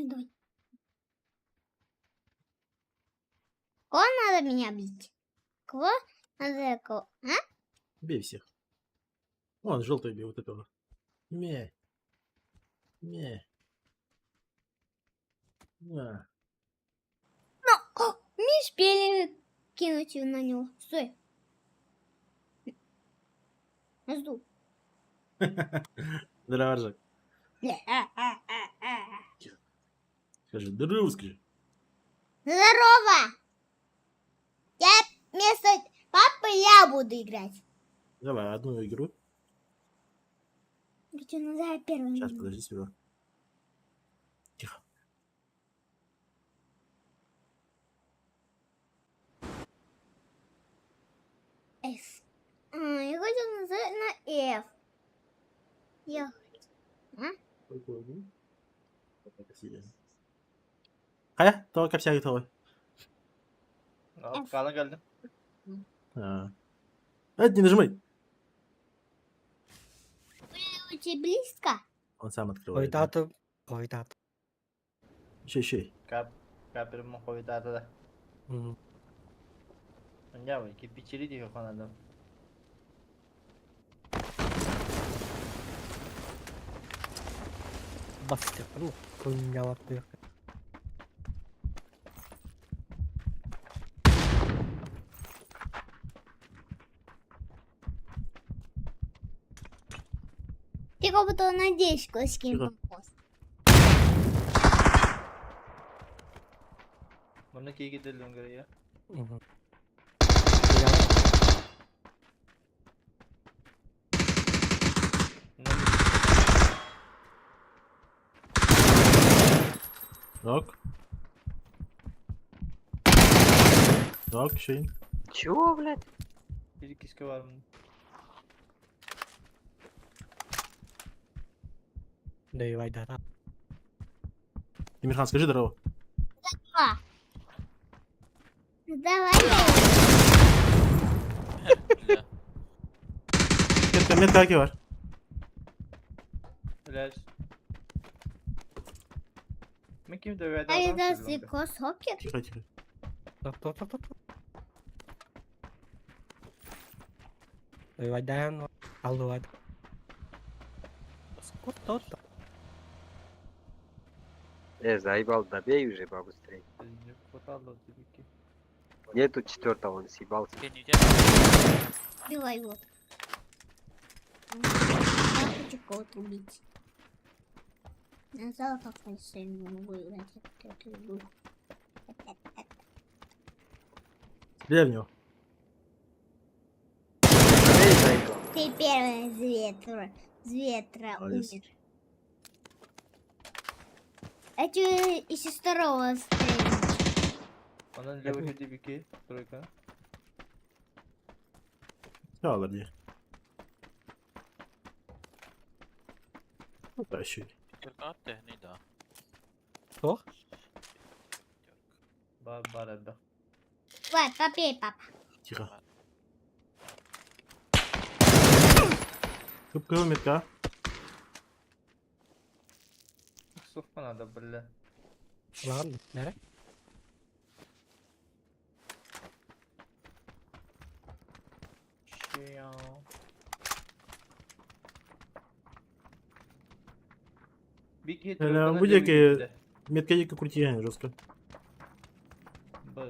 Давай. Кого надо меня бить? Кого надо кого? А? Бей всех. Вон, желтый бей вот этого. Не. Не. На. О, Миш, перекинуть его на него. Стой. Жду. Здорово, Жак. Скажи, здорово, скажи. Здорово! Я вместо папы я буду играть. Давай, одну игру. Что, ну давай первый. Сейчас, подожди сперва. Тихо. F. Я хочу нажать на F. Я. Kaya, tawag ka siya ito. Kala geldim. Не нажимай. Очень близко. Он сам Koy открывает. tato. Koy tato. Еще. Kapir mo koy tata da. Andiamo, che picciri di quando andiamo. Basit yapar mı? Koyun yavaklıyor. Ты как будто надеюсь, с кем Тихо. попал. Bunu ki gidelim geriye. Нок. Нок, еще. Чего, блядь? Bir kişi var mı? Дай вайдара. Тимирхан, скажи здорово. Давай. Метка Аки var. Flash. Ben kim dövüyor А это adam сыко сокер? Тихо, тихо. Топ. Дай вайдан. Алло вайд. Скот. Заебал, добей уже побыстрее. Потало tabii ki. Нету четвертого, он съебался. Убивай его. Я хочу кого-то убить. Я золото фальшивый не могу играть. Я так люблю. Стреляй в него. Эй, заебал. Ты первый с ветра Молодец. умер. А чё еще второго стрелять? Onun level tabii ki. Troika. Все, ладно. Тащи. Что? Var evde. Давай, попей, папа. Тихо. Кыпкыл метка. Sokma da böyle. Lan nere? Şey ya. Bir kez Bu яке метка яке крути жестко. Bas.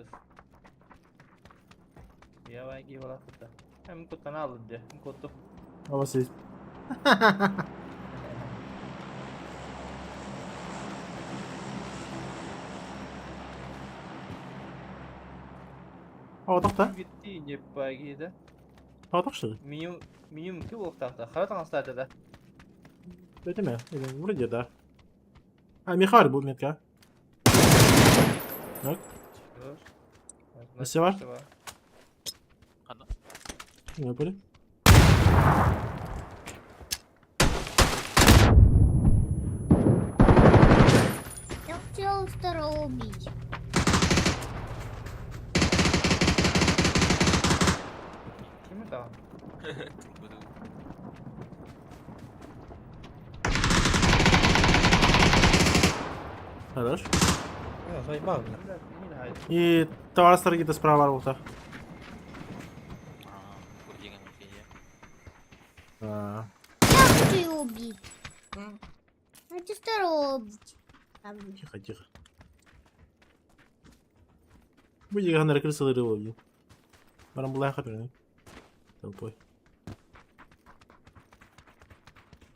Ya vay ki wala kuta. Hem kuta na aldı. Hem kutu. А у вас есть? Havada da. Gitti ne pagi da. Havada что ли? Minimum ki bu tahta. Harita nasıl da? Это меня. Вроде да. А, Михар был метка. Так. Nasıl var? Не напали. Я хотел второго убить. Kimi daha? Хорош. Заебал. И товарищ где-то справа работа. Курдиган укине. А, Я хочу ее убить. А ты старого убить. тихо, тихо. Будь ганнер крысылы рывоги. Барам была хапер. Толпой.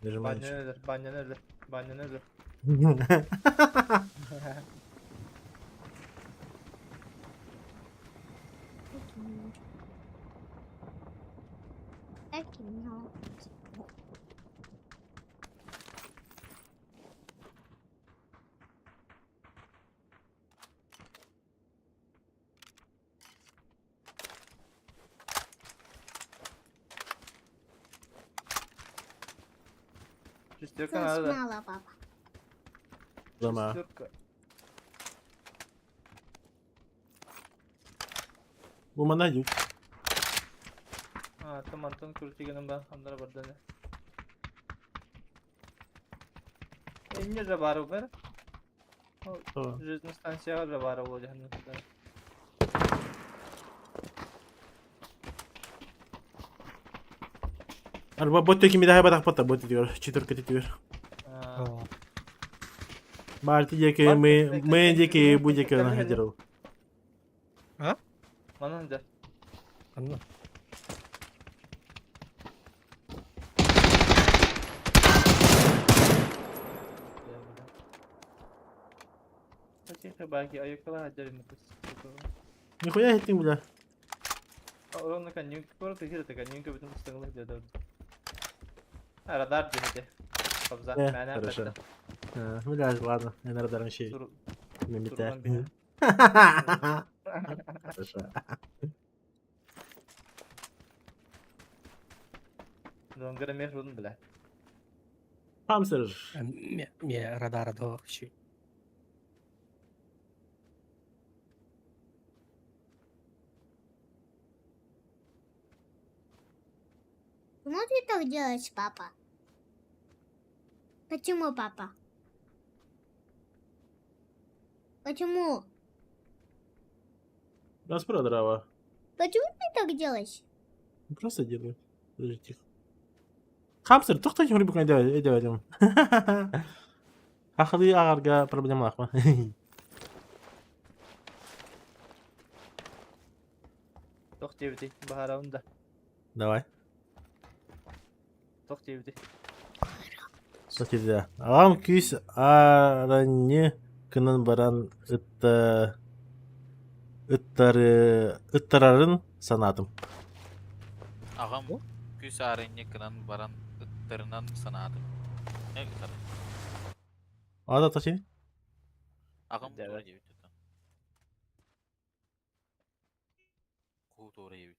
Нажимаешь. Banyo nedir? Banyo nedir? Так и не. Шестерка надо. Мало, папа. Дома. Шестерка. Bu mana yük. Ha tamam tamam Kürtigan'ım ben onlara burada ne? Emir Rabaro ver. Tamam. Жизнь станция Rabaro olacak. Araba bot kimi daha batak pata bot diyor. Четверка diyor. Marti je ke me je ke buje ke na hajaro. Mana önce? Anla. Kaçınca belki ayaklar hacerim kız. Нихуя этим, бля. Oranın kan yük koru tekir tekan yük bütün istiğnalı diyor. Ha radar cihete. Kabza. Хорошо. Бля, ладно. Я на радаром ще мимите. Turban bir. Хорошо. Dongara mehrun bile. Хамстер. Мне радара до щи. Почему ты так делаешь, папа? Почему, папа? Почему? Распро дрова. Почему ты так делаешь? Просто делаю. Подожди, тихо. Хамстер, тоқта ki bunu edemedim. Akıllı ağırga problem akma. Tok cevdi. Bahara onda. Давай. Tok cevdi. Сатирда. Ағам күйіс араны кынан баран ыттарарын санадым. Ağam küs arayınca kınan baran ıttırından sanadım. Ne ıttarı? Ада тачи? Ağam Evet. doğru gibi tutan. Kuğu doğru gibi.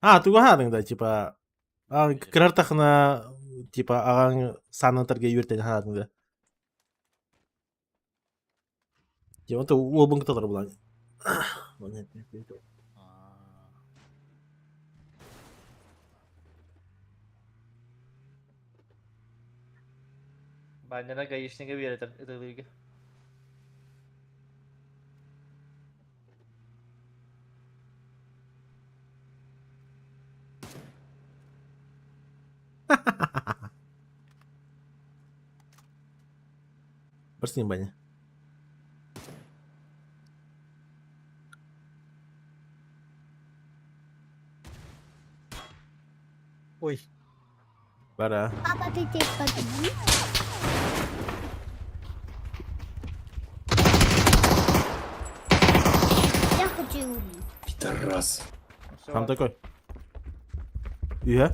А, туга хадың да, типа, кірар тақына, типа, ағаң санын тірге үйертен хадың да. Типа, это ол бұнғы татыр бұлан. Banyana kayışına bir yere ıdılıyı. Бірсінен бәне. Ой, Бара. Папа, ты здесь подожди. Я хочу его убить. Там такой. Үйе?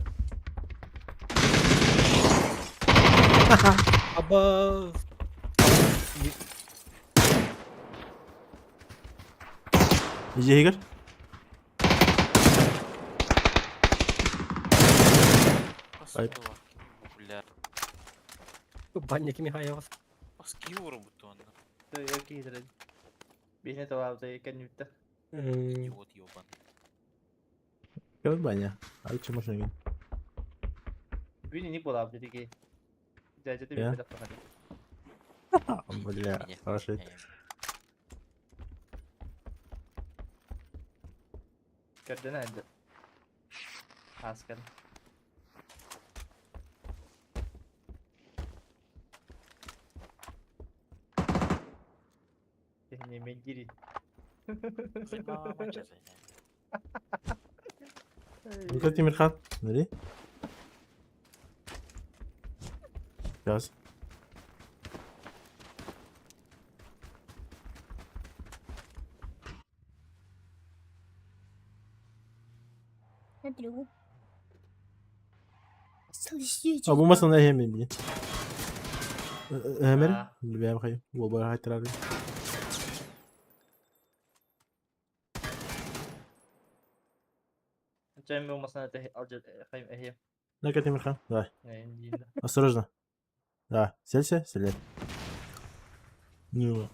аба. Неже егер? Ayıp. Bля. Баня кими хаявас. Baskıyı vurun bu tonda. Yok iyidir. Beni de var da yakan yütte. Idiot yoban. Кәуір бәне. Ай, че машина ген. Beni ne bol abi dedi ki. Cacete bir Ya. taraf hadi. Бля, Не, хорошо. не, Координат. Аскер. Не мегири. Klima maça zaten. Burada Demirkan. Nereye? Yaz. Смотрю. Слышите? Aa, bu masanın ehemmiyim bile. Ehemmiyim. Ah. Bilmem hayır. Bu bana hayır abi. Чай мы умасна это хайм эхе. Ne Demirkan? Давай. Не. Осторожно. Да, селься, стреляй. Ну.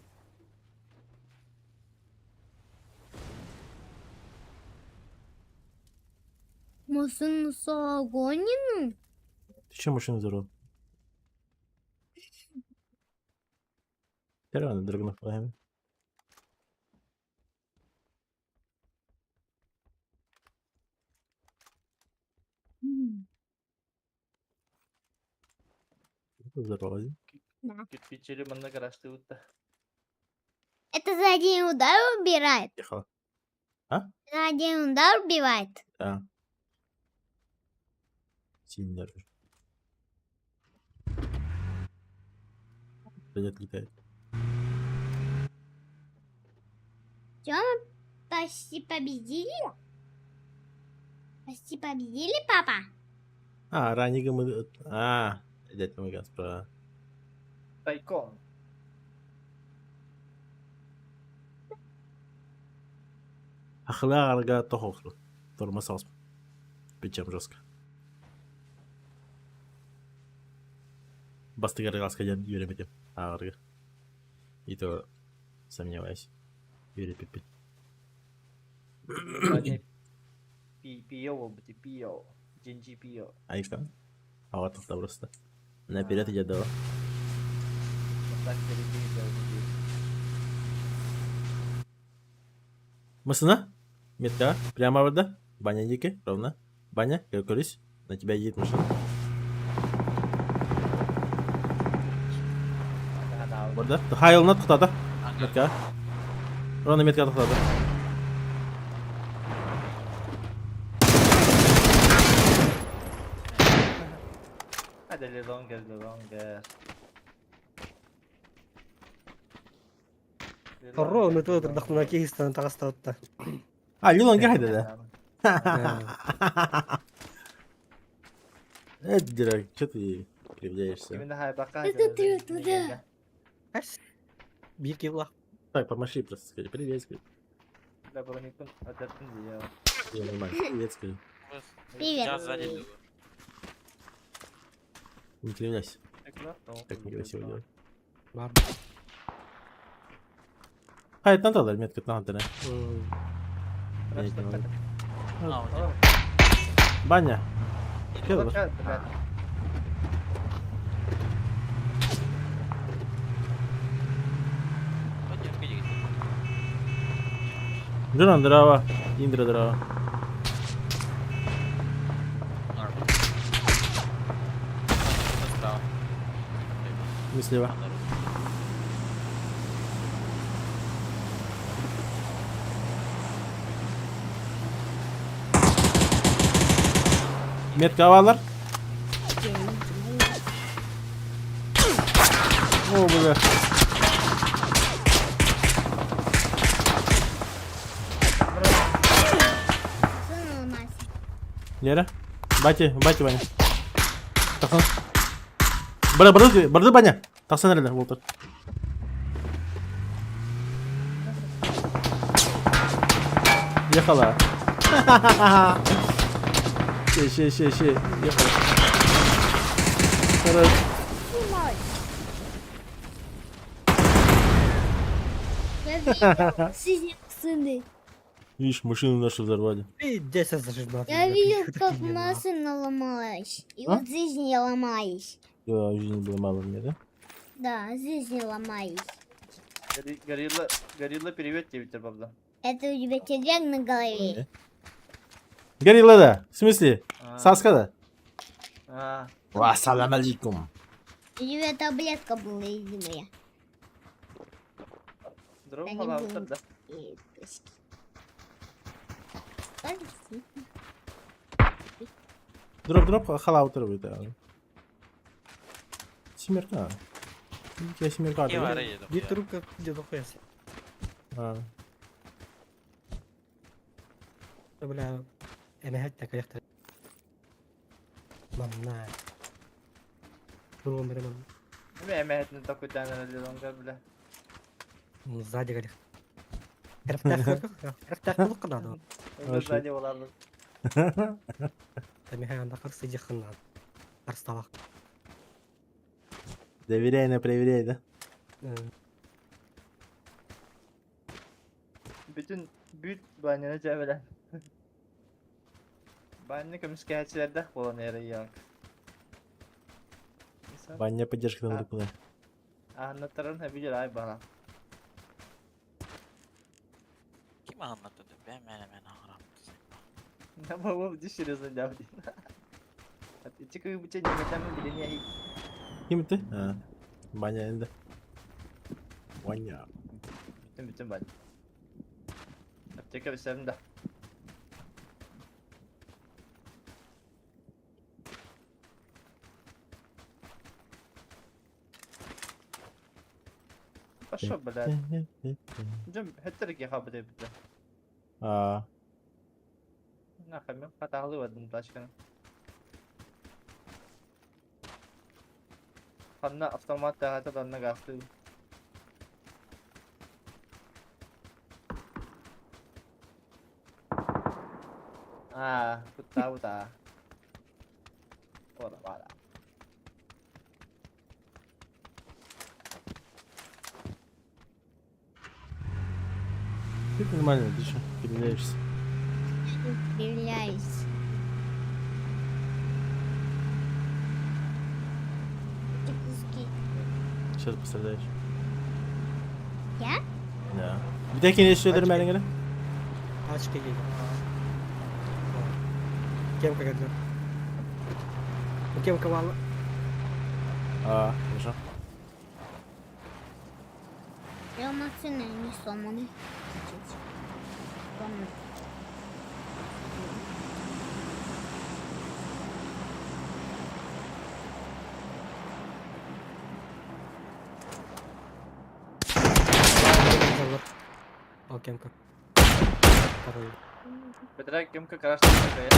Масын огонь? Ты чем машину взорвал? Первый драгунов плагами. Взорвал один. Да. Кирпичили манна карашты утта. Это за один удар убирает? Ехала. За один удар убивает? Да. Сильно держишь. Опять отлетает. Всё, мы почти победили? Почти победили, папа? А, ранее мы... А, это мы газ про... Тайкон. Ахларга тохохлу. Тормоз алсın. Причем жестко. Бастыгар газ каден юремедем. Ağırga. И то сомневаюсь. Юрепепит. Они пио, бути пио. Джинджи пио. Айка. Аватов просто. Наперед идет дава. Так перебили. Масына? Метка. Прямо вода. Баня Ники. Ровно. Баня. Колись. На тебя едет машина. Burada. Hayalına tıkladı. Metka. Ровно метка tıkladı. Hadi le longer, le longer. Ровно тут отдохну на Киевстан, так остался. А, Лилон гайда да. Дирак, что ты кривляешься? Kimin hay bakar. Это ты туда. Bir kilo. Так, помаши просто, скажи, привет, скажи. Да, броникун адатын dia. Я нормально, привет, скажи. Привет. Сейчас сзади дует. Не кривляйся, Tekrar. так некрасиво делать. Var. Hayır, надо дать метку, надо, да. Biraz Neydi da o? kadar. Aa, Oğlum, Баня. Gel bak bak. geldi lan. Пойдем, иди. Джонан, дрова. Индра, дрова. Норм. Справа. Мы слева. Там наружу. Метка авалар. О, бля. Сын алмаз. Лера. Бати, Ваня. Тахсан. Барды, Баня. Тахсан nerede, Волтер? Yakala. Şey. Yakala. Хорош. Я видел синий сыны. Видишь, машину нашу взорвали. И 10 зажигнат. Я видел, как машина ломалась. И вот здесь не ломаюсь. Да, жизни было мало мне, да? Да, жизнь ломаюсь. Горилла, привет тебе, Витер Бабла. Это у тебя тельняк на голове. Горилла да. В смысле? А. Саска да. А, Ассалам алейкум. У тебя таблетка была единая. здорово, Да не мала, буду. да. Пышки. Подожди. Дроп, халау тұрып еді. Семерка. Я семерка Kim var атады. yedim Bir ya. трубка где-то хуясь. Бля, эмехет так яхтар. Мамна. Бургон беремем. Ne emeğetini takı tane öyle longa bile. Сзади говорит. Рахтах кылык кылады. Öyle saniye olardı. Эмехе анда кырсы жакын. Арстабак. Доверяй, но проверяй, да? Bütün büyük banyana çeviren. Banyo komiskiyatçilerde olan yere yank. İnsan Баня поддержка на группу. anlatırın hep bilir ay bana. Kim anlattı? Ben hemen ağram. Ne babam düşürüyorsun cevap değil. Hadi çıkıyor bu çocuk yeter mi bilin ya. Kim itu? Banyak ende. Banyak. Bütün banyo. Yapacak bir serim de. Başa bela. Cem hetterik ya kabul edebilir. Ne kamyon hatalı vardım başkanım. Kanna avtomat dağıtı donuna kalktı. Aku tahu tak. Oh, parah. Это нормально, ты что, переляешься? Стреляюсь. Эти куски. Сейчас пострадаешь. Я? Да. Bir tek yine söylerim ben göre. Ачка гель. Кемка гаджет. Кемка вала. Хорошо. Я машина не сломаны. Сломаны. Ал кемка. Второй. Betra kim ke keras ya.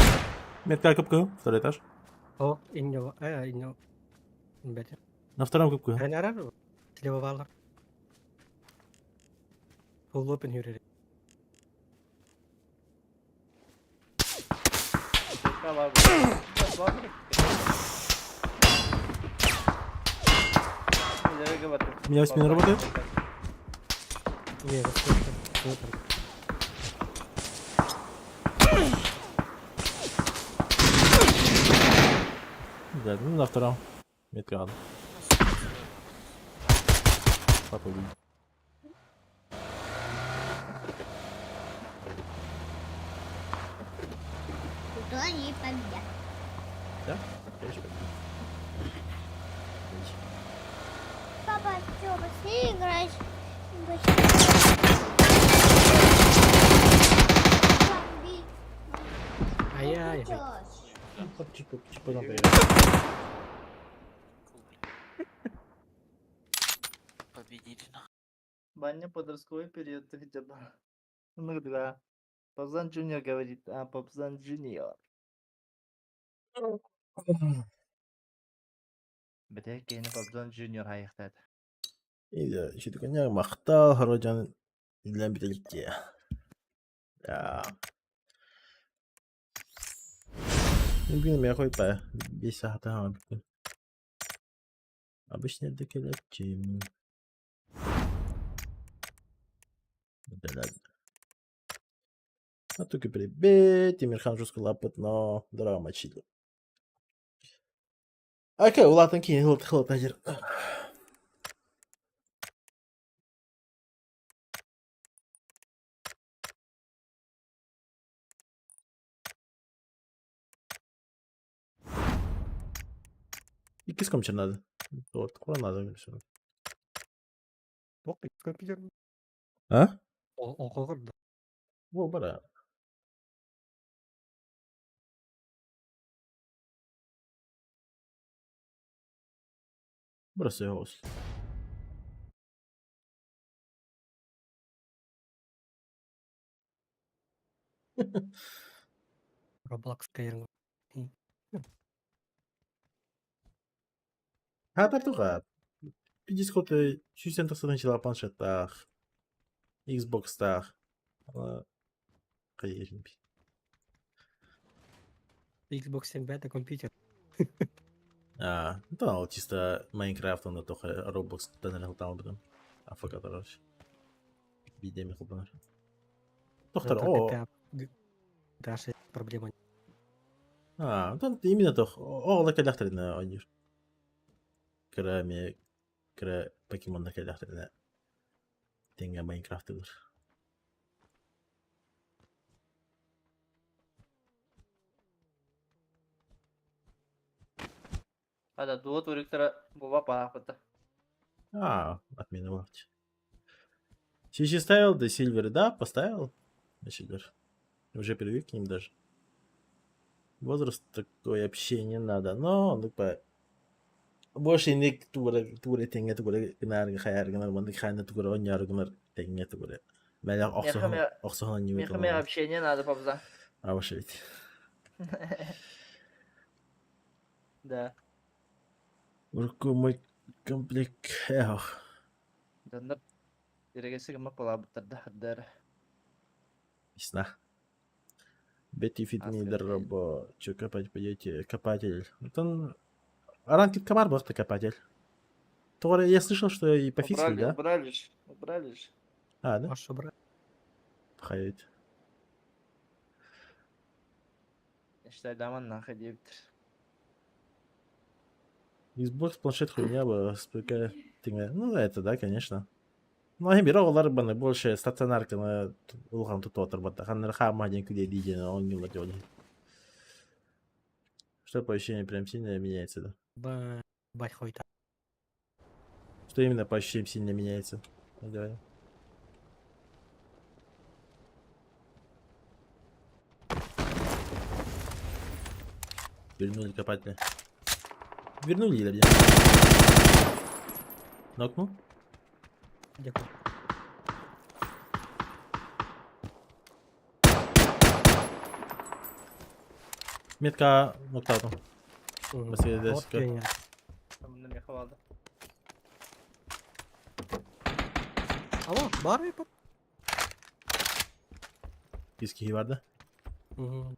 Метка кубку, второй этаж. О, иньо. Иньо. Бетер. На втором кубку. Ренарар. Слева валар. Full open yürüyor. Tekrar var burada. Var mı? İleri kapattım. Меня в спину работает? Не, вот. Да, ну на втором. Метка надо. Папа видит. Куда они победят? Да? Конечно. Папа, что, пошли играть? Ай-яй. Победили на. Баня подростковый период, ты хотя бы. Ну да. Папзан Джуниор говорит, Папзан Джуниор. Бәтәк кейіні Папзан Джуниор хайықтады. İyi işte konya maqtal harajan izlen bitelikti. Ya. Bugün ben koyup be. Bir saat daha bugün. Обычно это келечим. Да ладно. А только привет, Тимирхан жестко лапот, но драма чили. Окей, улатан ки хылт хажыр. 2 компьютер надо. Вот, куда надо все. Бок, компьютер. А? Оқығыр. О, бара. Burası yok olsun. Roblox кайрың. Ha, tartuga. Дискорд 690 планшеттах. Xbox'тах. Конечно. Xbox бета компьютер. Да, вот чисто Майнкрафт, он только Roblox, наверное, там потом. А фака, короче. Видео хубанар. Доктор, о, GTA 6 проблема. вот именно то. О, лака дахтрина, они. Кроме покемон лака дахтрина. Тенга Майнкрафт идут. Hadi duvat örüklere baba pahapıda. Отмена лавти. Сиси ставил до Сильвера, да, поставил. На Сильвер. Уже привык к ним даже. Возраст такой вообще не надо, но он типа больше не тугуре тенге тугуре гнар хаяр гнар ман хана тугуре оняр гнар тенге тугуре. Мен оксохан не Мехами выполнил. общение надо, папза. А вообще ведь. Да. Урку мой комплект. Эх. Дандар. Дирегесі кімі палабыттарды хаддар. Ясно. Бетти фитни дробо. Че копать пойдете? Копатель. Вот он... Ранкет комар был копатель. Тора, я слышал, что и пофиксили, да? Убрали ж. А, да? А что брать? Хайт. İşte daman naходиптір. Xbox планшет хуйня бы спека. Ну, это да, конечно. Ну, а бирок олар баны больше стационарка на улхан тут отыр бата. Ханнар хама ден күде дейден он гилла жоли. Что по ощущениям прям сильно меняется, да? Байхойта. Что именно по ощущениям сильно меняется? Ну, давай. Вернули копателя. Вернули или где? Нокнул? Дякую. Метка ноктаутом. Мгм. Mercedes, Вот как? гений. Bundan yakaladı. Ало, бар yapar. Viski vardı. Мгм.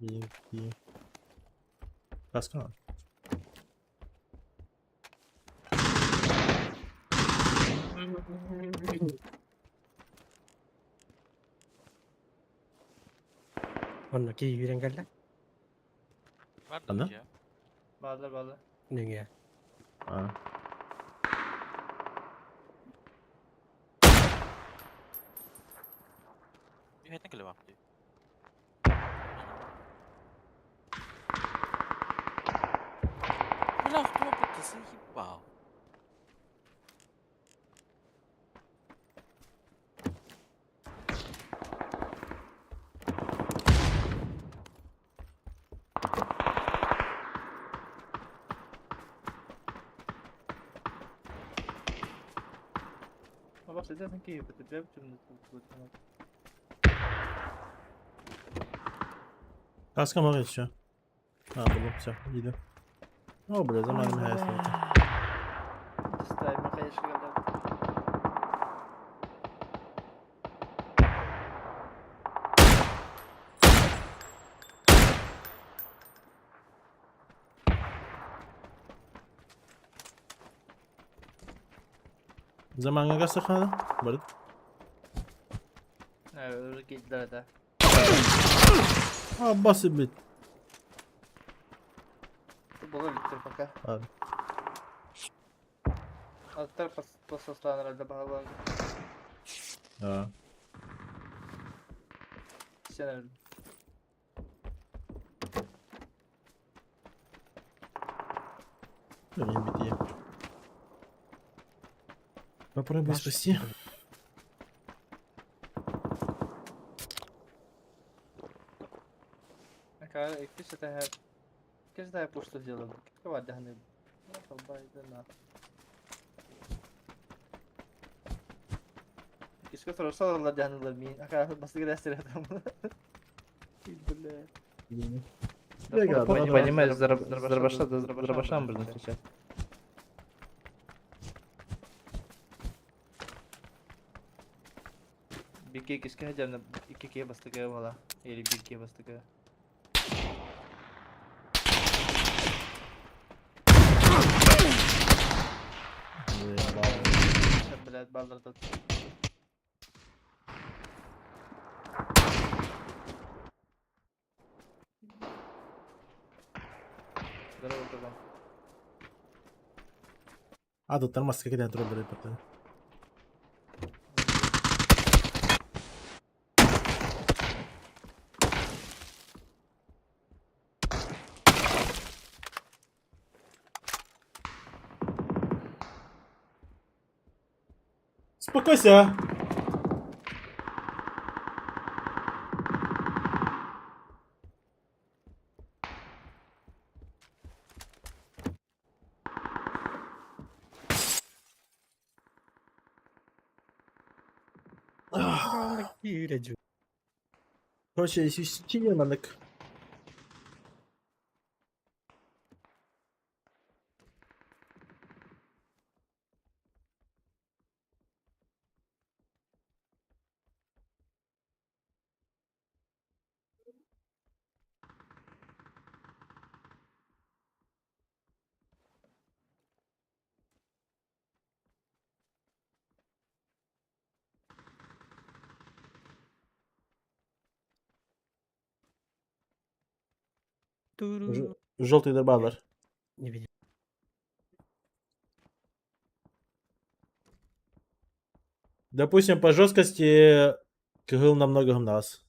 İyi. Kaskı var. Onu ki үйренгенде. Vardı Anladın? ya. Bağlı. Неге? Ha. Bir heten kele vakti. Bilang tuh apa sih hipau? Ama bak zaten ki yapacağım şimdi. Kaskı mı geçiyor? Ha buldum. Все, gidiyorum. O burada zamanım hayatı. Ставим конечно когда. Zamanı kaç kaldı? Burada. Evet öyle gittiler de. Ha basit bit. Bu böyle bitir fakat. Hadi. Altlar pasaslan herhalde bağlı. Ha. Sen öyle. Ну, не бить. Попробуй Баш. спасти. Киш да я пушту сделал. Как вадяхны. Ну, толбай, да на. Кишка срочно вадяхны лами. Ака басты грязь там. Бля. Legal, Ну, ну, понимаешь, с дробашам можно встречать. BK किसके है जब BK बस तक वाला ये BK बस तक सब блядь балдар тут здорово тогда А, тут тормоз какие-то трубы. Успокойся. Karanlık yüreci. Короче, синеманок. Туру. Желтый добавлер. Не видел. Допустим, по жесткости КГЛ намного нас.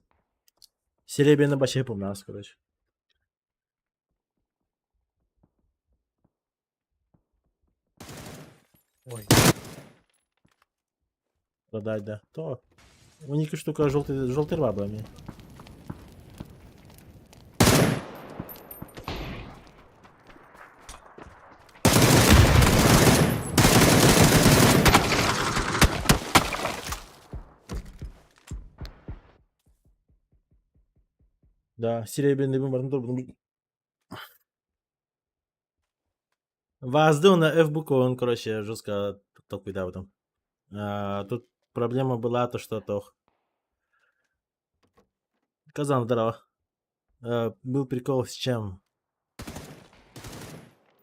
Серебряный вообще по нас, короче. Ой. Продать, да. То. У них штука желтый рвабами. Да, серебряный бомбардир. Вазду на F-букву, он, короче, жестко толкует, да, в этом. Тут проблема была то, что Казан, здорово. Был прикол с чем?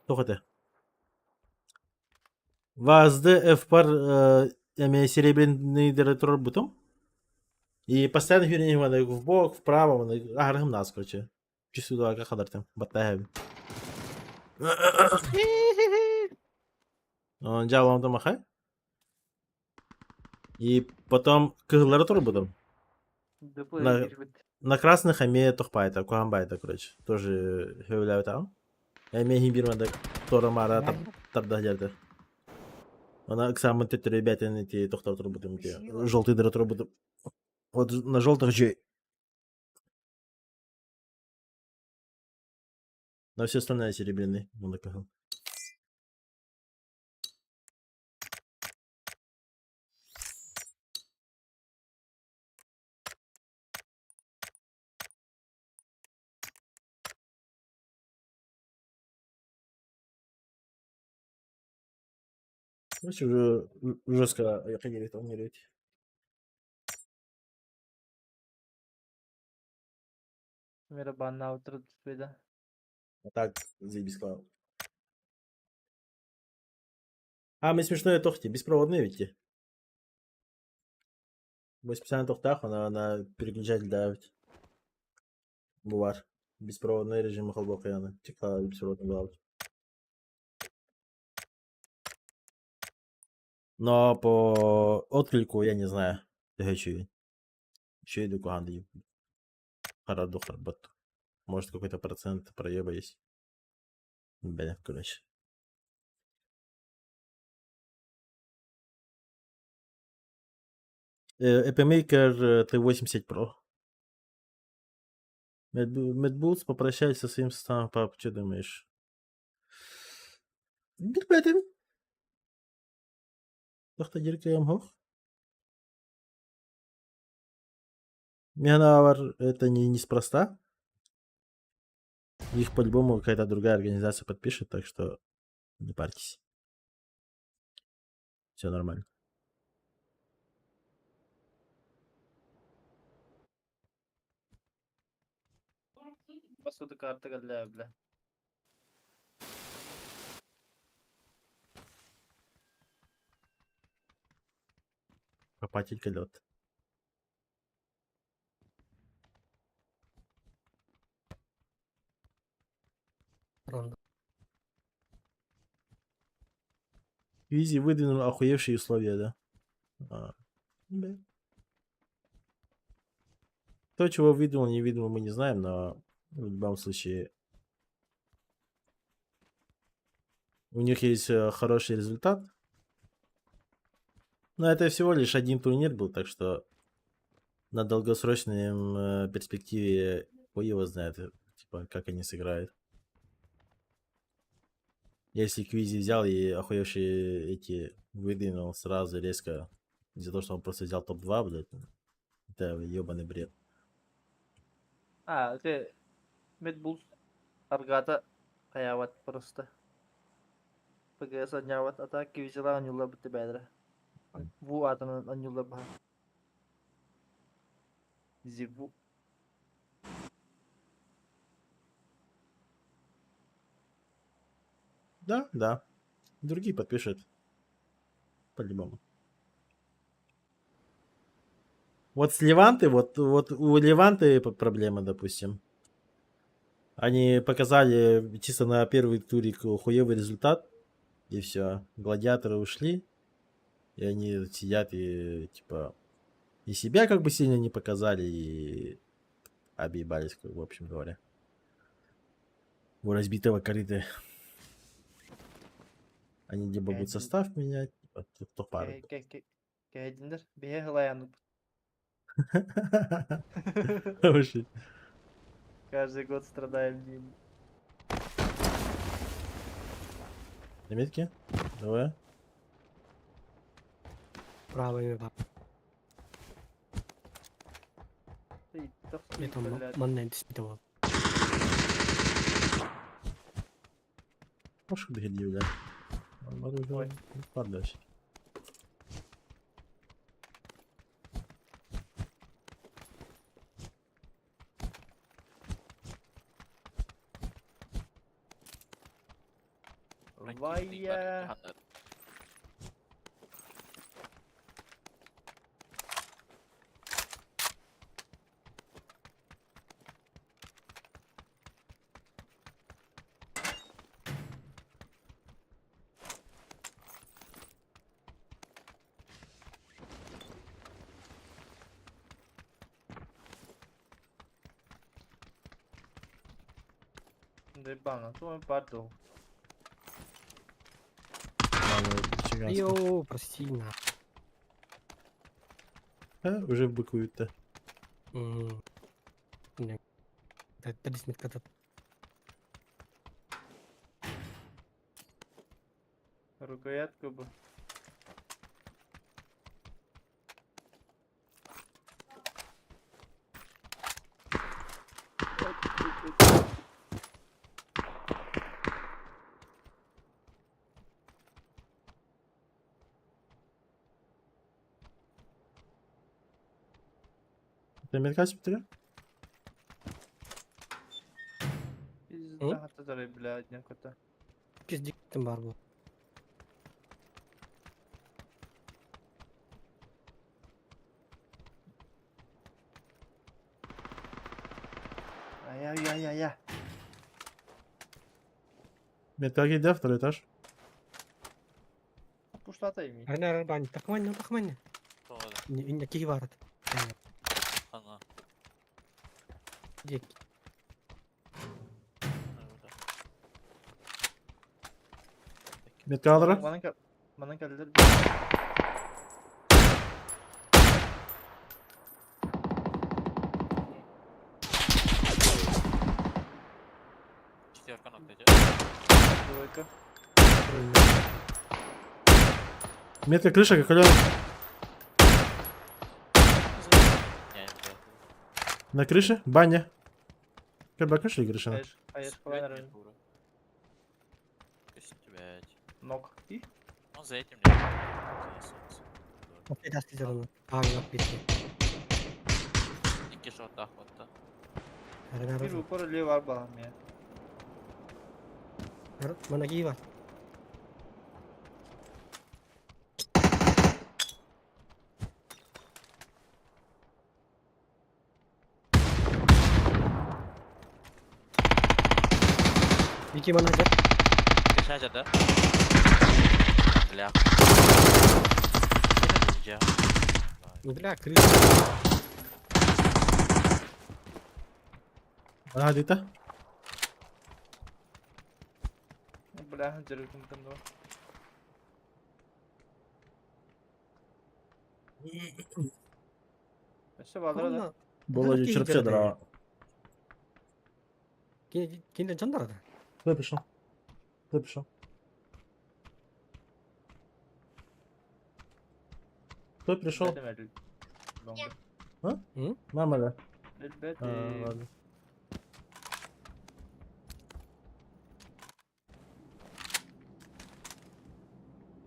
Кто это? Вазды F-пар, имея серебряный директор бутом. И постоянно херня надо в бок, вправо, агрегам нас, короче. Чувствую, да, как хадар там, батаем. Он делал вам там ахай. И потом кыглары тоже будем. да На красных имея тохпайта, куамбайта, короче. Тоже хевляют там. Имея химбирмада, тора мара, табдагдерда. Она к самым тетре ребята на эти тохтар будем, желтый директор будем. Вот на желтых же. На все остальные серебряные. Он такой. Короче, уже жестко ходили там умереть. मेरा बाना उतर पेदा А так, заебись клал. А, мы смешное тохти, беспроводные ведь. 80 тохтах, она переключатель давит. Бувар. Беспроводный режим глубоко яна. Текла беспроводный главы. Но по отклику я не знаю. Еще иду куганды. Хараду харбату. Может какой-то процент проеба есть. Бля, короче. Epmaker T80 Pro. Медбулс попрощайся со своим составом, пап, что думаешь? Bilmedim. Тахтадиркаем хох. Мианавар это неспроста. Их по-любому какая-то другая организация подпишет, так что не парьтесь. Все нормально. Посуду карты галля, бля. Копатель лед. Ронда. Визи выдвинул охуевшие условия, да? Да. То, чего выдвинул, не выдвинул, мы не знаем, но в любом случае у них есть хороший результат. Но это всего лишь один турнир был, так что на долгосрочной перспективе хуй его знает, типа, как они сыграют. Если Квизи взял и охуевшие эти выдвинул сразу резко из-за того, что он просто взял топ-2, блядь, это ебаный бред. Те Медбулс Аргата Аяват просто. ПГС Аняват атаки взяла Анюла Бетебедра. Ву Атан Анюла Ба. Зиву. Да, да. Другие подпишут. По-любому. Вот с Леванты, вот у Леванты проблема, допустим. Они показали чисто на первый турик хуевый результат. И все. Гладиаторы ушли. И они сидят и типа и себя как бы сильно не показали, и объебались, в общем говоря. У разбитого корыта. Они либо будут состав менять, типа, кто пара. Кэдиндер. Бие Хлаянут. Вообще. Каждый год страдаем ним. Заметки? Давай. Правый веб. Я там момент испытывал. Можешь доходи, бля. Ой. Падаешь. Вая. Де бана, то парду. Йоу, прости, на. Уже быкуют-то. Не. Это действительно когда Рукоятку бы. Ты американский повторяю? Пизда, это блядь, некоторые. пиздик эмбарго. Ай-яй-яй-яй-яй. Металлги, да, второй этаж. Пуштатайми. Арна арбани, тахмань. Не киварат. Ана. Дик. Металлра. Bana geldiler. Четверка нокта идет. Двойка. Метка крыша, как Алёна. Не, блядь. На крыше. Баня. Когда крыша или крыша? Hayır. Hayır. Falan Блядь, arıyorum. дура. Пусть, блядь. Nok. İyi. Он за этим, блядь. За солнцем. Опять астидер onu. Abi bak bitti. İki shot daha attı. Herhalde Bir arada. yukarı var bakalım ya. Mana lagi var. Vicky mana aja? Geç aşağıda. Bля. Я. Bля, крыша. Ага, где-то. Бля, деревом там два. Все, валера да? Было какие черпче игры дрова. Кинден can da arada. Кто пришел? Кто пришел? Кто пришел? Dedim el. Longa. Мама, да? Elbette. Ладно.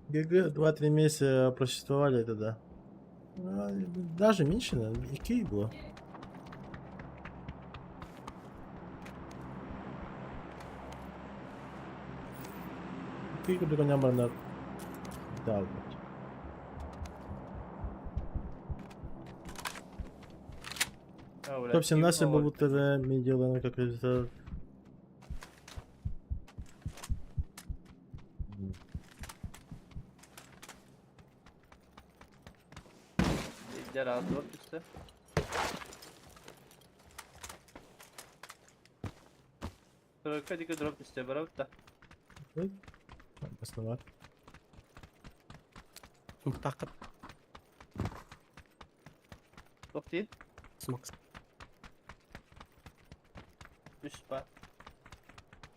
ГГ 2-3 месяца просуществовали это, да. Даже меньше, наверное, и Киев было. Киев только не было на... Да, вот. Ha, bля, Топ-17 kim был o? ТВ, медиа, как результат. Gel abi drop üstte. Тройка дико drop üstte bravo da. Основать. Mutlaka Drop değil. smoke. Üst var.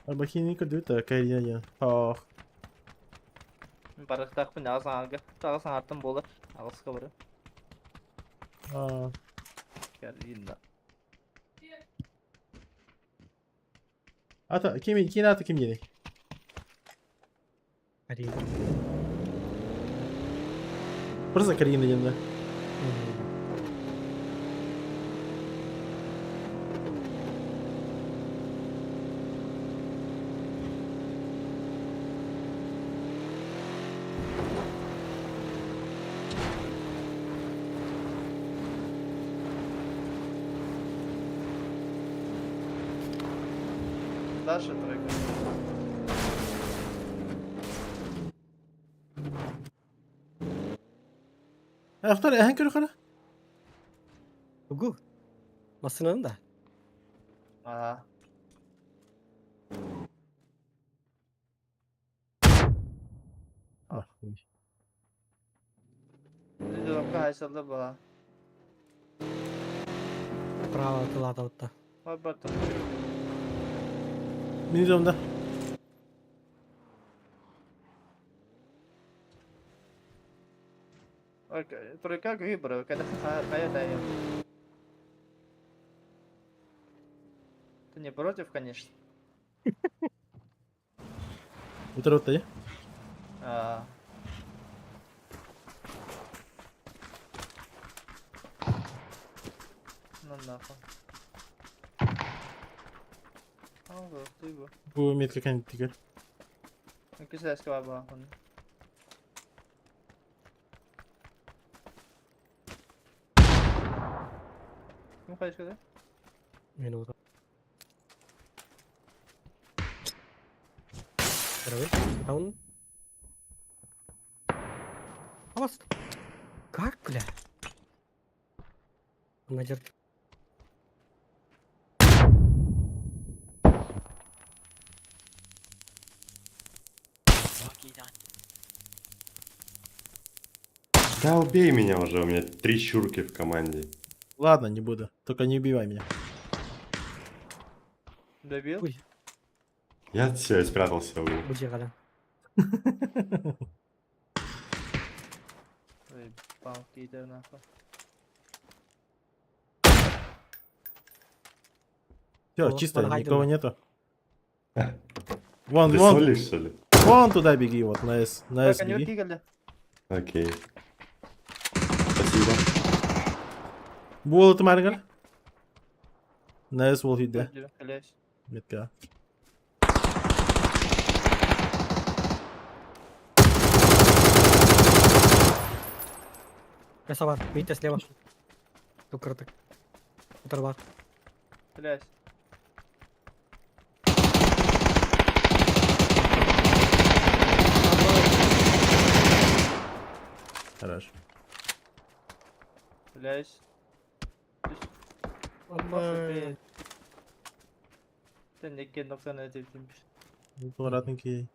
Арбахиника дают, Карина. Ах. Барық тақпын ағызан алғы. Тағызан артын болыр. Ағызға бұры. А, Gel yine. ата, kim ata kim yeni? Hadi. Просто Карина yanında. Дальше тройка. اختار اهنك yukarı. Ugu. Masının da. Aha. Ah. Şimdi dropka haysalda bala. Praво тылата отта. Var batır. Minidorm'da. Окей. Тройка выбрал, когда я даю. Ты не против, конечно. Утротта ya. А. Ну нахуй. Aldı, bu. Bu metka kendi tiker. Güzel eski var bu an. Kim kaç kadar? Minuto. Terus, tahun. Awas. Как, бля? Надер. Да убей меня уже, у меня 3 щурки в команде. Ладно, не буду. Только не убивай меня. Добил? Ой. Я все, я спрятался в углу. Будь рядом. Заебал, кейтер нахуй. Все, О, чисто, вон никого Гайден. нету. Вон, Ты вон, солишь, что ли? вон туда беги, вот, на S, на S Так, они беги. келді. Окей. Спасибо. Бұл ытымарыңар? На S ол үйде, Жүрі, келеш. метка. Мясо бар. Видите, слева. Тут круток. Который бар. Келеш. Хорошо. Келеш. Ой. Sen nekken 90 ödeymiş. Аккуратненький.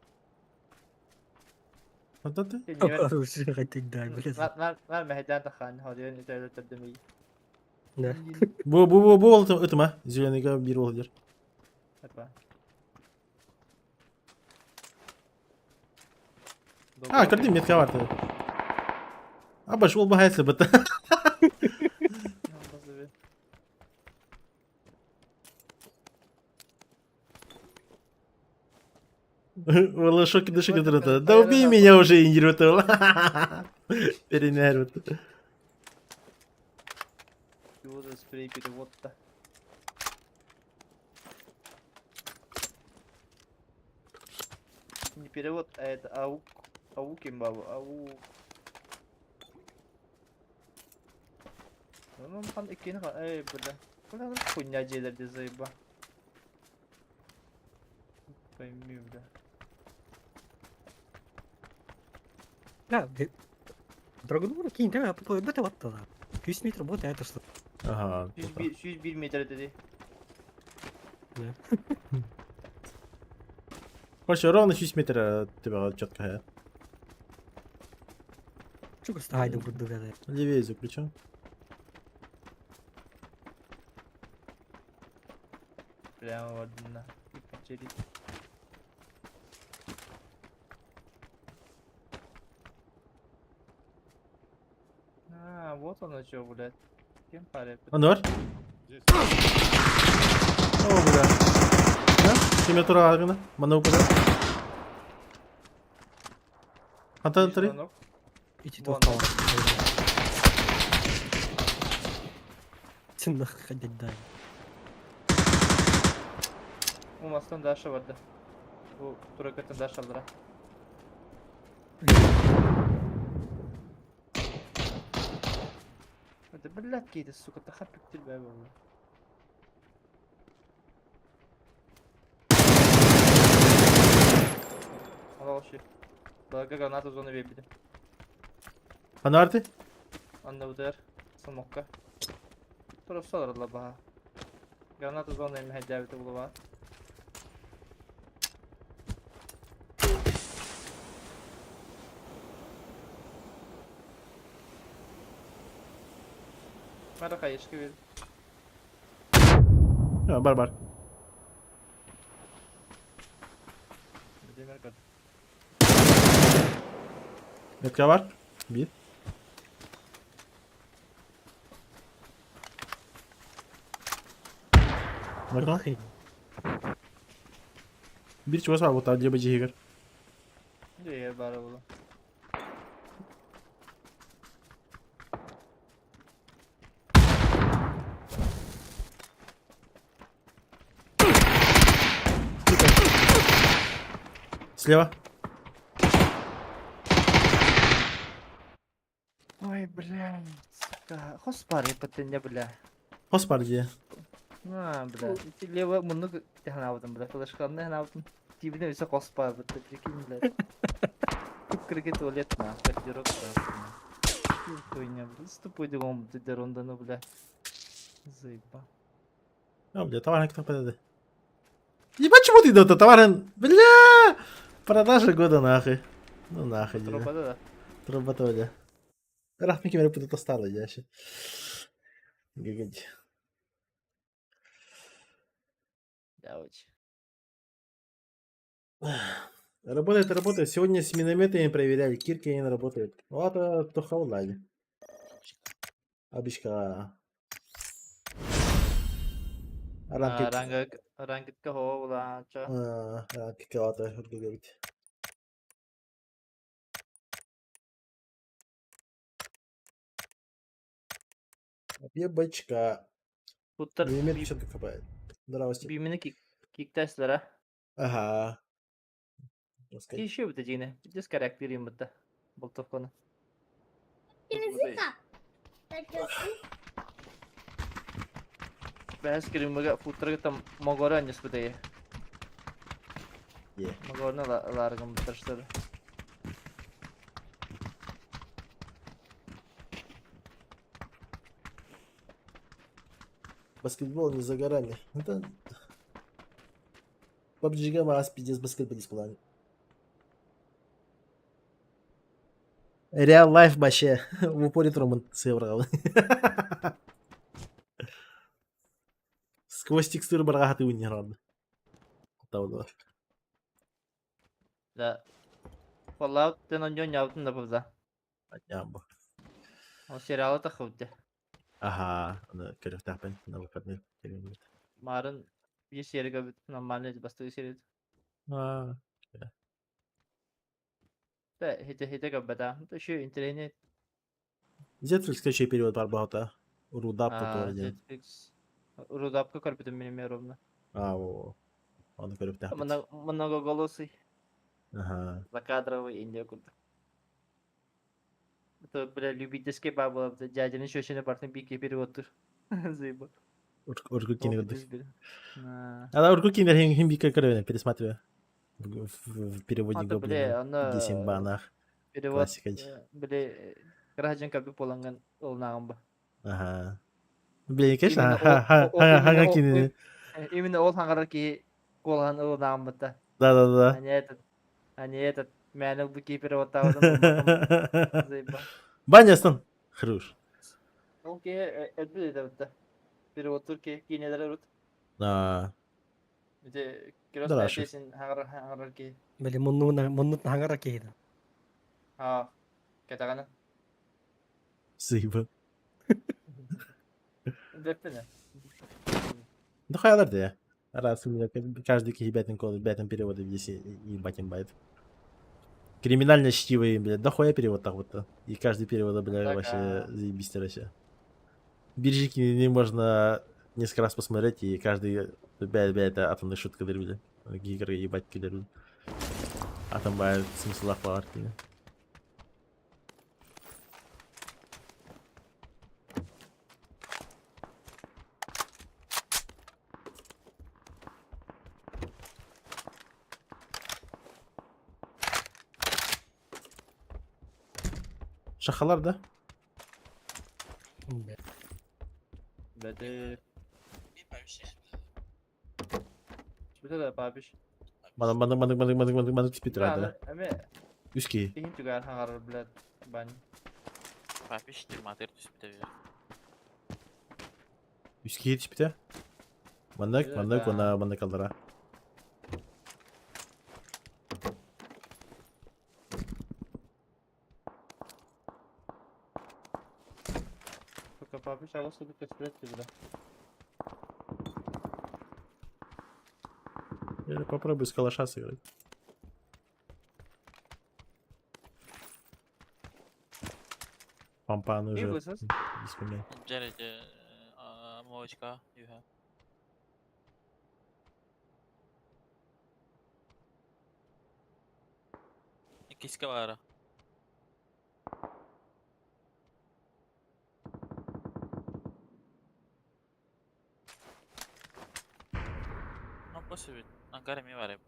Вот это ты? Sen niye Хороший хотик, да, блядь. ver mehden takan. Hadi yön üzerinde tadımı. Да. Bu ытыма. Зеленыйга бир ол дер. Hadi. А, кірді метка бар тады. Абаш, ол бағайсы бұтты. Вала шоки дыши кидырыты. Да убей меня уже, индирватыл. Перенервит. Юза спрей перевод-то. Не перевод, а это аук. Аук имбабу, аук. Ну, хан иккени хан, бля. Бля, хуйня жерлерде заеба. Пойми, бля. Да, Драгонур кейін тәме апыпы өбәті ватты да. 100 метр болды әті что. Ага. 101 метр dedi. Короче, ровно 6 метров от тебя четко. Чука стайды буду гадать. Левее заключен. Прямо в одна. И почерить. А, вот оно что, блядь. Кем паря? Он var. О, бля. Ha? Kime tura arkana? Bana bu kadar. Hata tari. Идти Вон. то впало. Син нахуй ходить дай. Olmazsan da aşağı vardı. Bu durakatın da aşağılara. Это, блядь, какие-то, сука, тахапик тебя было. Алаши. Благо гранату зоны вебили. Bana artı. Anne uder. Самокка. Turası alırlar baha. Granatı zonu emi hecaveti bulu var. Mara kayışkı bir. Ha, barbar. Demir kad. Metka var. Bir. Bakalım. Охренеть. Bir çuvası var bu tarz diye bacı higar. Diye bari bulu. Слева. Ой, блядь, сука. Хоспари патыня, бля. Hos var diye. А, бля. Лево много ханавдым, бля. Флешканы ханавдым. Тибіне өсі қоспа, бітті, прикинь, бля. Түккірге туалет, на, кафедерок, да. Хуйня, бля. Ступой дегом, дедер онданы, бля. Заеба. Ya bля, товар кто подойдет. И почему ты идет, товар? Бля! Продажа года нахуй. Ну нахуй. Тропада, да? Труба толя. Рах мені буде стало, я ще. Гигать. Да, очень. Работает, работает. Сегодня с минометами проверяли. Кирки не работает. Вот то хаулали. Абишка. Ранкет. Рангитка хоо улаача. Ранкет кавата. Говорит. Ебачка. Puttар Миномет что-то копает. Здравствуйте. бимини киктайслара. Ага. Рассказать. Киши бите жигне. Дис характерим бите. Болтовкону. Языка. Бәс киримга puttарга там могора анjus бите. Е. Могорна ларгам битарштар. Баскетбол не за горами. Это... PUBG мас пиздец баскетболист плане. Реал лайф вообще. В упоре Троман сыграл. Сквозь текстуры барахаты не рад. Давно. Да. Fallout тен оньон яутын да буда. Нямба. Он сериалы тахывды. Ага. Она корректно тапен на выходных. Марын bir серига бит нормально басты сериет. А. Да, хите габбата. То шу интернет. Зетфликс скачай перевод барбаута. Рудап который. Netflix. Рудапка карпитым менин меровна. О. Он корректно тапен. Многоголосый. Ага. Закадровый Индия курда. Это, бля, любительский бабла. Дядя шошины бартын бике переводтур. Заеба. Урку кино. На. А Урку кино химби как пересматриваю. В переводе Ата, бля, Гоблина. ана Десимбанах. перевод. Классика. Бля, граждан каби поланган олнагамба. Ага. Блин, конечно, Именно ха кино. Именно ол хангараки колган олнагамбата. Да-да-да. Они этот мяныл буки переводтавадан. Заеба. Банястан. Хруш. Окей, это перевод турки кинелер рут. Где Да, кирос шеф. тесин хангараки. Бали моннут хангара кейда. А, катагана. Сыба. Деппене. Да хаялар да я. Раз у меня каждый кихибятин код, бятин переводы здесь и батин байт. Криминально чтивые, блядь, да хуя перевод так вот. И каждый перевод, блядь, Так, вообще заебись вообще. Биржики не можно несколько раз посмотреть, и каждый, блядь, это атомная шутка дырвили. Гигры ебать кидерут. Атом бает смысл фларки. Шахалар, да? Бәді. Bir paymış. Бәді да бабиш. Мадык спит рада. Әме, Үски. кейін түгәр хаңарыр біләд. Бән. Папиш 24 üstü bir. Үски спит. Мандак, она мандак алдара. Пока бабиш ағыз сөйліп көспілет білді. Или попробуй с калаша сыграть. Пампан уже. бұйсыз? Без меня. Derece Moçka you have. Kiska var. No possible. Ankara mi var hep.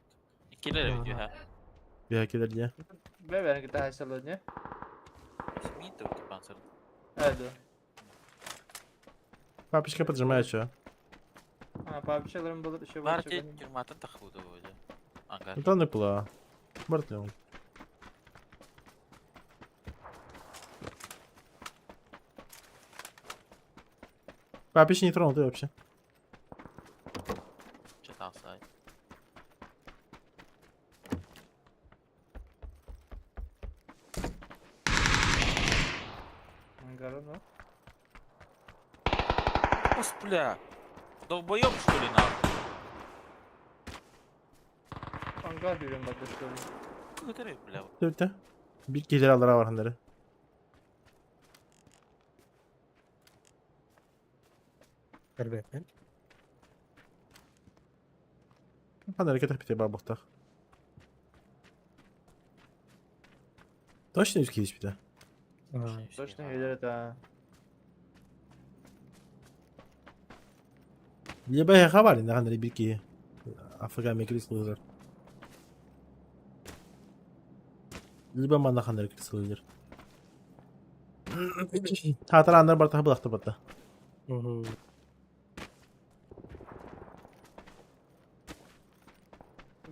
İkileri you have. Bir hakeler diye. Бә бәрін кіті хайсалы не? Minto que panzer. Әді. Папочка поджимает что? Бабиш алырым болыр үші Var бар. ki Cuma'dan takıldı böyle. Ankara. Это не пла. Бартем. Папич не тронул ты вообще. Çatal say. нас, бля. Долбоёб, что ли, нахуй? Hangar diyorum bak da şöyle. Götüreyim, бля. Dörtte. Bir gelir alır var hanları. Elbette. Hanları ketip bitiyor bak bakta. Точно yüz kiliş bir de. Aa, Точно gelir ha. Niye böyle haber ne hanları bir ki Afrika mekris kılır. Liban bana hanları kılır. Hatta hanları barta bıraktı barta. hı hı.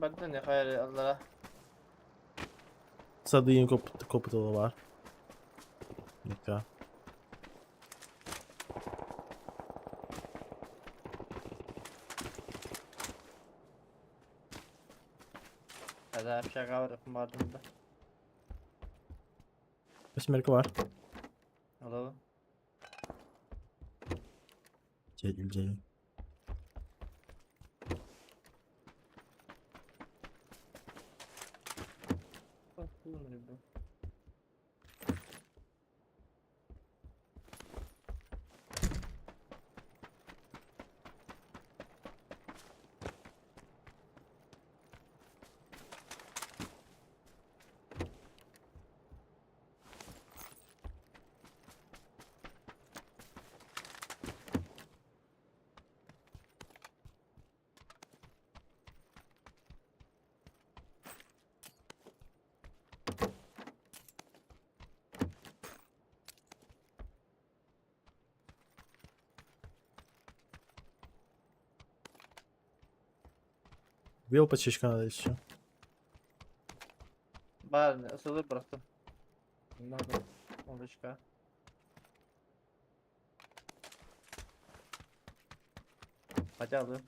Ben de ne hayal Allah'a. Sadığın koputalı var. Nika. Hadi bir şey var vardım da. Kaç merke var? Alalım. Celil. Bak bu ne bu? Вел почечка надо еще. Bari asılı bıraktım. Bunlar da 13k. Hadi alalım.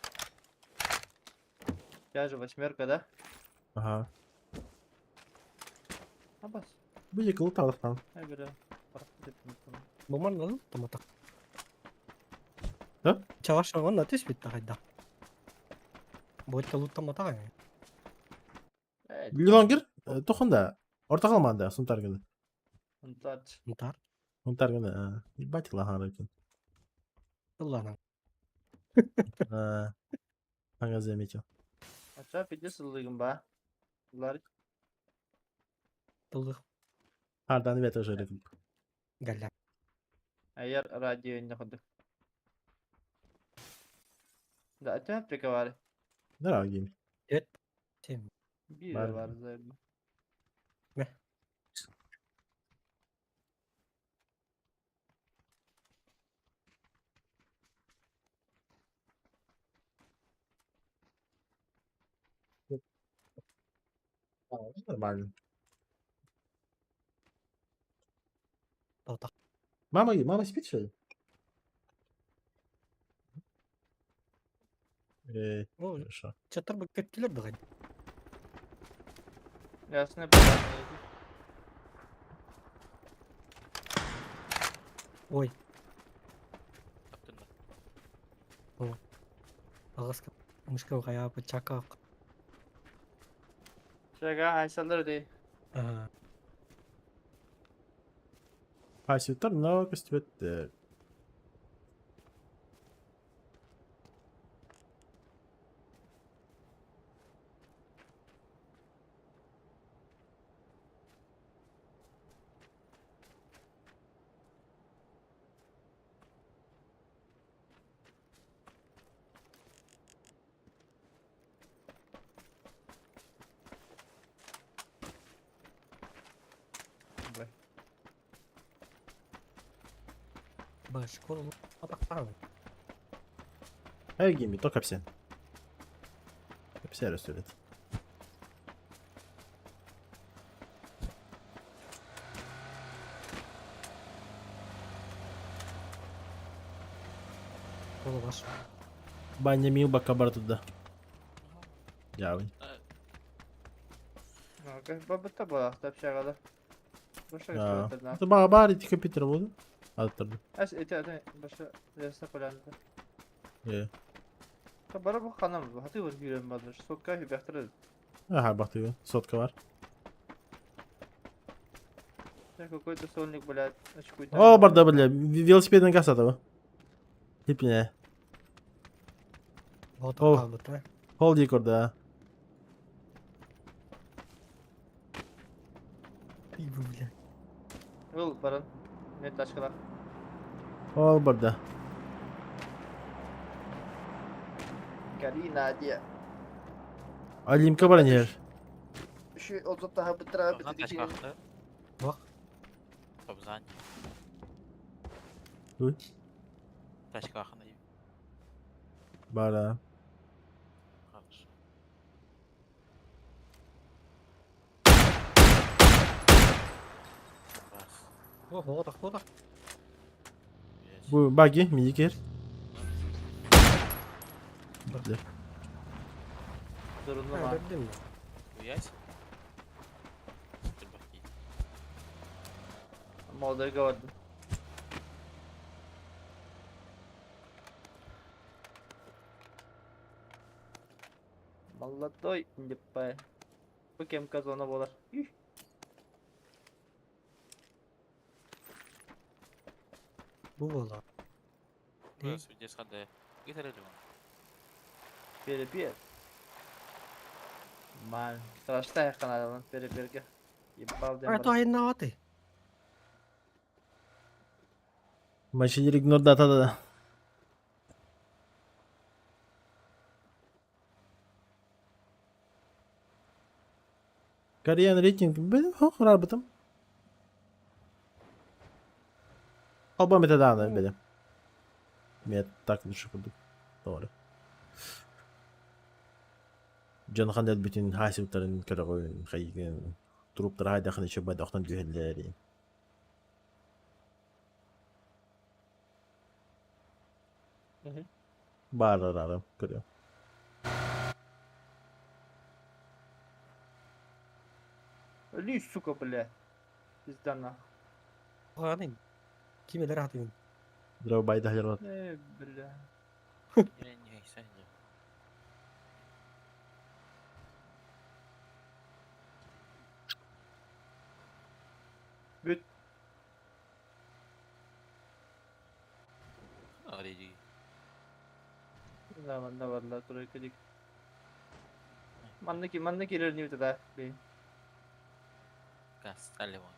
Gel şu восьмерка да? Ага. Ha bas. Bu yıkılı taraftan. Hay böyle. Bıraktım dedim. Буман надо томата. Да? Чаваш он на тис бит хайда. Будет талут томата гай. Evet. Lütfen gir. Tokun da. Orta kalmadı. Sun targını. Untaç. Нтар. Sun targını. Bak la harikın. Ладно. Hangi zemeço. Aşağı video sılıyım ba. Bunlar Тулы. Hardan evet öyle. Галя. eğer radyo yayında kaldık. Da açın Afrika var. Ne var gibi? Evet. Тем. Bir Var. var zaten. Ne? Нормально. Тота. Мама спит что ли? О, Хорошо. чатар бы кеттилер да гай. Yasin hep neydi? Ой, Yaptın mı? агаска. Мышка гая бы чака. Şaka Aysalları değil. Ага. Паситор, но костюм. Bak. Ба, школу атактагы. Her gemi tok hepsi. Hepsi öyle söyledi. Школа баш. Баня мил бака бар туда. Явый. Okey. Babıtta bu hafta bir şey kalır. Boşa Ya. götürdün ha. Это баба бар, эти компьютер буду. Attırdım. Eti başa derste kullandı. Bara bu kanam. Hatı var gülen badır. Sokka hübektir. Aha bakıyor. Sotka var. Ya какой-то сольник, блядь. Очкуй. O barda bile. Velosipedini gaz adamı. Hepine. Motor Oh. kaldı da. Hold yık orada. İyi bu bile. Yol baran. Net aşkına. Ol barda. Karina diye. Alimka baran yer. Şu ozot daha bıtıra Ровно bıtıra. тачка. Bak. Кобзань. Uy. Тачка ахынай. Bara. Хорошо. Раз. Oh odak odak. Есть. Bu buggy minik yer. Bile. Durumda Ha var. gördün mü? Хуясь. Тюрбаки. Ama odayı gördüm. Молодой, дипай. Bu kim kazana bolar. Üh. Bu valla. Ne? Burası bir deskade. Getirelim onu. Перепер. Man, страшно я каналын переперге. Ебал Ha to ayın navati. Maşileri ignore data da. Kariyan rating benim hoşlar bıtım. Alba meta da benim. Met tak düşük bulduk. Doğru. Can Khandel bütün hasiplerin kara koyun kayıkın. Truplar hayda khani şöbet oktan dühelleri. Bağırarak görüyor. Ölü сука, бля. Пизда на. Hani kimileri atayım. Draw by the hell. Бля. Не, sen de. Büt. Already. Zamanda vallahi turayı klik. Manna ki ileri niyeti da. Be. Gaz. Dale bon.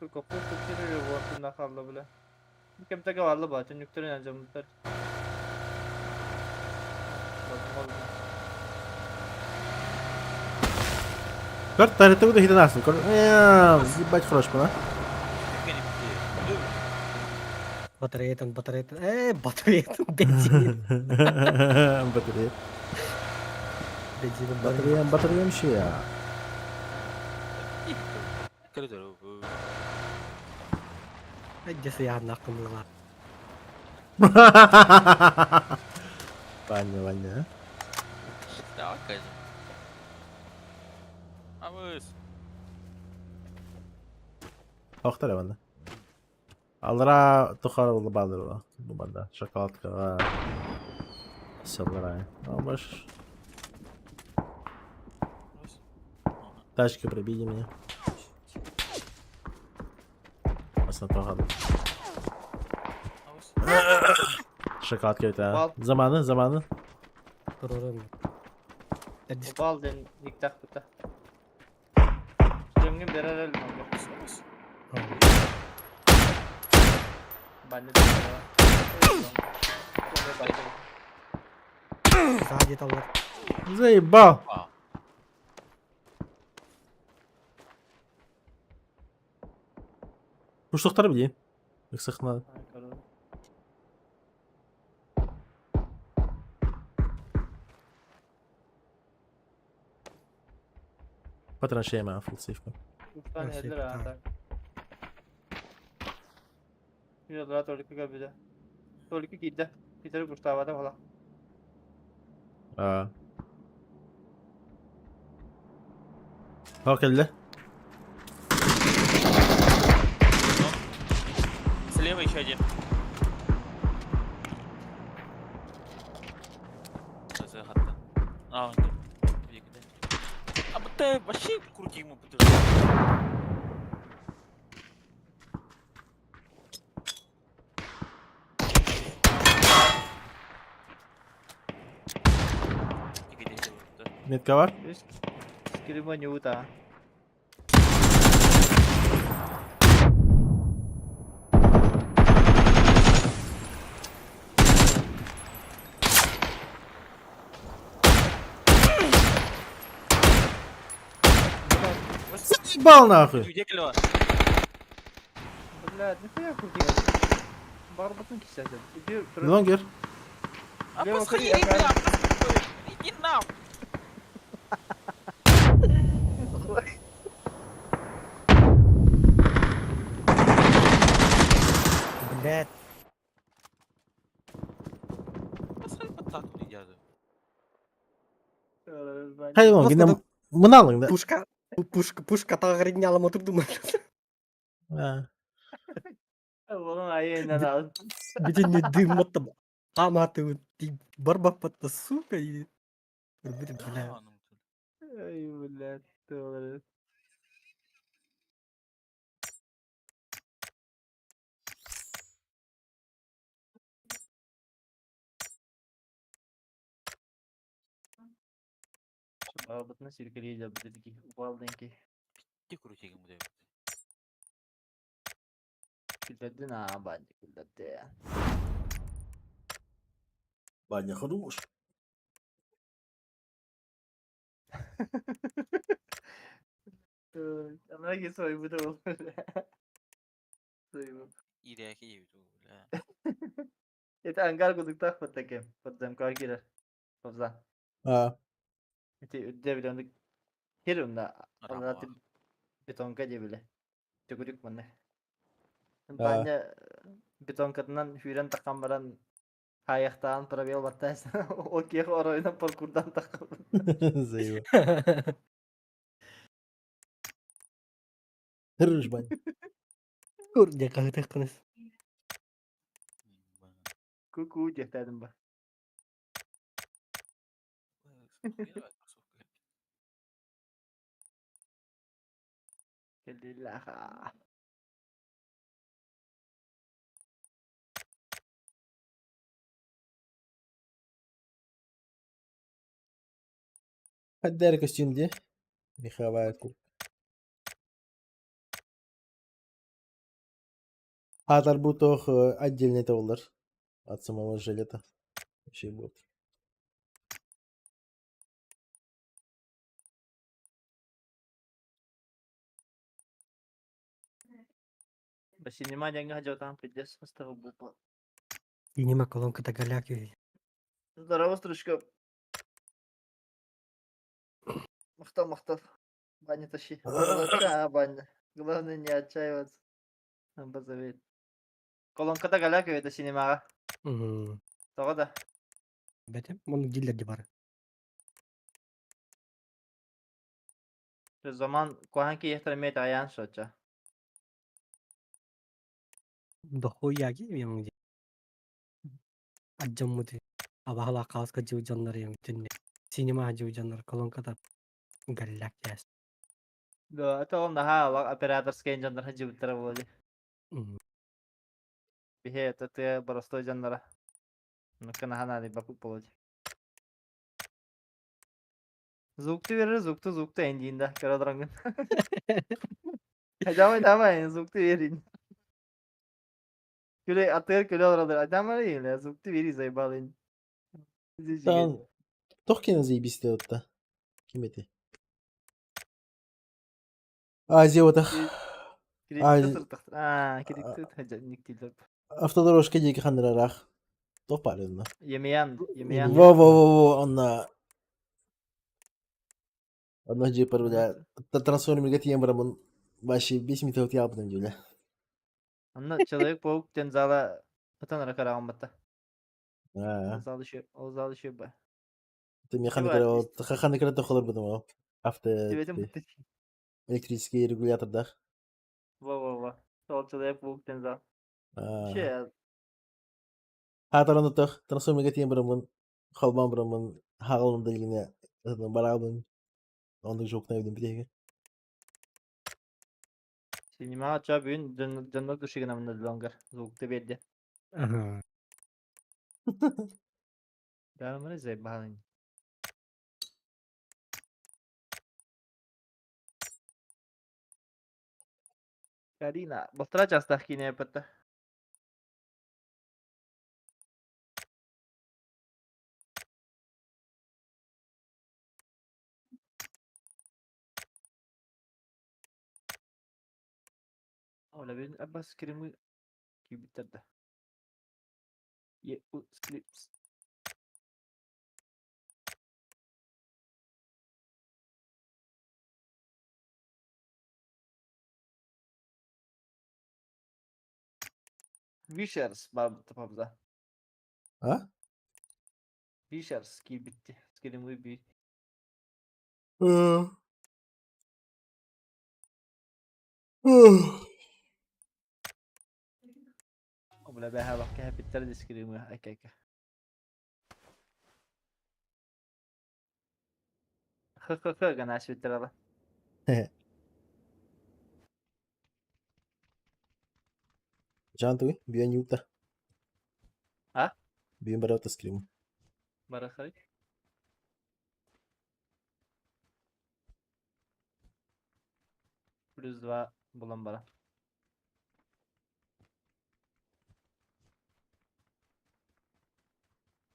Suka putu ileri bu na kaldı bile. Kim taka vallahi bahçe nüklerin ancamızlar. Kör tarihte bu da hidden aslında. Kör. Ебать хорош bana. Benim bitti. Bataryayı bataryayı benzin. Batarya. Benzinin Batarya bir şey ya. Kırdır bu. Bence yarın aklımda var. Vanya. Давай, Казим. Vamos. Oktar ya bende. Aldıra tukar oldu baldır o. Bu bende. Şokolatka. Sallara. Ama тачка пробили меня. Посмотрел. Şokoladka bir Bal. tane. Zamanı. Dururum. Edis Bal den niktak bıta. Zengin berer el mango. Ben de sadece tavır. Заебал. Вау. Kuşlukları bileyim. Yok sıkma. Patron şey mi? Full safe. Uftan Nasıl eller yapayım? ha tak. Bir daha tolik ka bile. Tolik gidde. Peter Gustavo da hala. Aa. Bak elle. Слева еще один. ТЗ хатта. А, он тут. А ты вообще крути ему бутылку. Метка var. Скрима не ута. Бал нахуй. Где клево? Блядь, нихуя крутил. Барбатун кисядет. Иди, Лонгер. А Лево, посмотри, смотри, бля, опять. иди нахуй. Блядь. Посмотри, вот так вот идет. Hayır oğlum yine bunu alın da. Пушка тағырын алам отырдым. Ha. Onun ayağından al. Bütün ne dым attım. Аматы барбапатта, сука. Бля. Ай, блядь, doğru. Barbatına sirkeleyeceğim dedi ki. Ubaldın ki. Где крути ему дает? Külledin ha bence külledi. Баня хорош. Ama ki soybu da olur. Soybu. Иряки ебду, бля. Это ангар кудуктах вот таким. Вот там каргирер. Фавза. Ha. Это devlendi. Hirunda. Рама Allah'ta var. betonka bile. Tükürük mü ne? Ha. Bence beton kadından hüren takan baran hayaktan probel battaysa o kiyek orayına parkurdan takıldı. Zeyva. Hırış banyo. Kurja kahıtakınız. Kuku cehtadım bak. Kelillah. Hadi костюм где? Меховая куртка. Атар бутох отдельный товар от самого жилета. Еще будет. Basi naman yung hajotang pidyas basta bupa. Инема колонката галяки. Здорово, стручка. Махтал. Баня тащи. Баня. Главное не отчаиваться. Нам позовет. Колонкада галяк это синемага. Того да. Бетем, onun dilleri var. O zaman kuhanki ihtiramiyet ayağın şoça. Дохуяги yang ajammuti. Abahla kaska jiwjanlar yang tinne. Sinema jiwjanlar kolonкада галляк яс. Do, ito kung nahawak operator scan dyan na jibutara wali. Bihe, ito tiya barasto dyan na. Nakanahan na, di ba kupology. Zuktu verir, zuktu endiğinde. Karadrangın. Adamı zuktu verin. Köle atır köle oradır. Adamı değil ya, zuktu verir zaybalın. Там Тохкина заебись вот-то. Кимити. Азиота. Kreditli sırtıktır. Kreditli hacadnik değil. Автодорожка дики хандрарах. Топалин. Yemeyen. Во-во-во-во, она. Одно джипер, бля. Трансформер тембрамын. Вообще 5 минут yaptım diyor. Anla çalayık boğuk tenzala pıtanara karağın batta. Ha. Ozalı şey bu. Ты мне ханекера тохолор будем. Авто. Tibetim bitti. Электрический регулятор, да? Va. Sol çalayık boğuk tenzal. Şey, Hataran tutuq. Transformerga tiyen biramın. Kalban biramın. Hağalım da yine. Barağımın. Onda çok ne bileyim bir de. sinema aça büyün canlı düşügen amına longer. Zokta belli. Aha. Ben bunu zey bağlayın. Karina, bastıra çastak yine yapıttı. Ola ben abbas kremi gibi bitirdi. Ye bu scripts. Wishers var tapabda. Ha? Wishers gibi bitti. Kremi bir ola ben ha bak hep bitirdi kremi aka. Hı ganaş bitirdi. Jangan tuh, biar nyuta. Ha? Biar berapa skrim. Barakari. Plus 2 bulan bara.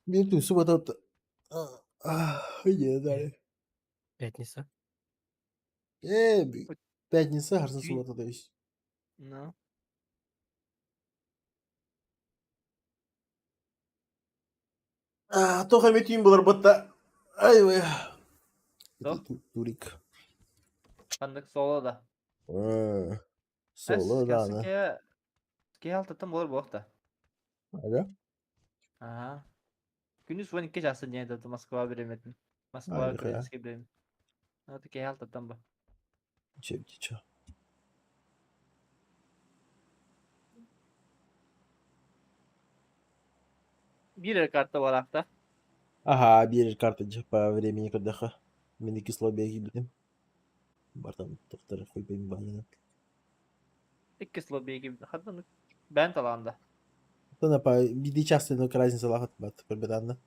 Biar tuh subat tuh. Iya dah. Пятница. Пятница, harusnya subat tuh is. No. Tuh kami tim bular bata. Ayo ya. Tuh? Turik. Pandık solo da. Solo da ne? ne? Ske alt atım olur bu hafta. Aga. Aha. Gündüz van iki çasın diye dedi Moskova bilemedim. Moskova Hayır ya. Ukraynaski bilemedim. Hadi ke alt atım bu. Çevkiço. Bir kartta var hafta. Ага, bir карта по времени, когда мини кисло беги bildim. Bartan doktora koy benim banyana. İki slobi gibi. Hatta ben talanda. Tana pa bir часто но разница лахат бат пербеданна.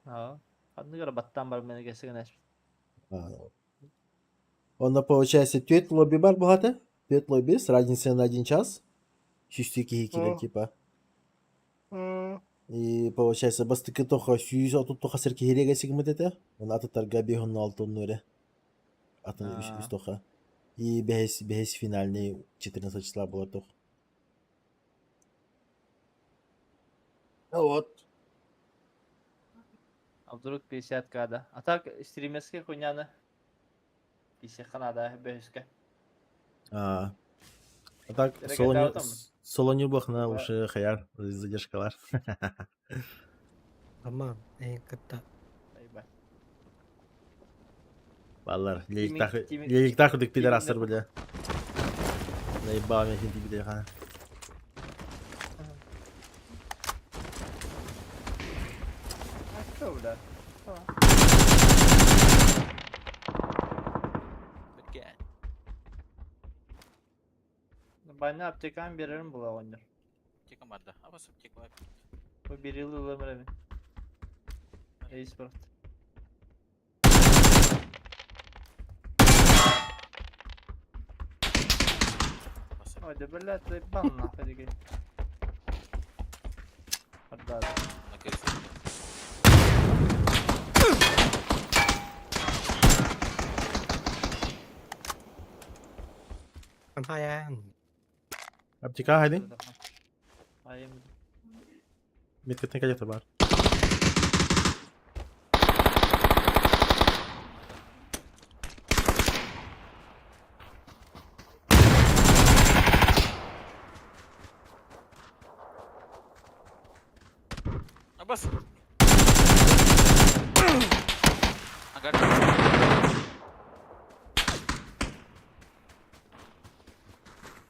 Ha. Hadi göre battan var beni geçsin eş. Он получается тет лобби бар бухата. Тет лобби с разницей на 1 час. Чистики хикили типа. И получается бастыки тоха 130 тоха серки хиреге сигмет это. Он ататар габи он алтын нөре. Атын 3 тоха. И бехес финальный 14 числа было тох. Вот. Abduruk bir saat kada. Atak streameske kunyanı. Bir şey kanada beşke. А так, Direkt там. соло не бахна, уже хаяр, задержкалар. Aman en kıta. Bay bay. Баллар, Тимин- леликтах удик пидорастар Тимин- бля. Наебал меня хинти бля ха. Şöyle. Again. Ben ne yapacağım bir yerim bula oynar. Тика мада. А вас аптека лайф. Bu bir yıl ömür mi? E-sport. Hadi böyle de banla hadi gel. Hadi hadi. На крыше. Kampayan. Аптека хайди. Ayım. Меткатный кадета бар. Абас. Агар.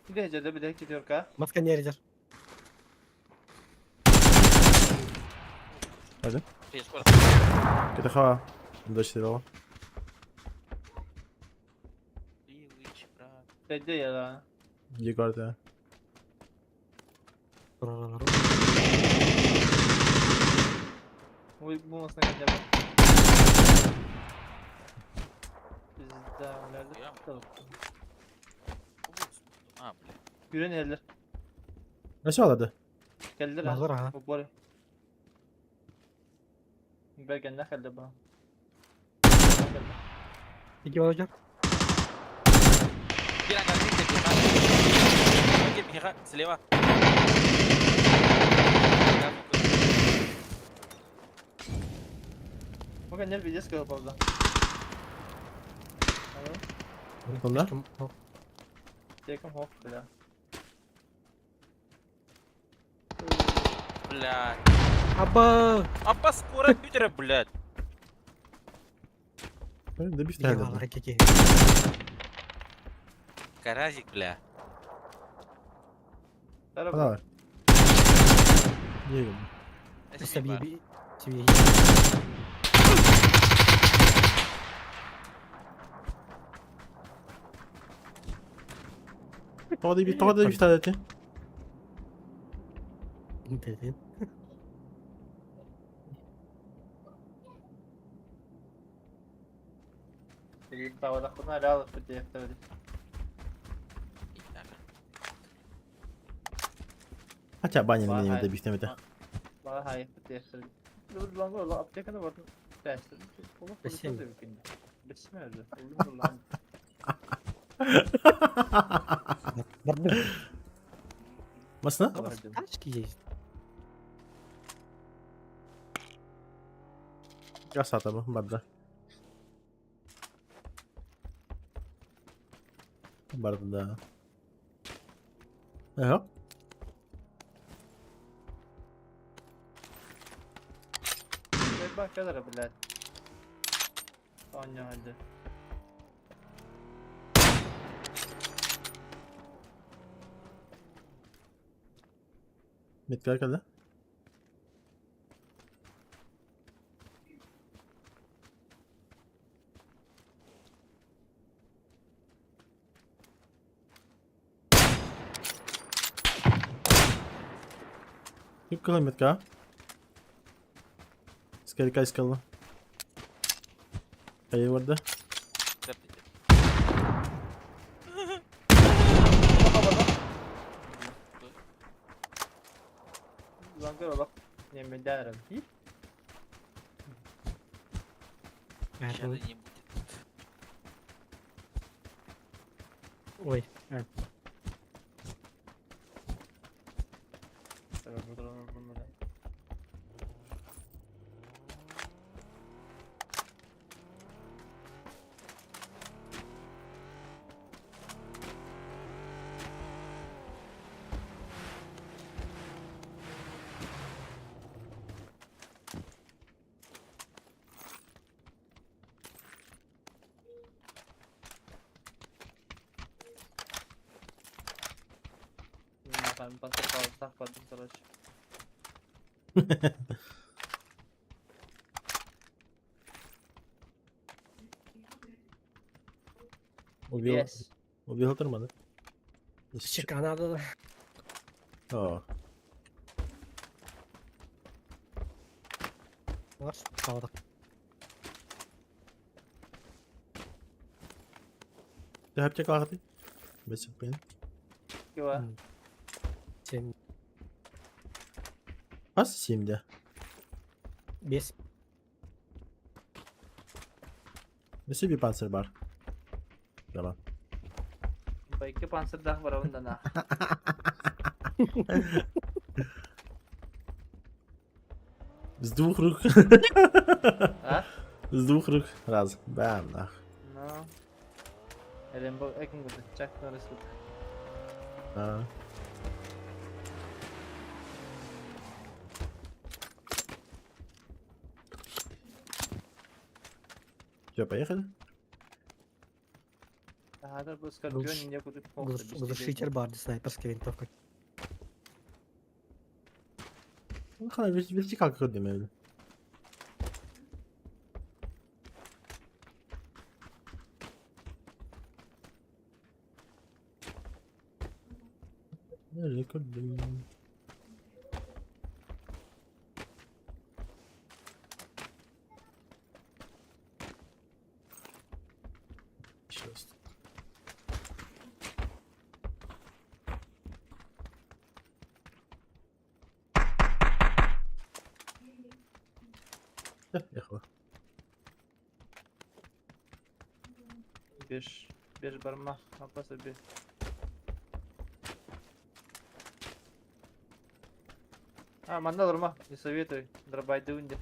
Bir de bir de gidiyor ka. Maska ne yarayacak? Hadi. Фейс, скоро. Kita хава. Дочь стрелала. Привычка, брат. Dedi ya lan. Yukarıda. Buralar. Bu masasına geleceğim. Bizde nerede? Ya. Tamam. А, блин. Yürüyen yerler. Nasıl aladı? Geldiler Bazılar ha. ha. Bu boru. Belki ne geldi bana. İki olacak. Кира, как ты, Миха. Окей, Миха, слева. Bugün ne bileceğiz ki orada. Bunda? Tekim hop bile. Блядь. Abba. Абба, скоро Питера, блядь. Öyle de bir İki tane. var iki. Каразик, бля. Taraf. Bana var. Yiyelim. Seviye bir. Seviye. Tavada bir tane eti. Dedin. Bir tavada kuna hala alıp bir diye tabii. Hatta banyanın Vay. yanında bir istemedi. Bana hayır bir diye tabii. Dur lan dur lan aptekana vardı. Derste. Onu Beşim. konuşuyordu bir gün. Beşim nerede? Olur lan. Bardı. Masına? Kaç kişiyiz? Gaz atabı. Barda. Barda. Eho. Bir bak kadar bile. Anya hadi. Metkar kaldı. Yok kalın metka. Скорее искала. Kayı vardı. Lan gör bak. Yemin ederim. Hiç. Сейчас Erdoğan. не будет. Oy. Evet. Evet bu durum bunları. Ben bana fazla takmadım savaş. Yes. Убил Термана. Çık Anadolu. О, Var. Sağda. ты хапчик лагати? Без пин. Güva. Sen Pas şimdi. biz Nasıl bir panzer var? Tamam. Belki panzer daha var ondan ha. З двух рук. Ha? З двух рук. Раз. Бам, нах. No. Eren bu ekin gibi. Jack Norris gibi. А. Все, поехали? Ага, bu скорпион не будет Глушитель барди снайперская винтовка. Ну, вертикалка ходим, öyle. Recording. Сейчас. Ехала. 5 барма, апа собі. Манда durma, не советую, дробайды үнде.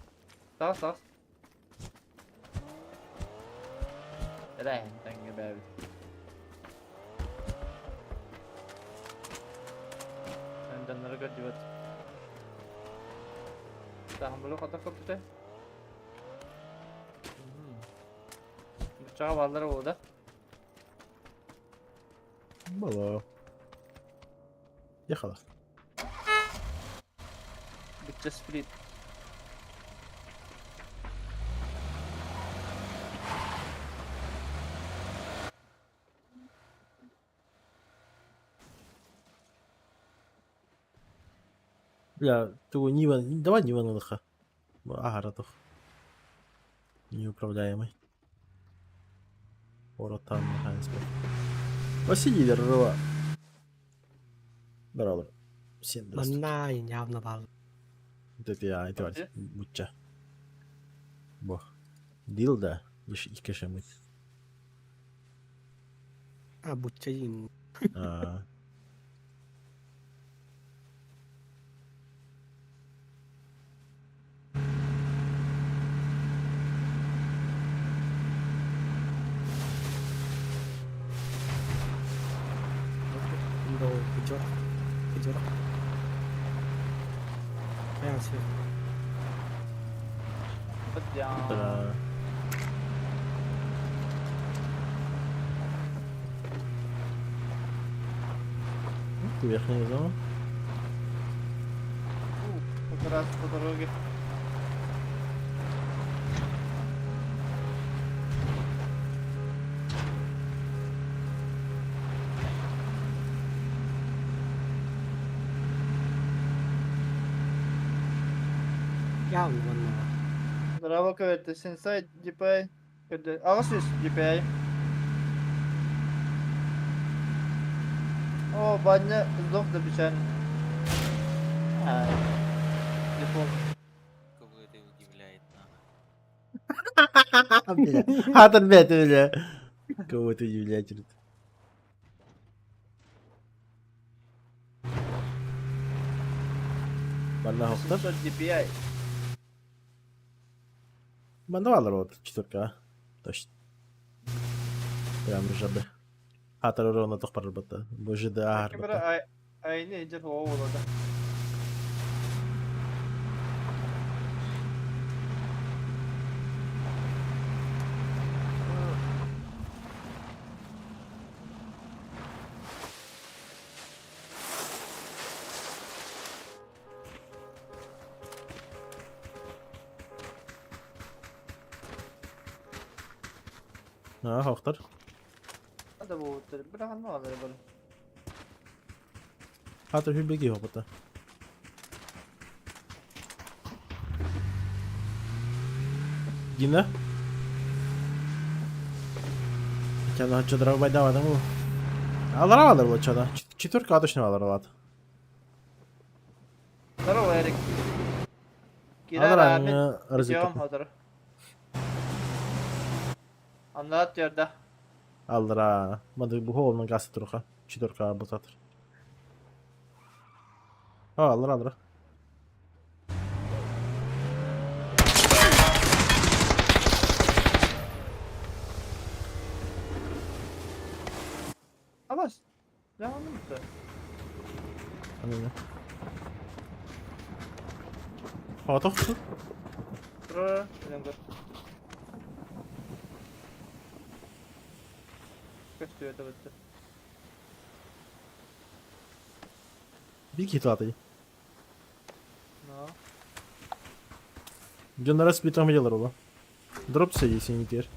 Тағыз. Әләйін, тәңге бәбі. Әндәнлері көт дебет. Тағым бұлы қата көпті. Бұрчаға балдары олды. Было. Ехала. Бітчі спліт. Бля, того Ниван... Давай Ниван лоха. Ага, toch. Неуправляемый. Оротан механизм. Василий Деррова. Браво. Всем มัน здравствуйте. หน้าอย่างยาวนะบาล Вот это я, это Вася. Бутча. Бо. Дилда. Лишь и кешемыть. บุตรจะยิง А. อินโดกุจอร์ไม่เอาเชื่อ Бітчі. Да. Ты верхняя зона? Якраз по дорогі.ยาวอยู่บนหัว Здраво, където сенсай, DPI. Къде? Алсис, DPI. О, бадня, здох да бичан. Ай. Не помню. Кого это удивляет, нахуй. Бля. Хатан бет, бля. Кого ты удивляет? Банда хоқтар? 700 DPI. Банда алар вот, четверка. Точно. Прям жабы. Хатар ровно тох парбата. Боже да Кибра арбата. айны ежер о болады. Хоқтар. Hadi bu otur. Bırakın ne alır böyle. Хатар хүлбеги хобота. Дина? Кена чадра байда адаму. Алар вот чада. Четверка точно алар. Здорово, Эрик. Алар Girer abi. разыграл. Gidiyorum hazır. Anlat yerde. Алра. Мады буховно гасы труха. Четверка работатор. Алра. Ama devamlı mı? Анина. Хатох. Dur. Gidelim dur. Kaçıyor da bitti. Bir kit латай. No. Где на раз там делал роло. Дроп если не пер.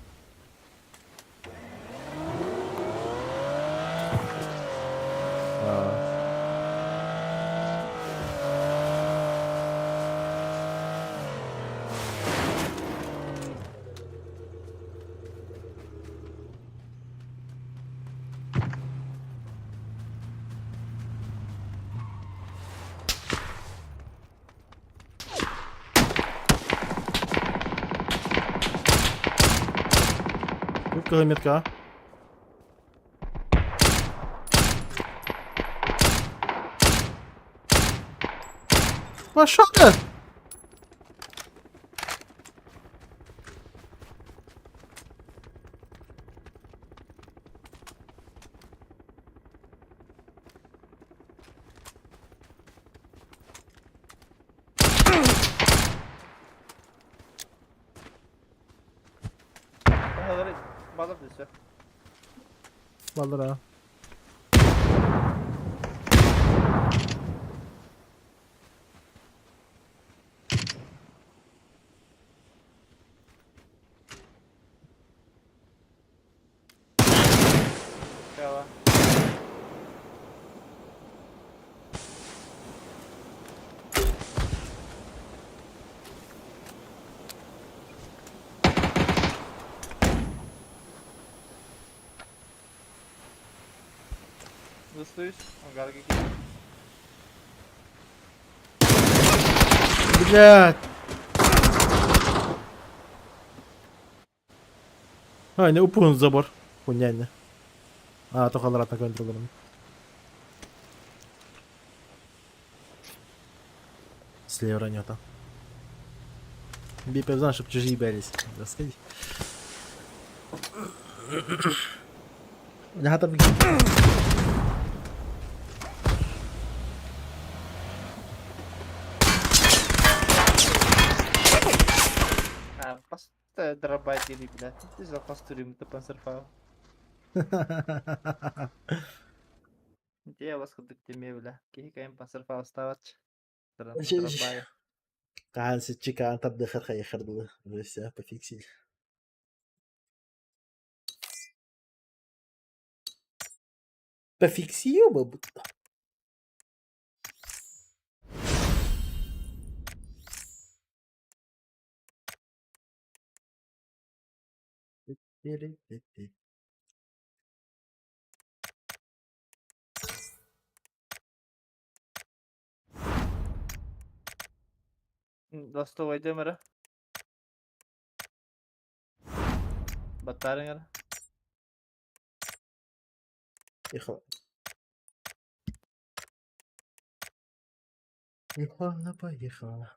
кого метка. Пошел ты! Bahaları balık düşse. Валера. Kava. Dostuyuz. Angarga gidiyor. Блядь. А, не упун забор. Хуйня. А, только обратно контролем. Слева ранета. Бипер знал, чтоб чужие бялись. Расскажи. Я там... Ha, basta darabayt yedi bile. Biz de kastırıyorum da panserfao. Dia was kuduk demeye bile. Ki kayan panserfao ставать. Дарабай. Кан чика антат дехар хайхар было. Все, пофиксили. Пофиксил бы. Dostov aydemara. Battarın Ехала. Ехала, поехала.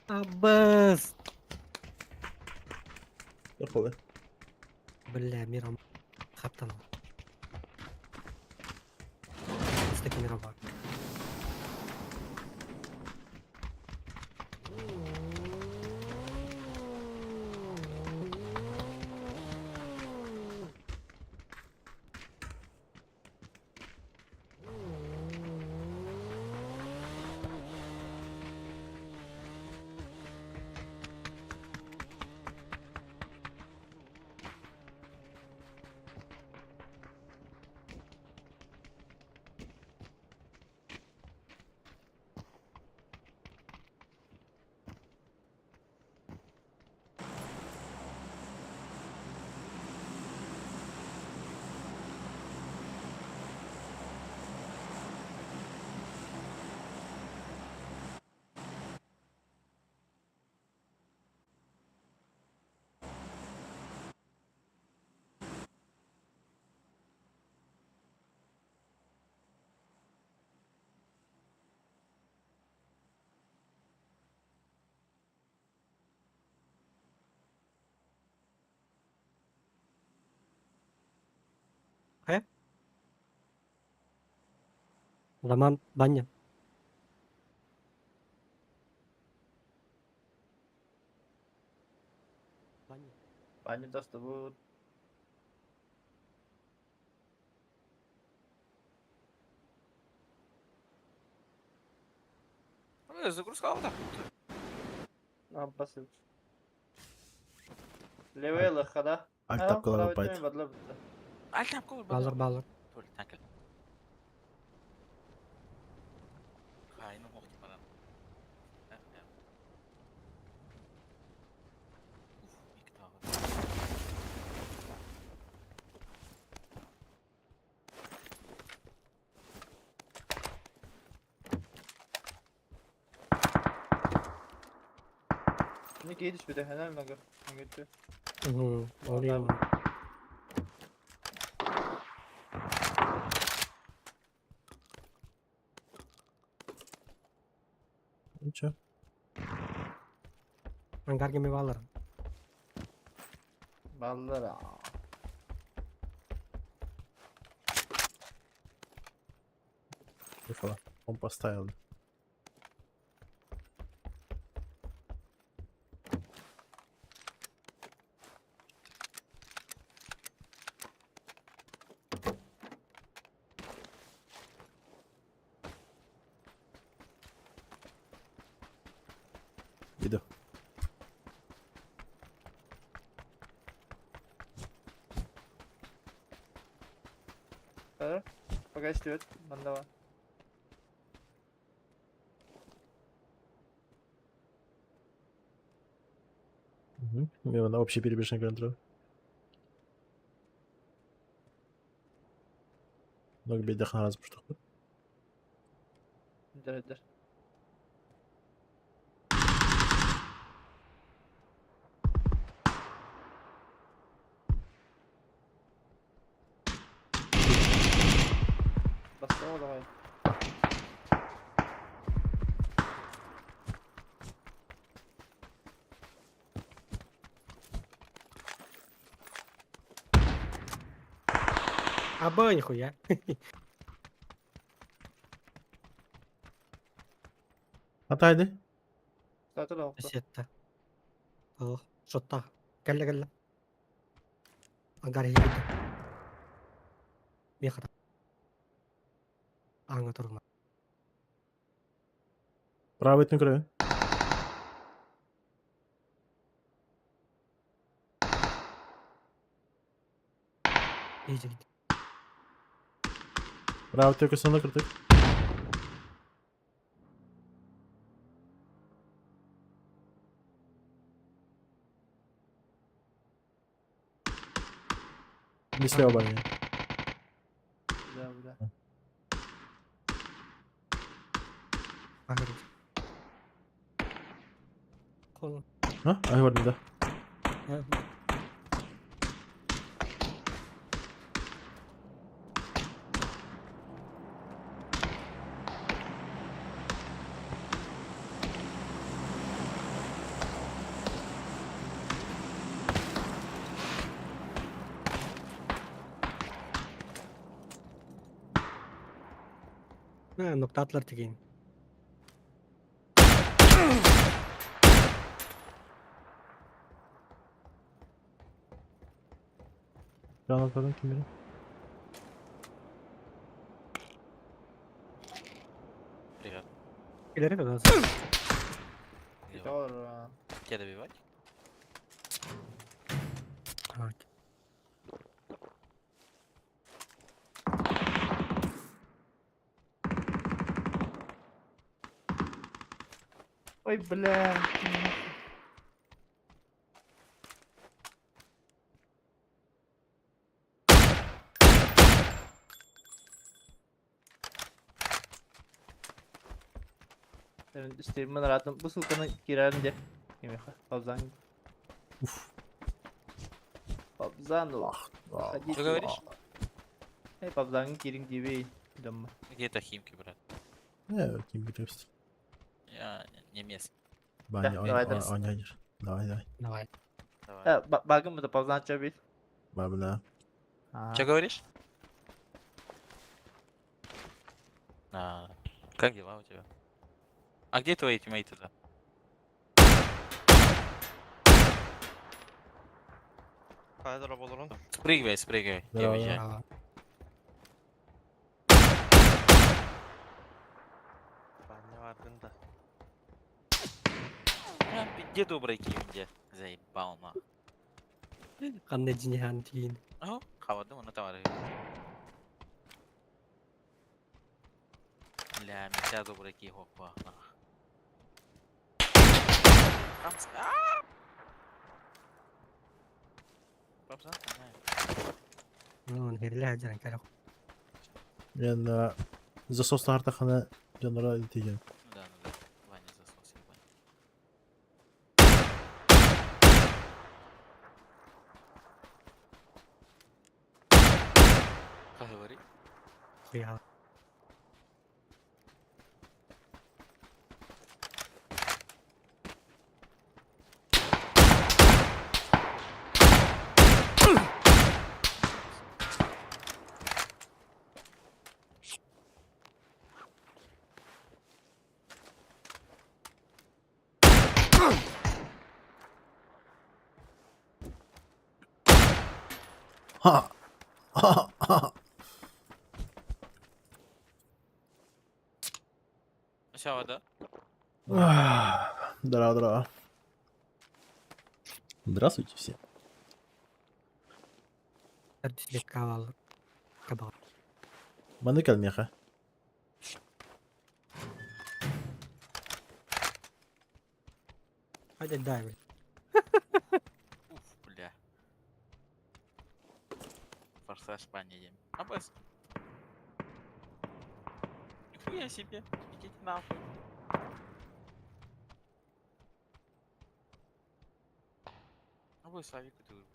Аббас! Ехала. Бля, Миром. Хаптан. С такими раба. Zaman banyak. Banyak. Пани достову. Загрузка вот так. Abbas'ı. Level kada. Alt tab kılarak bayt. Badla. Altam kol. Balır. Dur tankal. Hayır, ne oldu bana? İki tane. Ne gidiş bir de helal mi? Gitti. Oraya mı? Ничего. Hangar gibi balır. Ballara. Прикола. Он поставил. Иду. Пока ждет. Бандава. Угу. На общий перебежный контроль. Много бедах на раз что. Dur. Bastı o da var. Аба, нихуя. Атайды. Zaten oldu. Сетта. Oh, шотта. Гalla. Hangar iyi gitti. Bir kadar. Аңа тұрма. Правый этим краю. İyice gitti. Правый только сын крутых. Не слева они. Güzel. Hangar gitti. Kolum. А? А, говорю, да. Nokta atlar tigeyim. Can atladın kim bilir? Привет. İleri mi lazım? Doğru. Тебя добивать? Evet. Ой, бля. Senin üstlerimin rahatım. Bu sultanı girerim de. Yemek. Babzan. Уф. Babzan ol. Что говоришь? Hey babzan girin gibi. Dönme. Где-то химки, брат. Не, ким билirsin. Я не местный. Bence давай dersin. oynar. Давай. Давай. Давай. Bakın bu da babzan çabil. Бабна. Что говоришь? А, как дела у тебя? А где твои тиммейты тогда? Kaydır arabaların. Спрыгивай, я Здорово. уезжаю. Bravo. Ben ne verdin de. Прям Где добрый киюнде? Заебал на. Qanday jinihan tiyin. Ага, хавады оны товары. Ля, митя добрый ки хопа. Хамс. Папса? Ну, herillä jalan käydä. Yani засос артахана жанра тиген. Да, ну да. Ваня засос, ебать. Как говорит? Ya. Ha. Ha. Ha. Aşağıda. Здорово. Здравствуйте все. Tertislik kawal. Kabal. Баны калмеха. Hadi dive. Уф, бля. Форсаж понедем. А бас. Нихуя себе. Идите нахуй. А вы Славик, ты вот.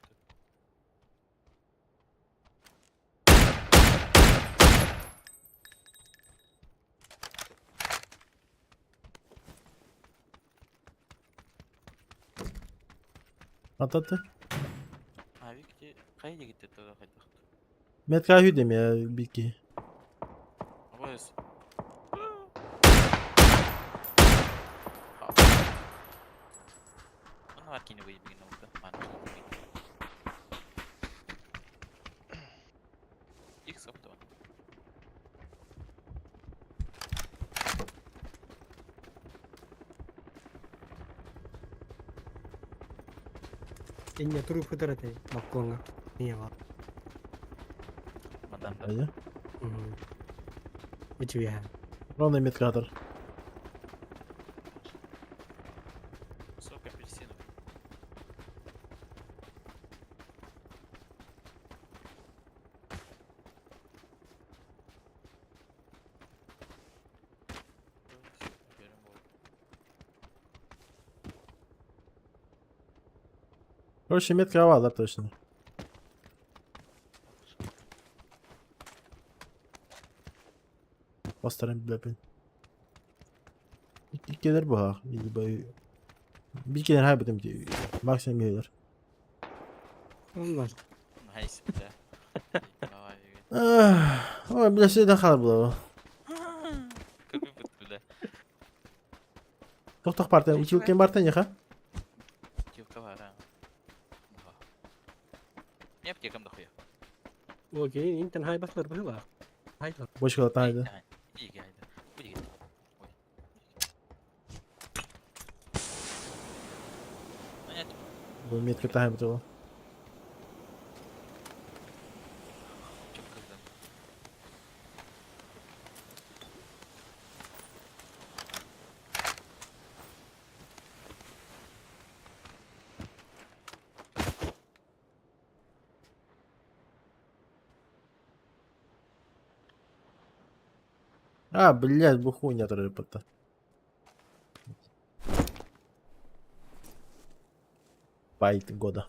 Ататы. А Викти, қайда кетті тогда қайда? Мен kahüdem ya Biki. А бас. Оны аркені выебеген олды. Их сопты он. Innya turu putar te. Makkonga. Iya, Pak. Мадамда. Haydi. Itu ya. Ровно медкатор. Сок апельсиновый. Берем вот. Короче, метка авада точно. Постарым блядь. Gelir bu ha. Bir kere her bölüm diyor. Maksimum gelir. Allah. Nice, бля. Давай, Ой, бля, все дохал было. как выпад, бля. Тоқтақ партия, училкен партия неха? Килковар, а. Да. Не аптекам дохуя. Okey, intan hay baslar bıhıla. Hayda. Boş kalat haydi. İyi geldi. Bu geldi. Ой. Понятно. Bu metka tahmin ediyor. Чё когда? А, блядь, bu хуйня трепета. Байт года.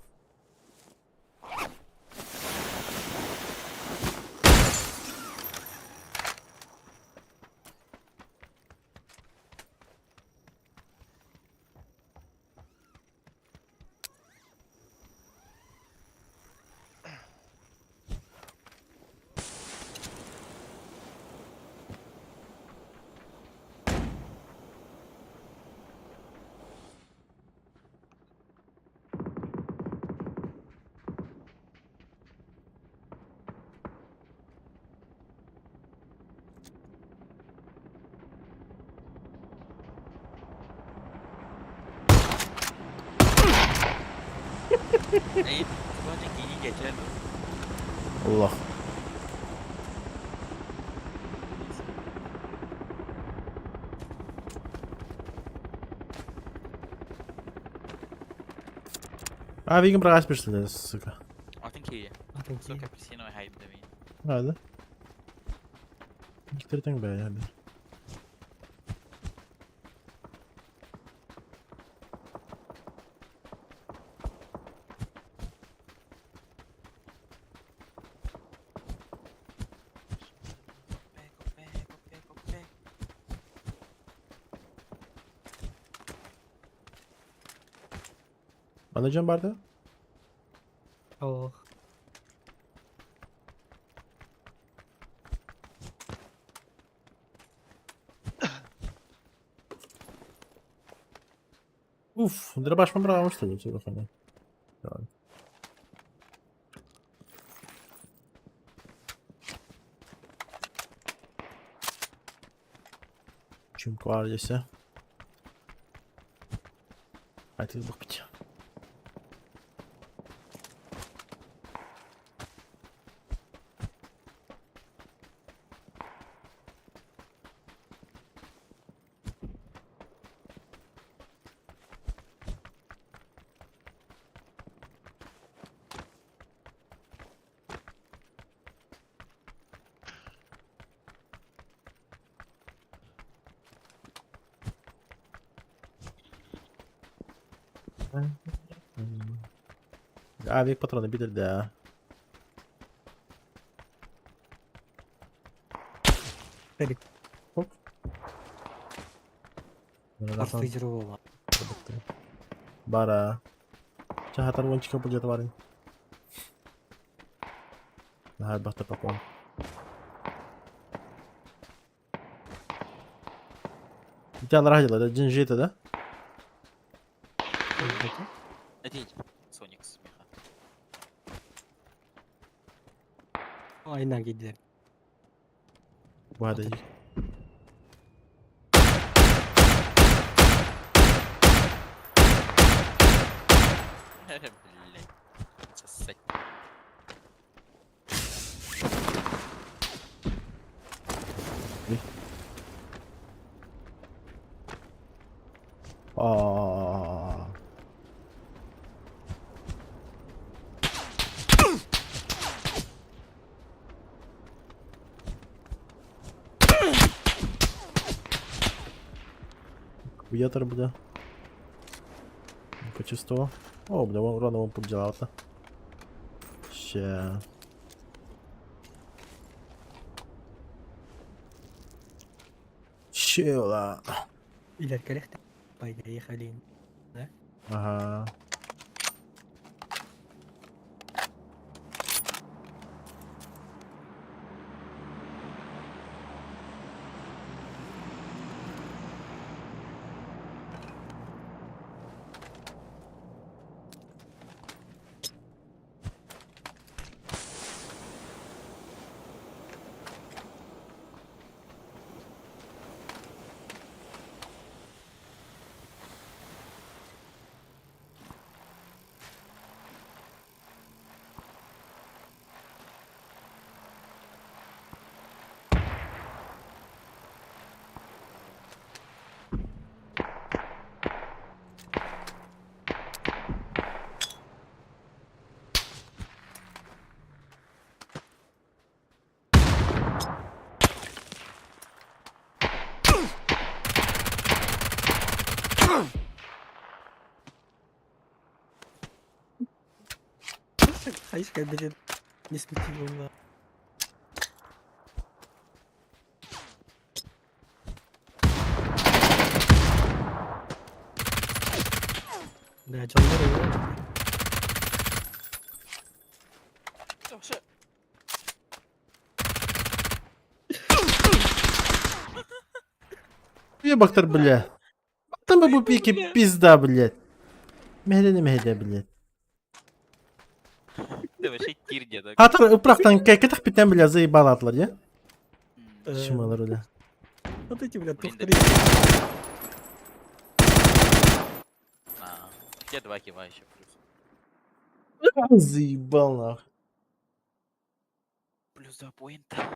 Ey, bence iyi geçer. Allah. А, видим брать пришли, сука. I think he Atın ki. so cappuccino hide the me. Hadi. Gittirdin be hadi. Anlayacağım bardağı. Oh. Uf, dirabaş mı bırakmıştı bu sefer hani. Yani. Çünkü var ise. Hadi bak bir. Abi patronu bilir de. Hadi. Hop. Patlayıcı robo var. Bara. Cahatan won chika punya kemarin. Nah, basta pa ko. Itu Allah aja lah, jinji itu dah. Peki. نتيجة سونيك سميخة. Aynen gidelim. Bu hadi. بالله سسك. Aa. Ветер, бля. Почувствовал. О, бля, вон урона вон побежал-то. Ща. Щела. إلى الكليخ طيب هي خلينا. Ага. عايش كان بجد نسبة والله. ده جندر Ебактар, бля. Там бы пики пизда, блядь. Мехде, блядь. ده вообще тирня, да? Hatır ıpraktan keketih biten bile zıybal atlar ya. Şımalar öyle. Вот эти, блядь, Блин, повтори. А, я два кива еще плюс. Заебал нахуй. Плюс 2 поинта.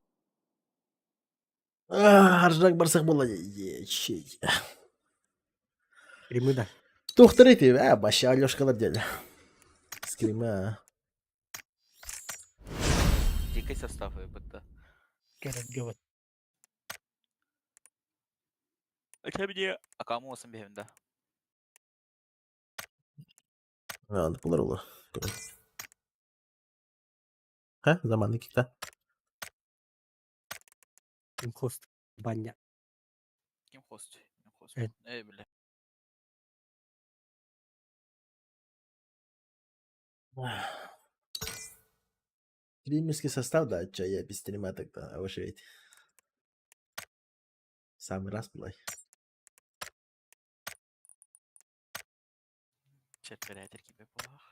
Аржак барсак болады. Ечей. Скримы, да. Тухтыр ити, башы Алёшкалар дел. Скрима. Дикий состав БТ. Керек геват. Это мне... А кому осым бевінде? Ладно, булар улы. Ха, заманны кикта. Имхост. Баня. Ким хост? Ким хост? Эт. Бля. Стримерский состав, да, чё, я без стрима тогда, а вы же ведь. Самый раз был. Четверятер gibi bulaq.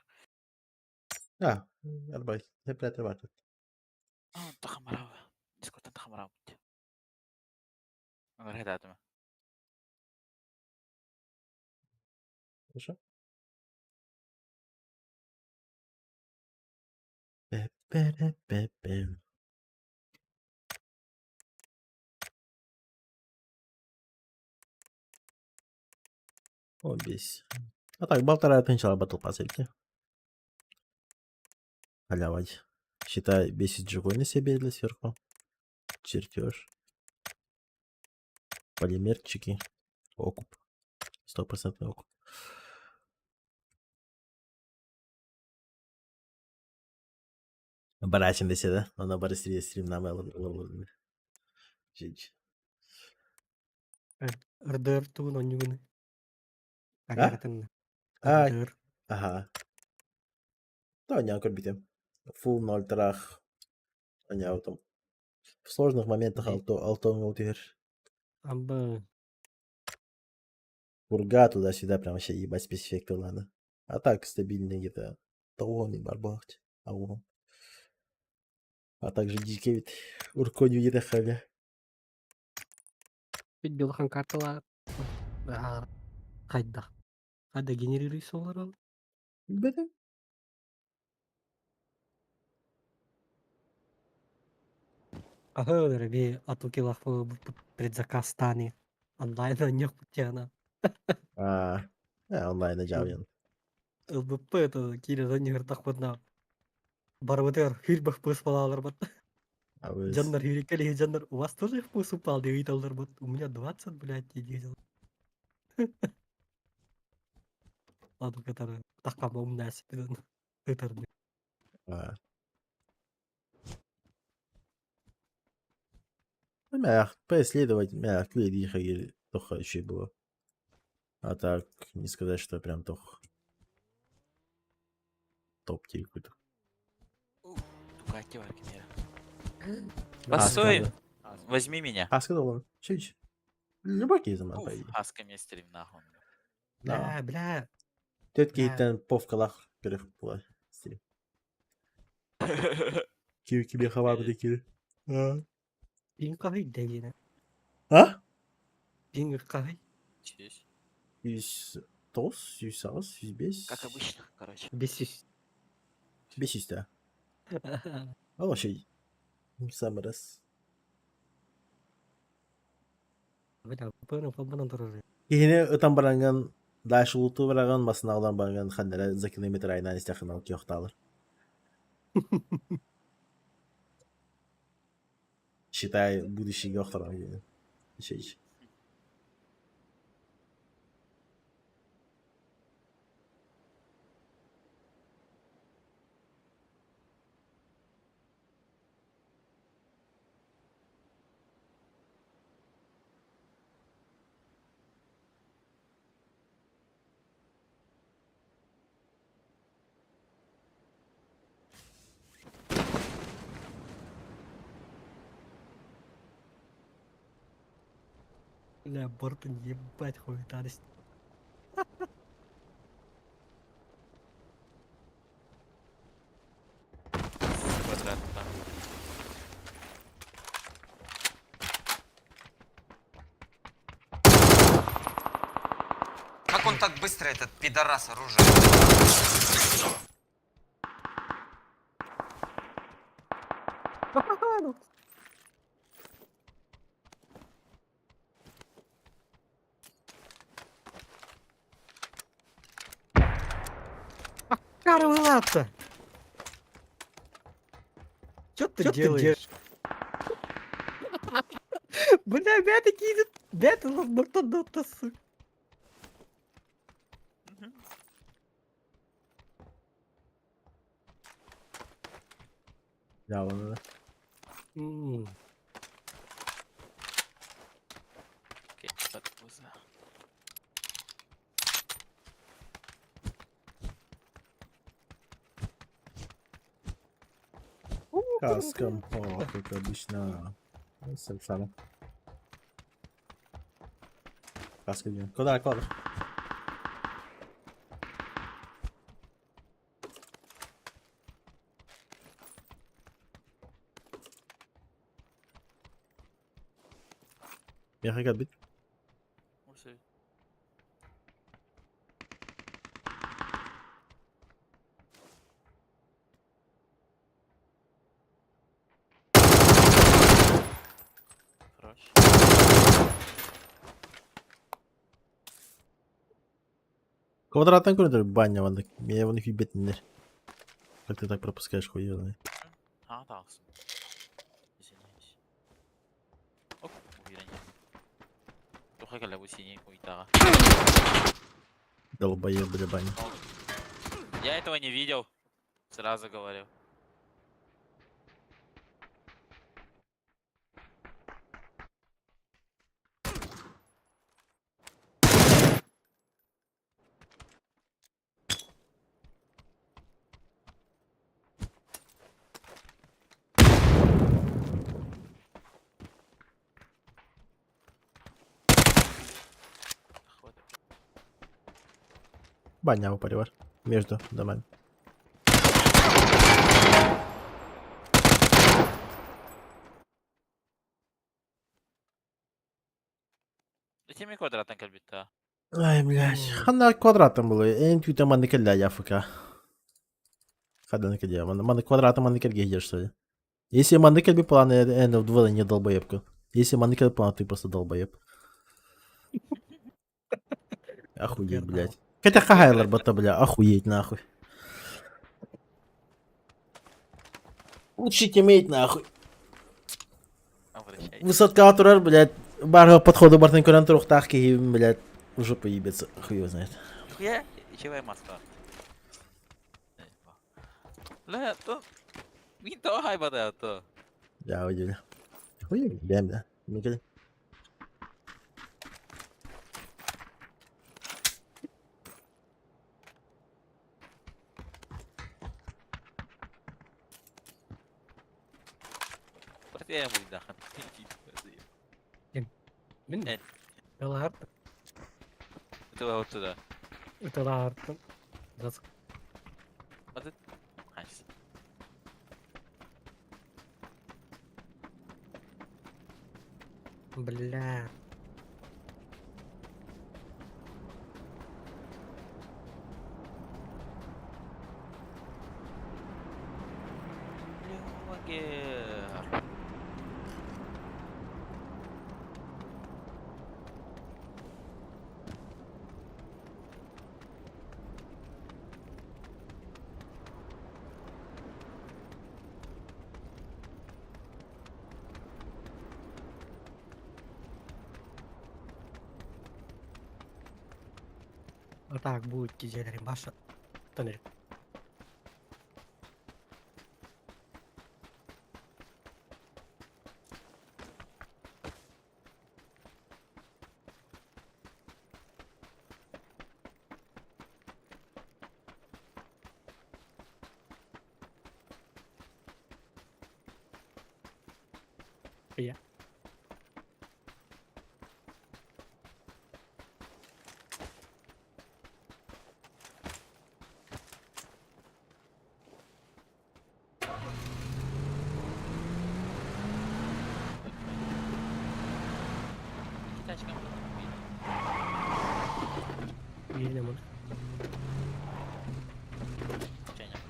Арбай, hep рәтер бар. Тахамарау. Дискордан тахамарау. Аңар хедатымы? Хорошо. Пе-пе-пе-пе-пе. О, бесь. А так, 1,5 начала батл пасельки. Халявать. Считай, бесит живой на себе для сверху. Чертеж. Полимерчики. Окуп. 100% окуп. Барачим десе, да? Она барыстрее стрим намела. Жить. РДР туын онюгыны. А? Агартын. А, РДР. ага. Да, не битем. Фул 0 трах. Они там. В сложных моментах Ди. алтон утер. Амба. Пурга туда-сюда прям вообще ебать спецэффекты, ладно. А так стабильные где-то. Талоны, барбахт. Ау. А также дикий вид. Урконью едахаля. Бит белхан карталар. Қайда. Қайда генерируй солар ал. Бедем. Ага, би атукилах предзаказ стане. Онлайна нёк путяна. Онлайн ajavien. ЛБП это кире занигер тахватна. Барватер хирбах пыс палалар бат. А вы... Жаннар хирикали жаннар. У вас тоже вкус упал, девиталдар бат. У меня 20, блядь, дизел. Ладно, который тахкама умная себе. Это Поисследовать, их только еще было. А так, не сказать, что прям тох. Топ-тир какой-то. Тукати варкинера. Постой! сказал. Возьми меня. Сказал он. Чуть. Любой кейс заман Уф, поедет. Хаска мне стрим нахуй. бля. Тетки Да. там повкалах перехпла. Киви хавар декир. Пинг кахай девина. А? Пинг кахай. Чись. Из тос, из сас, из бес. Как обычно, короче. Бесись. Бесись, да. А вообще. Самый раз. Бля, пырын фабанан турары. Кихине ытан баранган дальше луту бараган басынагдан барган хандара за километр айнан истахынал киохталар. Считай, будущий геохталар. Еще. Бля, Бортон ебать хуетаность. Квадрат там. Как он так быстро, этот пидорас, оружие? Макар, вылазь-то! Чё ты делаешь? Бля, бятики идут. Бяты бортон ноктасы. Ya onu. Окей, так пузо. Каском, о, как обычно. Ну, всем самым. Каска где? Куда, куда? Я хотел бить. Ось. Хорош. Квадратный коридор, баня, вон. Я его них бить не. Как ты так пропускаешь хуёвый? А, таксın. Извиняюсь. Оп, уверен. Только когда вы синий хуйта. Долбоёб, бля, баня. Я этого не видел. Сразу говорю. Баня в паре между домами. Зачем мне квадратный кальбита? Ай, блядь. Она квадратом было. Интуита манекеля яфука. Когда накидя. Маны квадратом манекель где что ли? Если манекель бы планы, это вдвое не долбоебка. Если манекель план, ты просто долбоеб. Охуеть, блядь. Хотя хайлер бота, бля, охуеть нахуй. Лучше иметь нахуй. Обращайся. Высотка турар, блядь. Барга подходу бартын көрен турухтах ки, блядь, в жопу ебется. Хуй его знает. Нихуя, чего маска? Ля, то... Мин то хайба да, то. Я удивлю. Хуй, бям, да. Никогда. Протея будет, да. Мен Ялар. Это вот туда. Это лар. Вот это. Хайс. Бля. Люгер. А так будет тизель Маша. Тоннель. Я. Тачка. Едем. Чайник.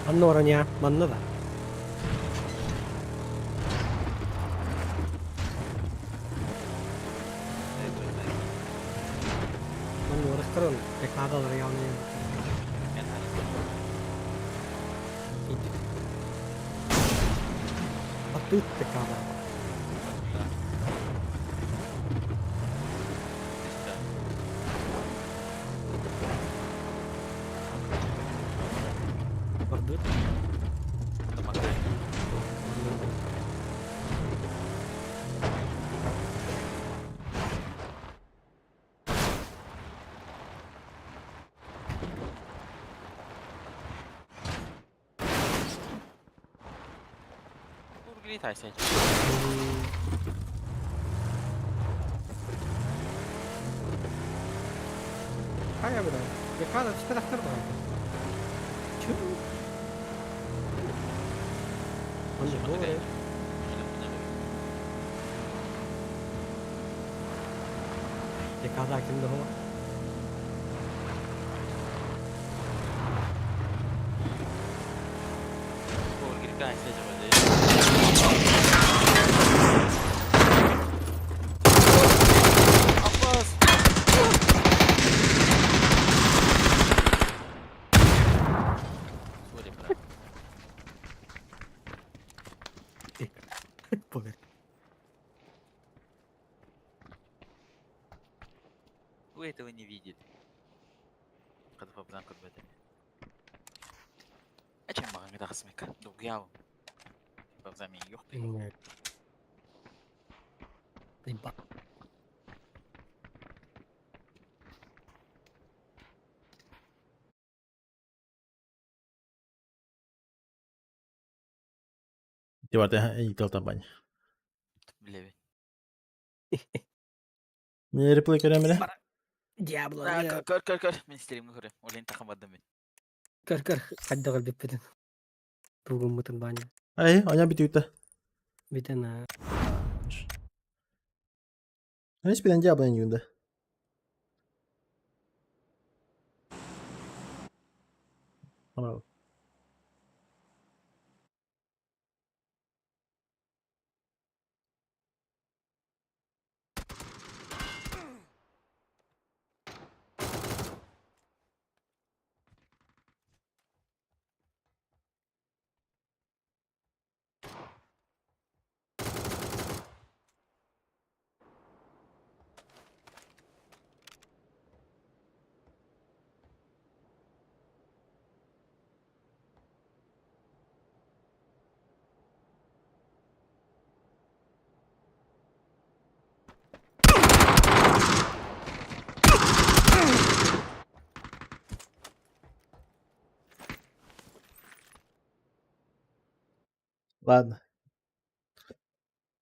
Anla oran ya. Manla da. Manla oran kırın. Pek adaları yanıyor. Attık pek adaları. Vardı. Burgeri taşıyacak. Kaya bir daha. Pek adaları işte taraftar da. Çıl. Manla doğru. Pek adaları kimde o? Burgeri taşıyacak. Abbas. Sorry bro. Pobre. Вы этого не видит. Когда победан как бы это. А чем могу когда хасмека? Дугяу. Бавзами yok be. Evet. Ay bak. Det var det en yıkıl tabanca. Bilevi. Ne replay göremeli? Diablo Aa, ya. kör. Ben isterim kör. Olin takamadım ben. Kır. Hadi da kalbip biten. Bugün mutun banyak. Ay, oyna bir tweet'te. Biten ha. Hiç bilen cevabı en günde. Bravo. Ладно.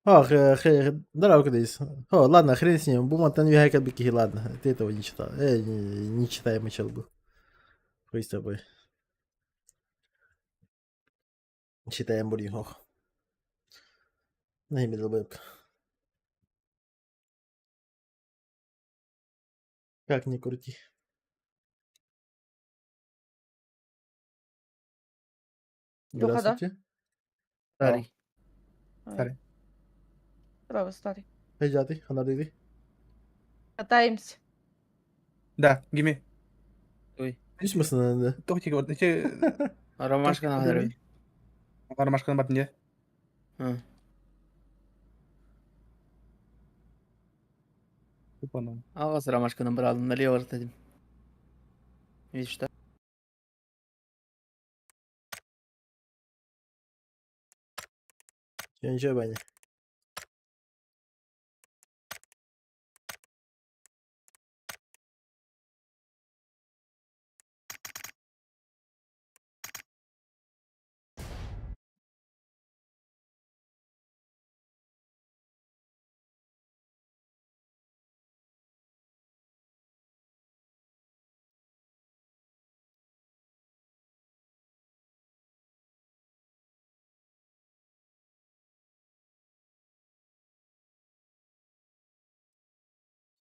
Ох, дорогу здесь. О, ладно, хрен с ним. Бумата не вяка бики, ладно. Ты этого не читал. Не читаемый чел был. Хуй с тобой. Читаем будем, ох. Не имел бы. Как ни крути. Yok adam. Здравствуйте. Старый. Ay. Bravo старый. Necati, Hanar dedi. Катаемся. Да, gimme. Hiç misin önünde? Тохтик вот эти... Ромашка надо. Ромашканы батын же. Купону. Алғыс ромашканы бір алдым, налево dedim. Видишь, да? Gence beni.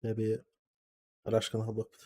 Ne bir Raşkan halbuki.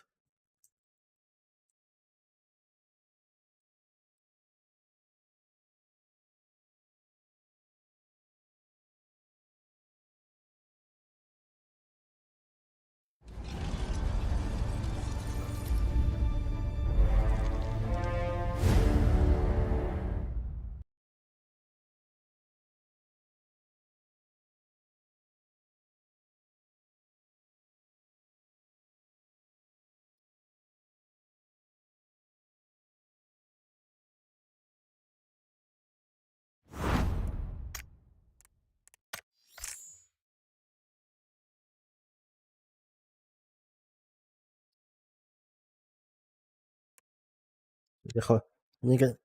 Тихо. Ника.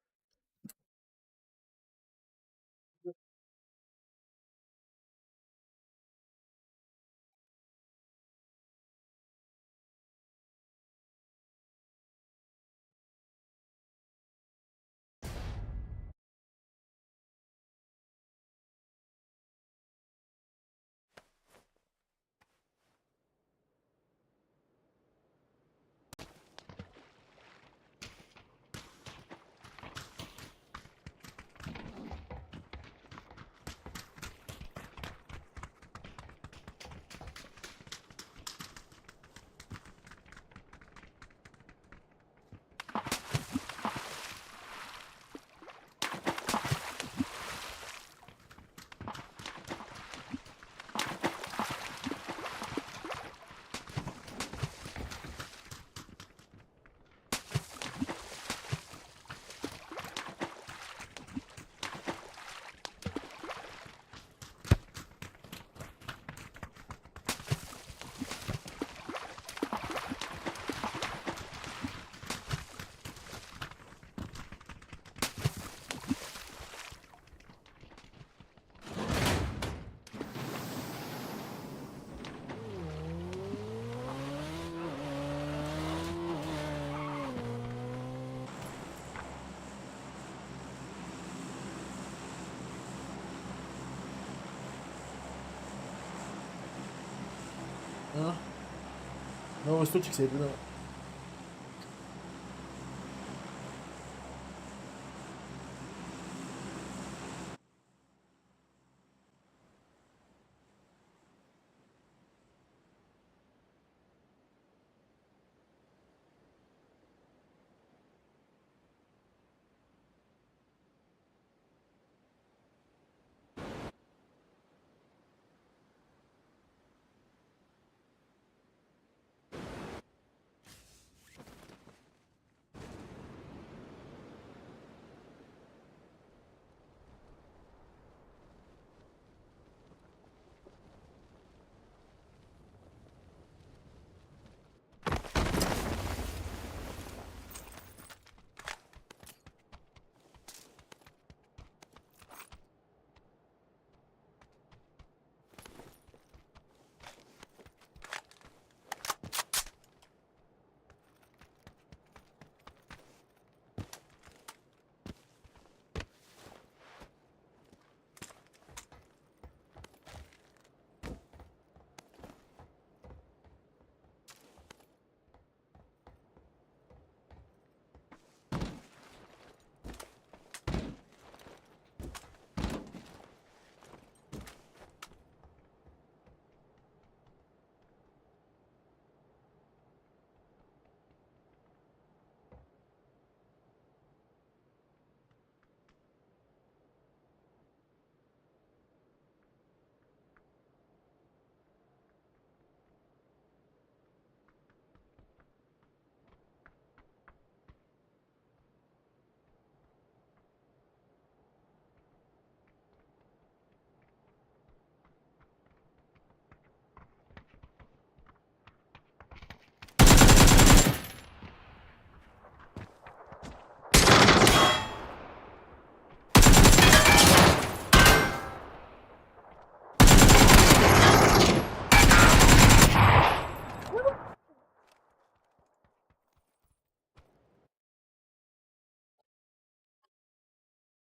А? Новый стульчик себе придумал.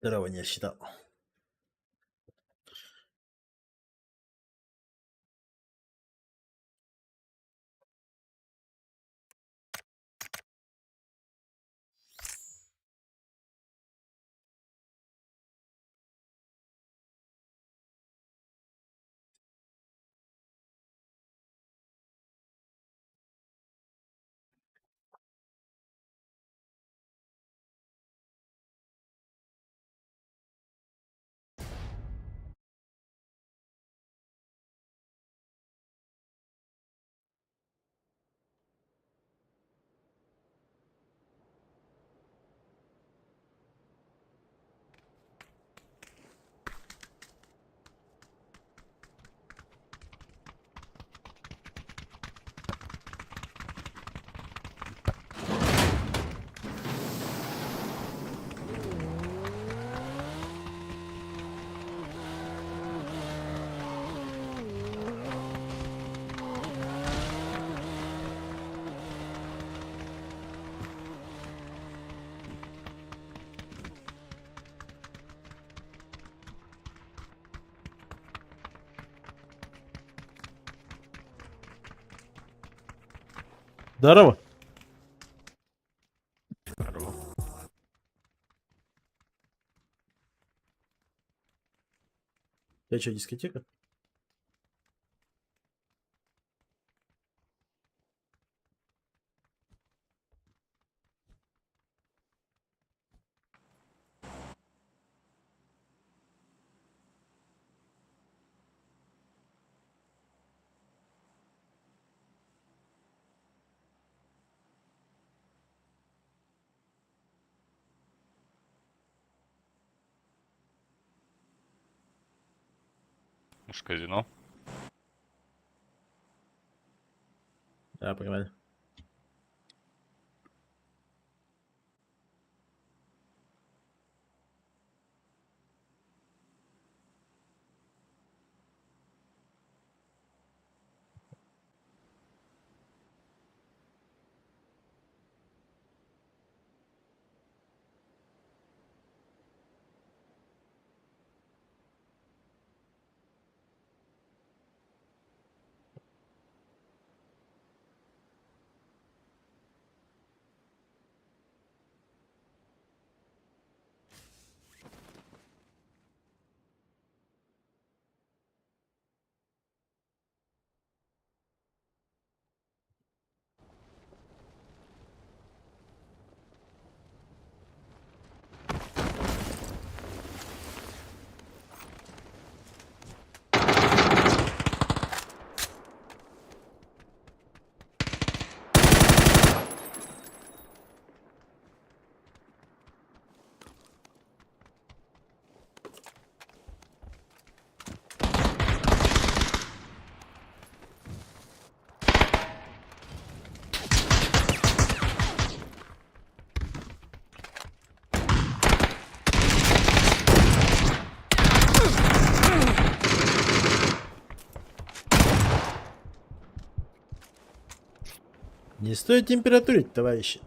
Здорово, не считал. Здорово. Я что, дискотека? Может, казино? Да, погнали. Не стоит температурить, товарищи.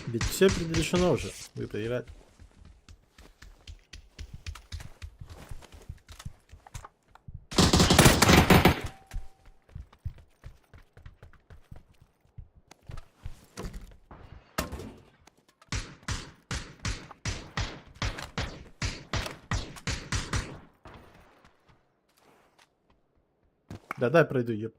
Ведь все предрешено уже. Вы проиграли. Да, дай пройду, еб.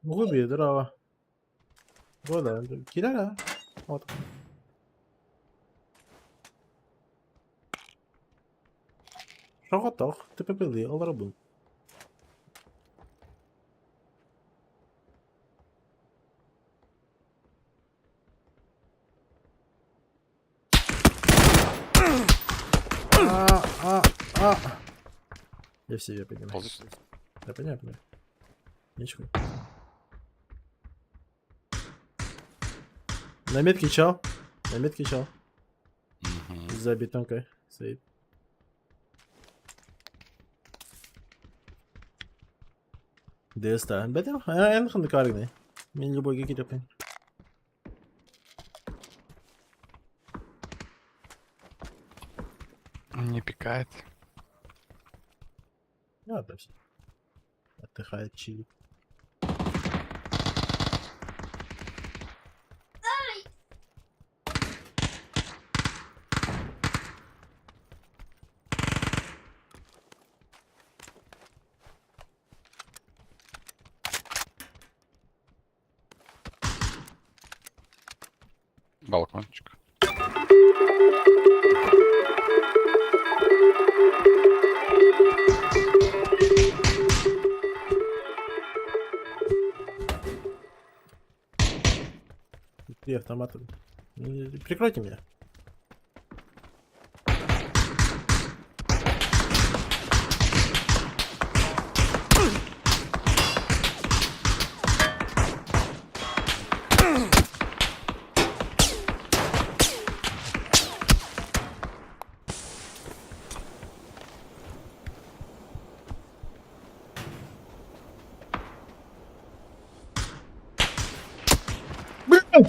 Глубі, здорово. Вода, киляля. От. Що готов? Ти попили, алрабун. А. Я в себе понимаю. Да понятно. Ничего. На метке чал. На метке чал. За бетонкой стоит. Деста. Бетон? Я на каргне. Мне любой какие-то пень. Не пикает. Да все. Отдыхает, чилит. Балкончик. Три автомата. Прикройте меня. Я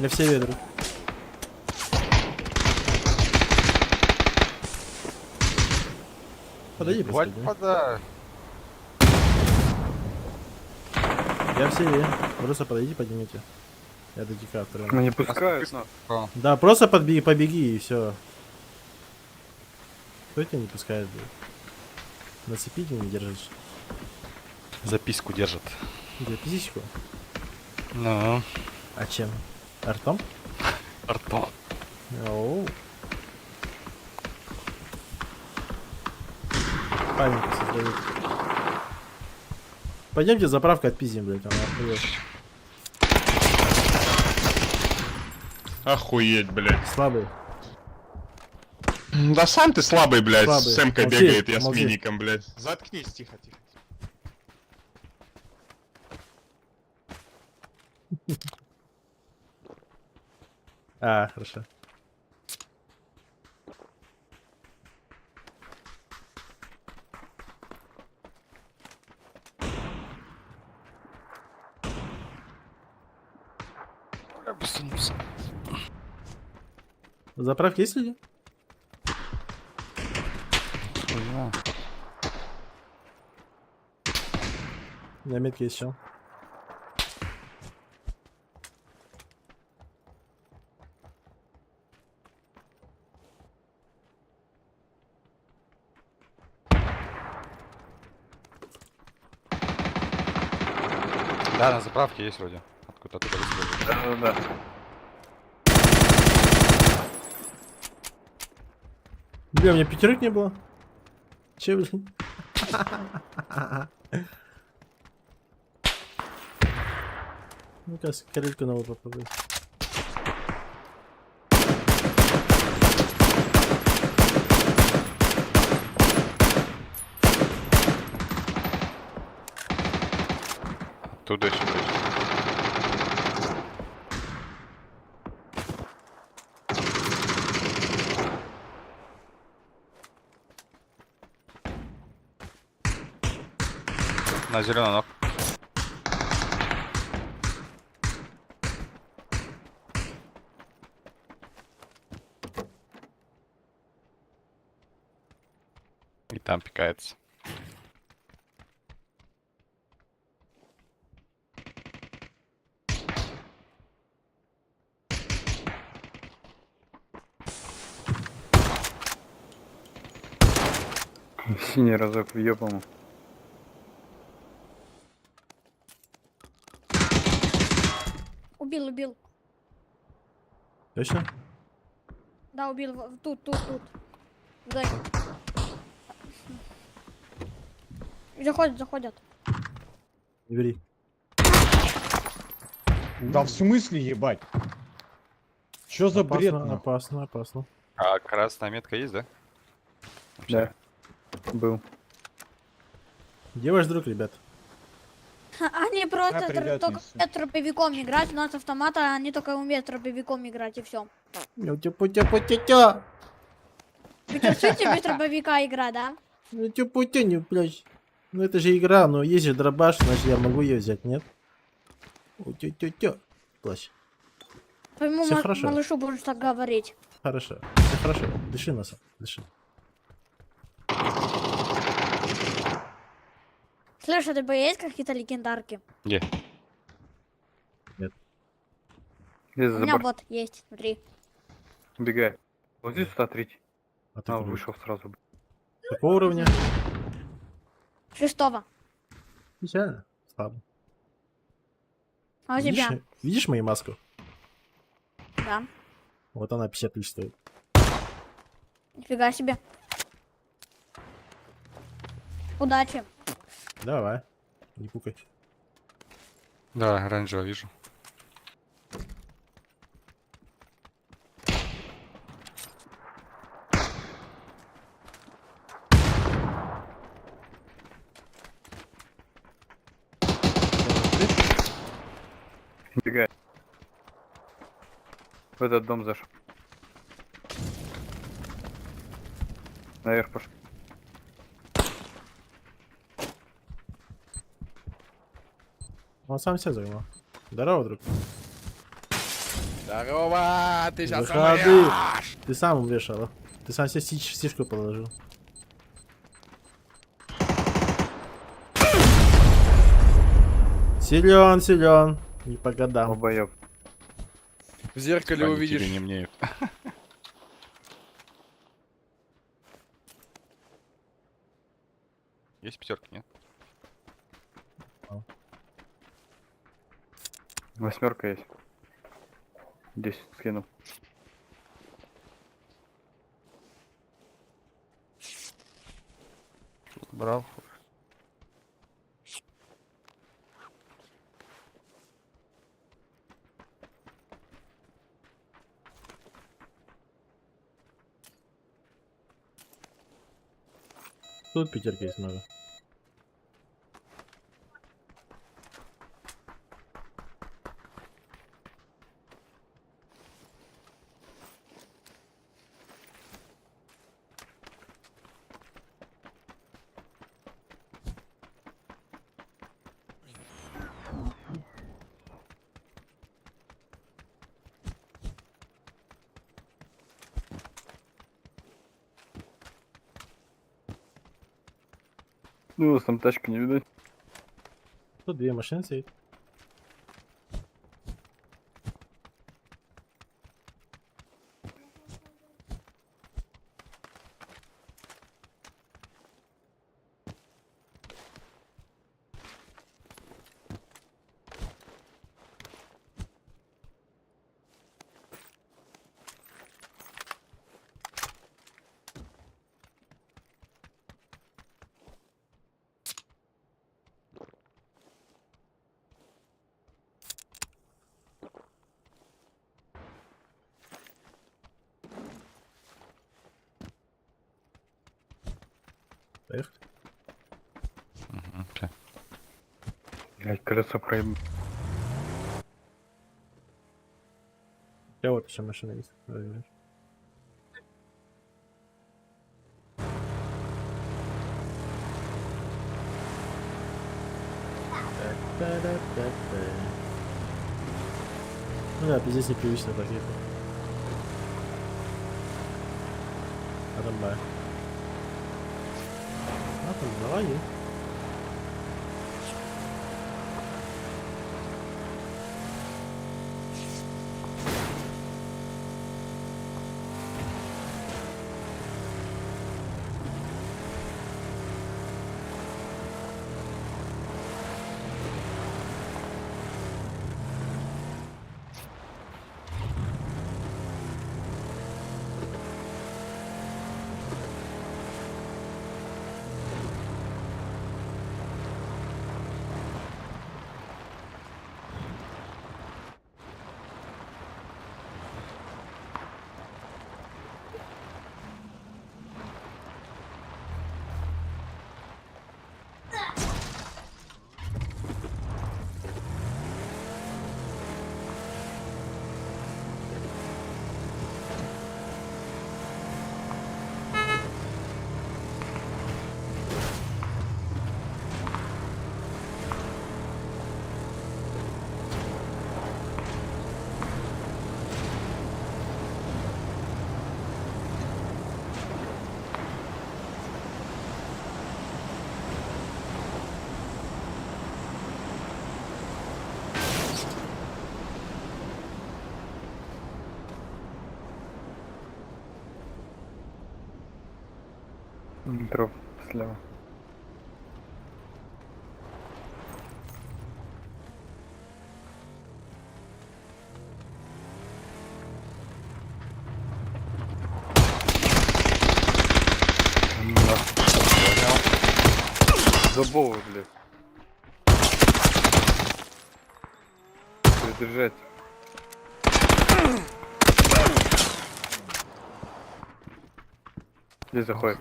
все ведры. Подойди, Ебать, подойди. пода. Я в себе. Просто подойди, поднимите. Я до декафтора. Ну не пускают. Да, просто подбеги, побеги и все. Кто тебя не пускает, блядь? На цепи ты не держишь. Записку держит. Где писечку? Ну, А чем? Артом? артон. Оу. Панику создают. Пойдемте заправка отпиздим, блядь, там охуеть. Охуеть, блядь. Слабый. Да сам ты слабый, блядь. Слабый. Сэмка Молчи, бегает, я с молчи. миником, блядь. Заткнись, тихо, тихо. А, хорошо. Обоснулся. На заправке есть люди? Хуйня. На метке есть чел. Да, на заправке есть вроде. Откуда ты выскочил. Да. Бля, у меня пятерок не было. Че, блин? Ну-ка, карельку новую попробуй. Туда сюда. На зеленый ног. И там пикается. Синий разок въебал. Убил. Точно? Да, убил. Тут. Сзади. Заходят. Не бери. Да в смысле, ебать? Чё за бред? Опасно, опасно. А красная метка есть, да? Да. Был. Где ваш друг, ребят? Они просто привет, только Мисси. умеют дробовиком играть. У нас автомата, они только умеют дробовиком играть, и все. Тю-тю-пу-тю-пу-тю-тю. Вы чувствуете без дробовика игра, да? Ну тю-пу-тю, не, блядь. Ну это же игра, но есть же дробаш, значит я могу ее взять, нет? Тю-тю-тю. Плащ. Твоему Всё хорошо. малышу будешь так говорить. Хорошо. Все хорошо. Дыши, носа. Дыши. Слышь, у тебя есть какие-то легендарки? Где? У меня вот есть, смотри. Убегай. Вот здесь 103. А ты Вышел сразу. какого уровня? 6-го. Печально. Слабо. А у тебя? Видишь мою маску? Да. Вот она 50 тысяч стоит. Нифига себе. Удачи. Давай. Не пукай. Да, оранжево вижу. Убегай. В этот дом зашел. Наверх пошел. Он сам себя загнал. Здорово, друг. Здорово, ты сейчас Выходи. Ты сам умрешь, алло. Ты сам себе сишку положил. Силен, силен. Не по годам. Долбоёб. В зеркале увидишь. Не мне. Есть пятерки, нет? Восьмерка есть. Здесь скину. Брал. Тут пятерки есть много. Ну, у вас там тачка не видать. Тут две машины стоит. Поехали. Блять, колесо проеб... Я вот еще машина есть. Проверяешь. Ну да, здесь непривычно так ехать. А там бай. А там давай. Метро слева. Забыл, блядь. Придержать. Здесь заходит.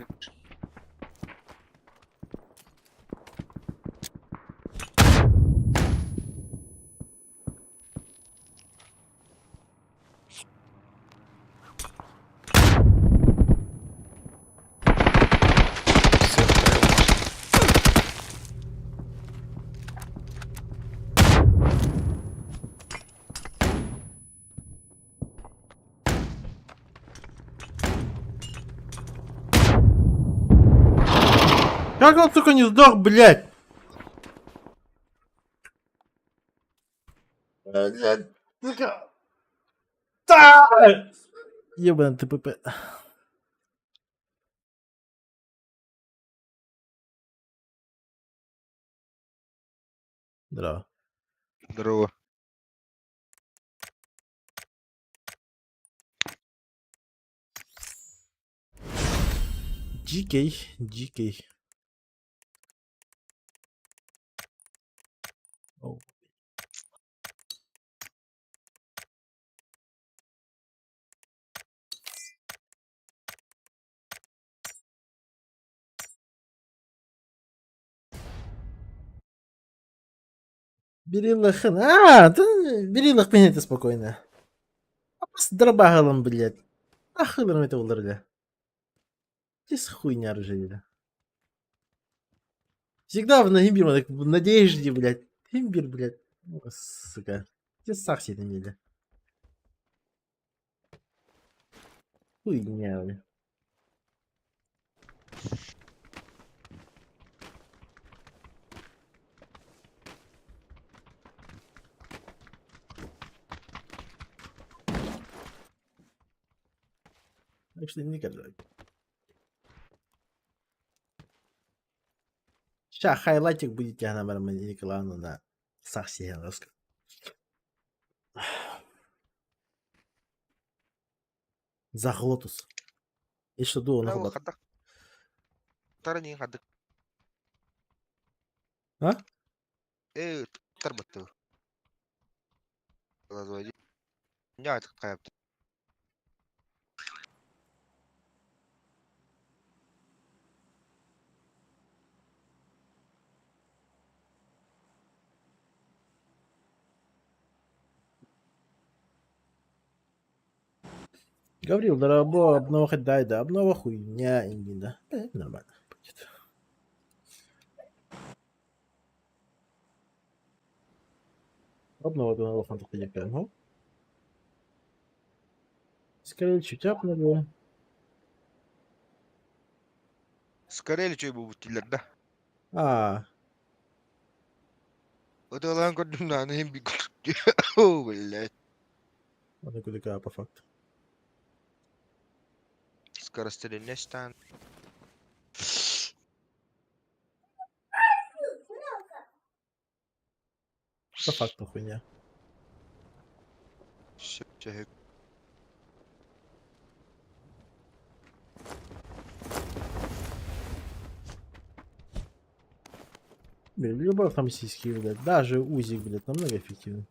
Как он, сука, не сдох, блядь? Блядь, сука. Ебаный ТПП. Здорово. Здорово. GK. Оу. Бери лохын. Бери лох меня это спокойно. Просто дробагалом, блядь. Нахуй нам это улырля. Здесь хуйня ржавели. Всегда в нагибе, в надежде, блядь. Имбир, блядь. О, сука. Здесь сахси не мили. Хуйня, блядь. Actually, никогда. Сейчас хайлайтик будет тягна бармани клану на сахси раска. Заглотус. И что думал на хобот? Тарани хадык. А? Тарбаттı. Назвали. Не айтып кайыпты. Говорил, дорого, обнова хоть дай, да, обнова хуйня, инди, да. Нормально будет. Обнова думал, фанту ходяка, ну. Скорее, чуть апнули. Скорее чой bu butillerde. O da lan gördüm lan hem bir Oh блядь. Он куда по факту. Скоростили не стан. По факту хуйня. Чехик. Блин, любой там сиськи, блядь. Даже узик, блядь, намного эффективнее.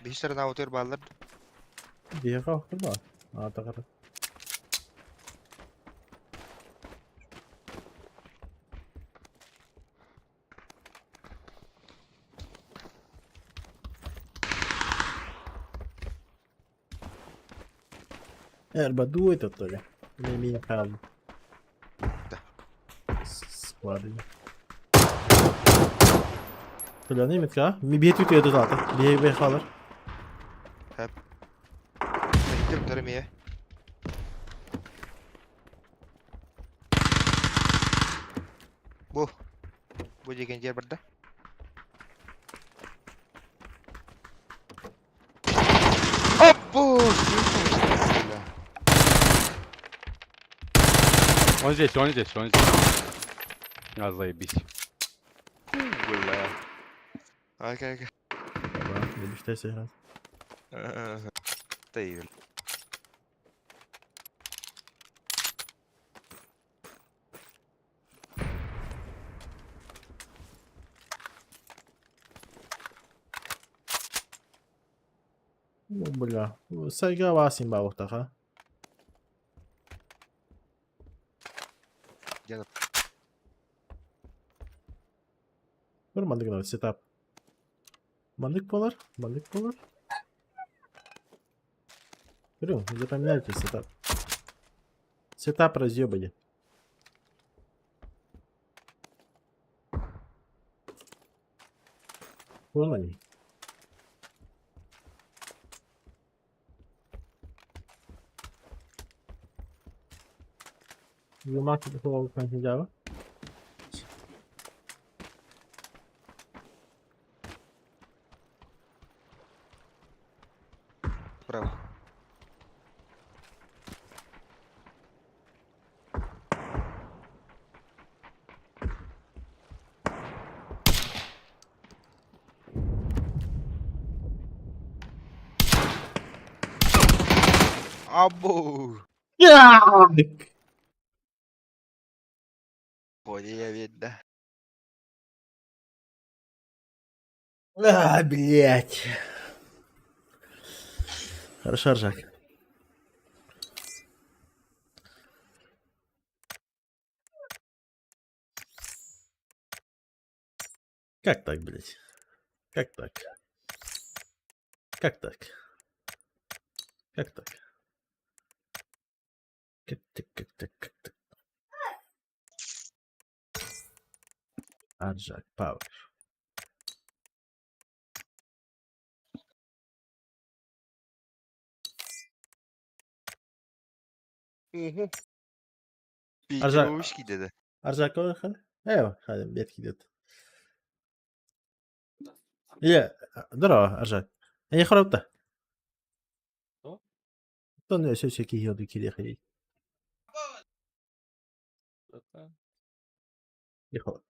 Bir sıra otur bağlar. Bir kalktı mı? Aa takarım. Erbaду это то ли? Не имею права. Склады. Kullanıyor mu ka? Bir tutuyordu zaten. Bir kalır. Bekliyorum tarımıya. Bu degen yer burada. Опа! Он здесь. А, заебись. Бля. Ага. Tamam. Ne bir şey biraz. Değil. Бля. Сайга васим бавух така. Где? Dur mandık var. Setup. Mandık polar. Беру, запоминайте сетап. Сетап разъебали. Вон они. You mark it for Java. Право. Абу! Понял я ведь, да. Блять. Хорошо, Ржак. Как так, блять? Как так? Как так? Как так? Как так? Аджак, Пауэр. Угу. Аржак. Пикировочки dedi. Аржак, хали? Эйва, хали, бед кидет. Здорово, Аржак. Я не хороб-то. Что? То не все всякие йоды кире ходить. Не хороб.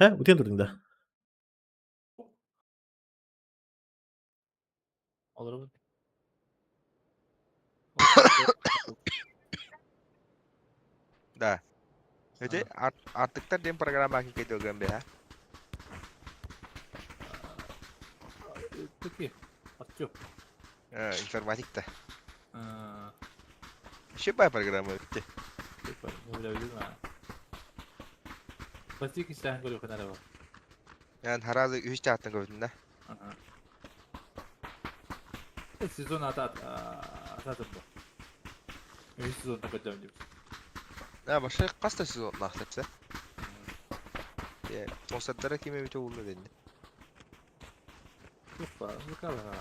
Утен тұрдың да. Olur mu? Да. Jadi artık da dem programa ki kaydı olgan be ha. Peki. Atıyor. İnformatik da. Aa, Şey bay programı bitti. süper. Bu bile öyle mi? Pasti kisah gue kenal apa? Yani herhalde 3 tahtın gördün de. Aha. Sezon atat bu. Üç sezon takacağım diyor. Ha başka kaç da siz onu aktarsa? Ya, o satlara kime bir çoğuldu dedi. Süper. Bu kadar.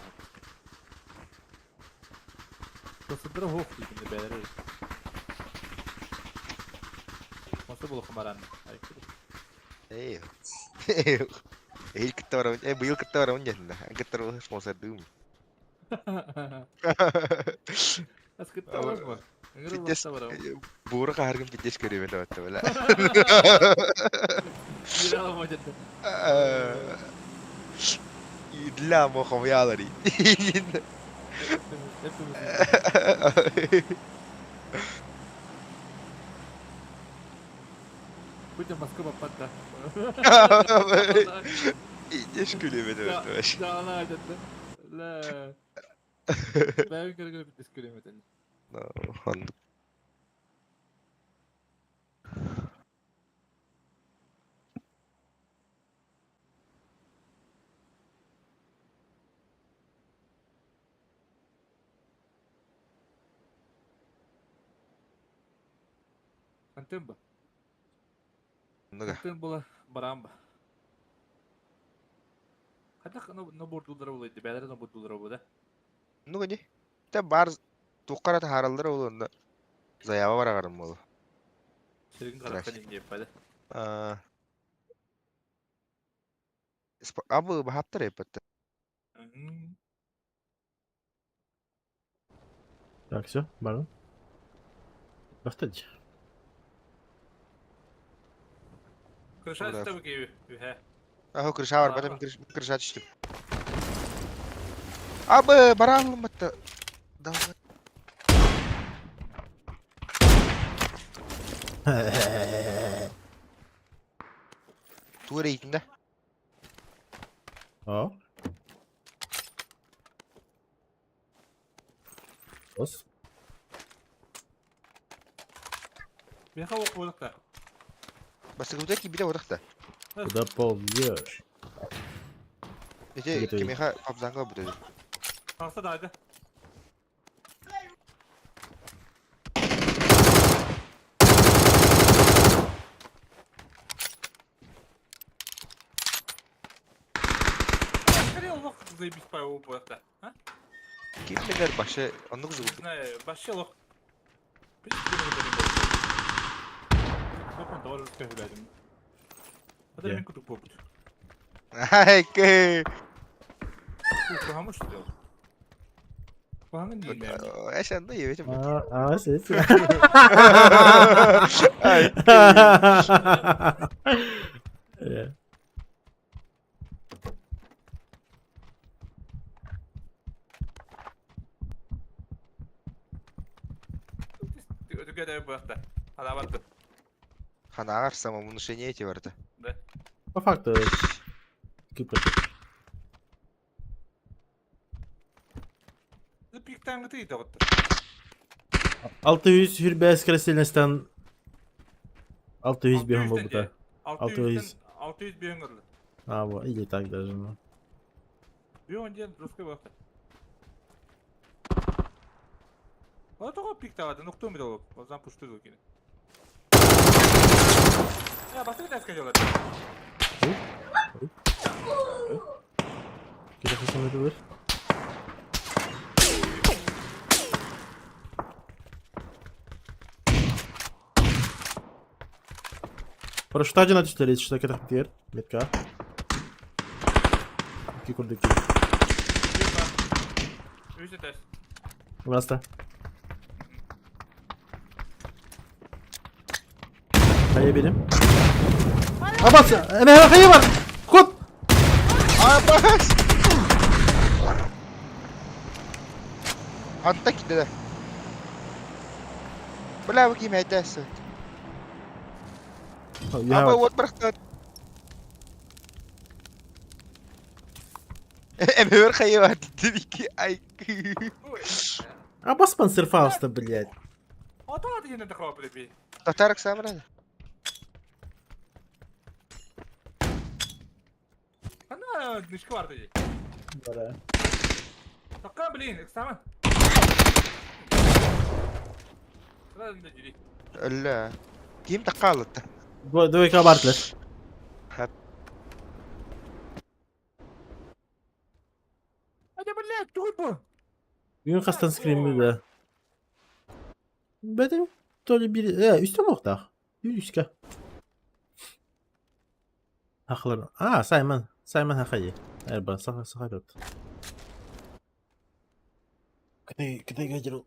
Prosedura hoch gibi belirli. Nasıl bulup kemaran? Eyvah. İlk kıtta var bu yıl kıtta var önce de. Kıtta var sponsor değil mi? Askıtta var mı? Fitness, buğra her gün fitness görüyor ben de hatta böyle. Bir alamadım. İdla mı kovuyaları? Punya maske bapak dah. Fitness görüyor ben de hatta. Jangan aja tuh. Lah. Ben kira-kira fitness kilometer. Anladım. Kantin ba? Nuga. Kantin bola baramba. Kadak no bordulara olaydı. Belere no bordulara oldu. Nuga ne? Te bar tuqqara haralları olunda. Zayava var ağarım oğlu. Senin karakter ince yapaydı. Abi bahattır yapıttı. Так, все, барон. Достать. Kırşat tabii ki. He. Aho kırışa var. Badem kırışa düştüm. Abi baralım battı. Dalga. Tuğra eğitimde. О. Ос. Bir hava koyduk da. Basta kıvıda ki bir de odak da. Куда ползешь? Ece Git öyle. kemiha kabzanga burada. Kalsa da hadi. Скорее лох заебись по его боята. А? Kim bilir başı onu kızı. Не знаю, вообще лох. Сколько долларов гулядем? Подари мне куту попуть. Ay ki. Кухаму что делать? Кухаму не имею. Eşen de yemiş. Aa ses. Ay. Yeah. Ötüke de boyata. Hadi abarttım. Hana ağarsam ama bunun şey niyeti vardı. Да. По факту. Кипр. Запиктан ты это вот. 600 hürbez kresilnesden 600 bir bu da. 600. 600 bir öngörlü. А, вот, или так даже, ну. Bir önce rüzgar baktı. O da o pikta vardı. Nokta mı da o? O zaman puştu yine. Ya başka bir ders geliyorlar. Kira kısım edilir. Paraşütacı natışları yetişti hakikaten diğer. Metka. İki kurduk. Üç ders. Vasta. Kaya benim. Abbas! Emeğe kaya var! Kut! Abbas! Anta gitti de. Bela bakayım hediyesi. Ama what bıraktı. Emir kayı var dedi ki ay. Abbas Panzer Faust'ta, блядь. O da hadi yine de kapı bir. Tatarak samra. Ana dışkı vardı. Bora. Takkan bilin, ekstraman. Sıra önde ciri. Öyle. Kim takalıdı? Двойка Бартлер. Hadi блядь, dur bu. Gün kastan scream'i de. Benim böyle bir... üstte mi okta? Üstte. Haklar. Aa, Simon. Simon hakayı. Erban, sakay yok. Kıtay gacırıl.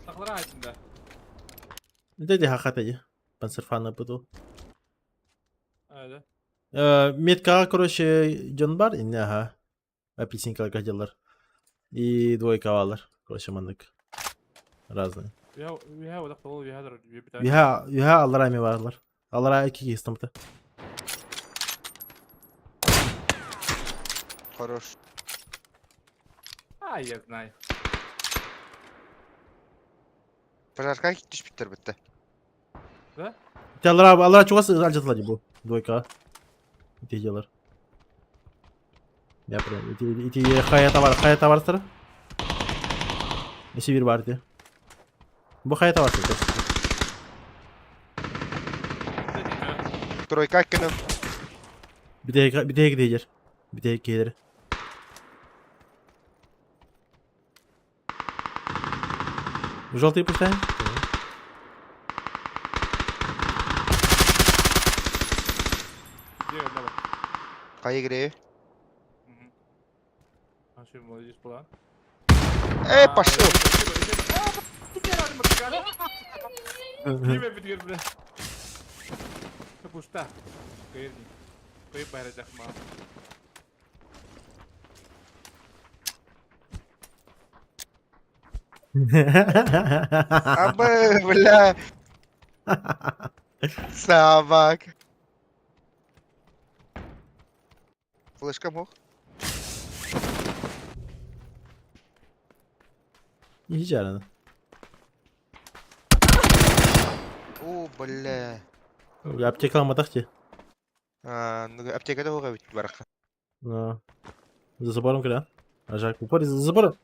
Saklara aitinde. Dedi hakatayı. Panzer fanı budu. Öyle. Метка, короче, Джон Бар, и ага. Апельсинка гладилар. И двойка валар. Короче, мандык. Разные. Viha odak dolu viha da bir tane. Юха алларами варлар. Аллара iki кистамты. Хорош. Ay я знаю. Пожарка gitmiş bitter bitti. Да? Аллара чугасы алжатылады bu. Двойка. Ити делар. Я прям ити хаята барсыр. Esi bir vardı. Bu hayata var. Тройка hakkını. Bir de gidiyor. Bir de gelir. Желтый пустая. Где одна бak. Kayı gireyi. А что, молодец была? Пошел. Время битгер, бля. Пуста. Кайырни. Кайып байрайдак ма. Абы, бля. Собак. Флешка мог? Hiç arada. О, бля. Аптека алмадық те. Аптекада оға бит бараққа. За забором кіре. Ажак, упор за забором.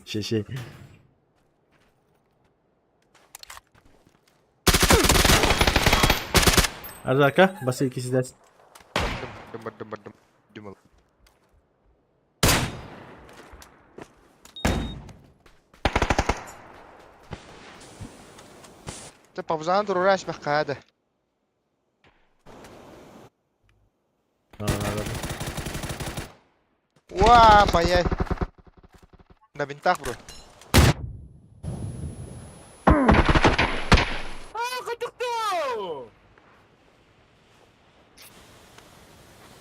Şey. Ажака, басы ikisi dersin. Дым. Ты павзан дураш баққады. Уа, паяй. На винтах, бро.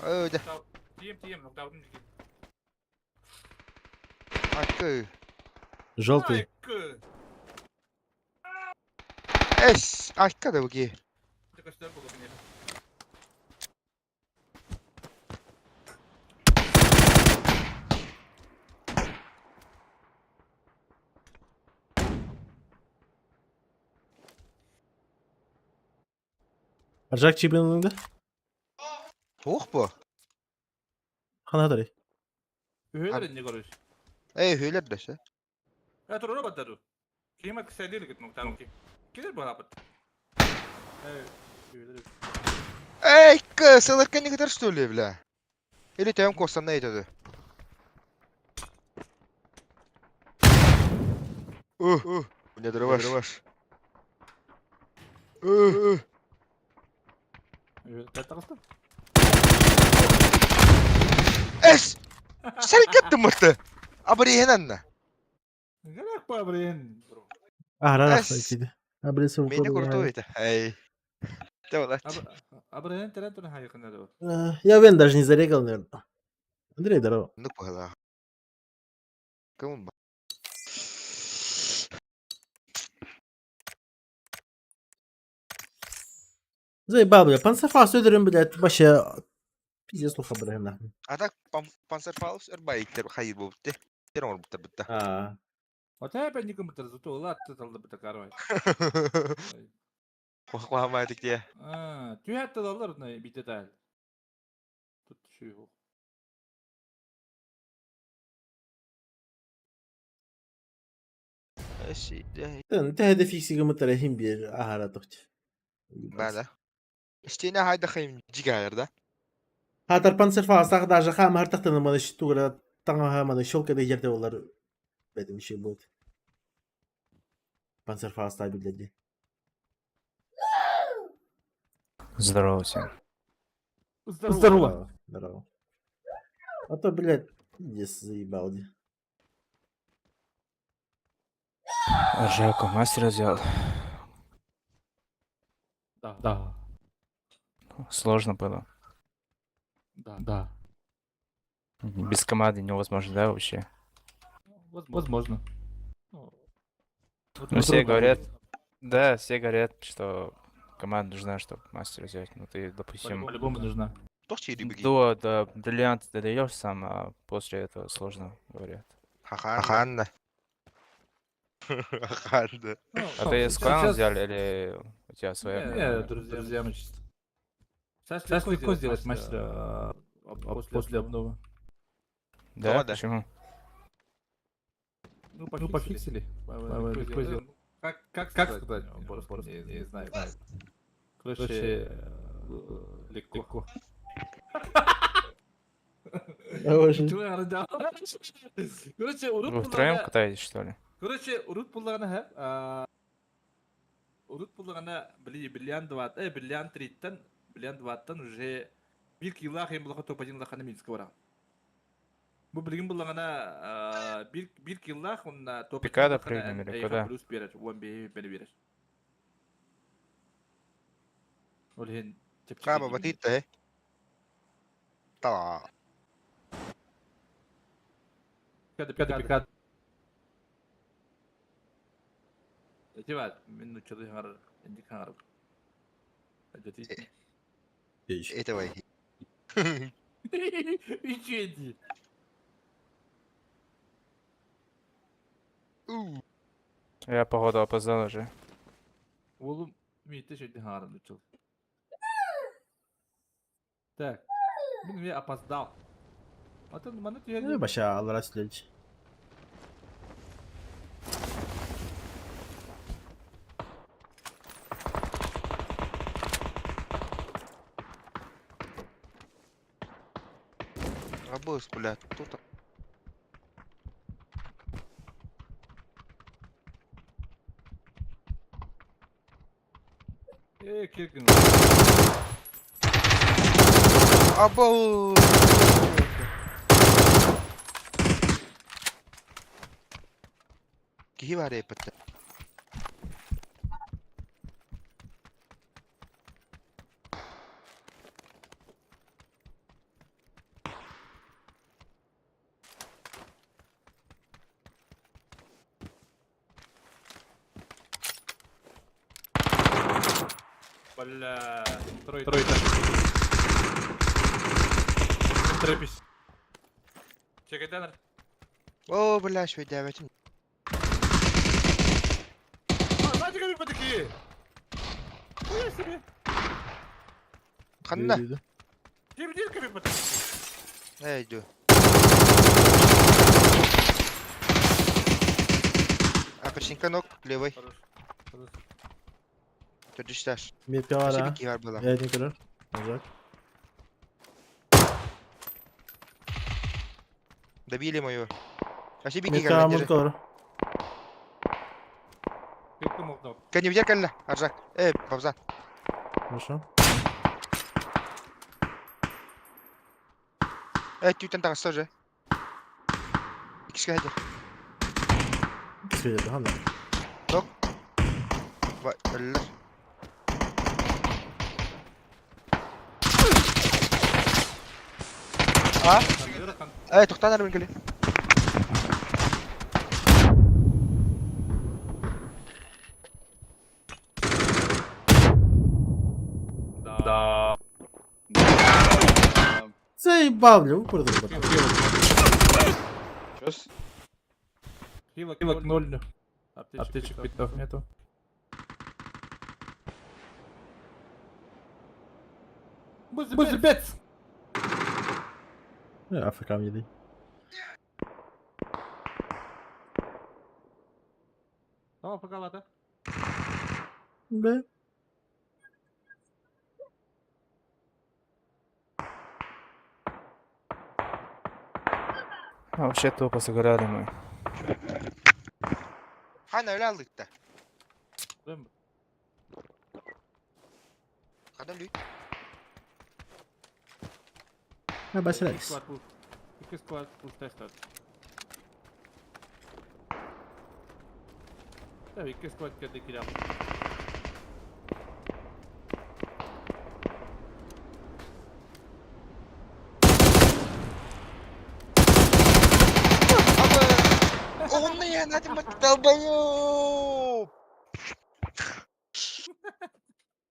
Да. Акы. Желтый. Эс, акка да буги. Ажак чипин önünde. Ох bu. Kanadari. Öyle ne görüş? Höyler de şey. Ya dur batarı. Kime kısadır git muhtemelen ki. Gelir bana bat. Эй, кысылырка не катар что ли, бля? Или тем косан на это? Не дрываш. Эс! Сәркетті мұрты! Абырейін анна. Gerek bu abirin. Ahrar Es. ikiydi. Abresi Meni kurtu oydu. Эй. Давай. Abirin telefonu hayırında da. Я вен даже не зарегал, наверное. Андрей, здорово. Ну погла. Кому? Заебал, бля. Панцерфас öldürün, блядь. Başa... Пиздец слуха, бля, нахуй. А так панцерфаус эрбайктер хайыр болыпты. Тер он бітті. Ота ben никому то зато лат тоталды бita карвай. Қоқламайдық де. Түйәтті далар на бите дәл. Тут şu yok. انت هدفك سيجمة تراهيم بير اهارة تختي. Bəli. İstəyinə hayda xeyim cigayır da. هاتر Panzerfaust даже хам хартахтана мана штура танга мана щелка да yerде олар бедем şey будет. Panzerfaust блядь. Здорово всем. Здорово. Здорово. А то, блядь, пиздец заебал. Ржаку мастер взял. Да. Сложно было. Да. Без команды невозможно, да, вообще? Возможно. Ну, все говорят, да, все говорят, что команда нужна, чтобы мастер взять. Ну, ты, допустим, По-любому нужна. до бриллианта ты даешь сам, а после этого сложно, говорят. Хаханна. Хаханна. А ты с кланом взял или у тебя своя? Не, друзья, мы чисто. Сейчас легко сделать мастера после обновы. Да, почему? Ну, пофиксили. Легко сделать. Как сказать? Просто не знаю. Короче, легко. Короче, Вы втроем катаетесь, что ли? Короче, урут пуллагана бриллиант дваттан уже 1 кило хем булаха топадин лахана минска вара. Бу билгин буллагана 1 кило хонна топадин. Пикада прыгнем или куда? Плюс берет, вон бе берет. Олен тепчик. Каба батитте. Тала. Пикад. Этиват, минут чуды хар, индик хар. Эти. Это вай. Ичеди. Я, походу, опоздал уже. Oğlum Ümit'te şeyde harın uçul. Так. Блин, я опоздал. А ты mana Ne diğer başa Allah Resulü. Обоз, блядь, тут. Kirkin. Обоз! Киги var ya пытта. Бля. Тройка. Трепись. Чекай, Теннер. О, бля, şu davetim. Знаете, как вы такие? Хуя себе. Kanna. Yürüydü. Девдирка вы такие. Ey dur. Akışınka nok, levay. Хорош. Çocuklar. Mirka var Nasıl ha. bir ki var burada? Evet ne kadar? Uzak. Добили мою. Аси беги, Mirka Галя, Amur держи. doğru. Киркин окно. Ка не в зеркало, Аржак. Павзан. Хорошо. Тютен тағыз тоже. İkisi geldi. Söyledi hanım. Vay, ölüler. Aa, toxtanlar ben geliyor. Да. Заебал, бля, упорно. Сейчас. Хилок 0. Аптечек питов нету. Бузбец! Afrika'm yedi. Tamam fakalata. Be. Вообще тупо сыграли мы. Hani öyle aldık da. Değil mi? Kadın lüt. Ha başlarız. İki squad push tester. Tabii iki squad kendi kill yaptı. Onu ya, hadi bak dalbayım.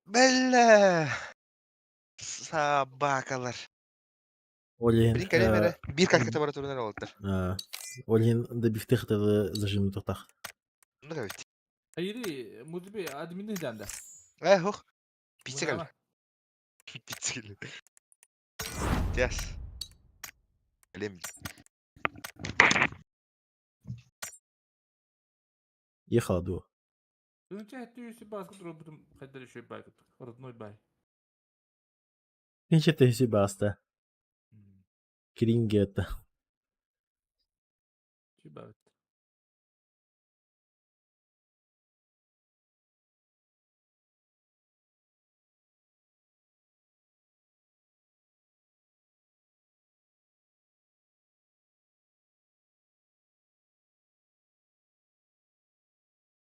Bella. Sabakalar. Олин. Блин, камера. Bir kaç temperaturunden oldular. Олин da biftek tadı zajim tutak. Ne evet. Hayır, Mudibi adminin de. Hoch. Pizza gel. Pizza gel. Yes. Öyle mi? Ехала дуо. Önce tüyüsü baskı durup bütün kaderi şey baykıt. Родной бай. Ничего ты себе баста. Кринги это. Чебавит.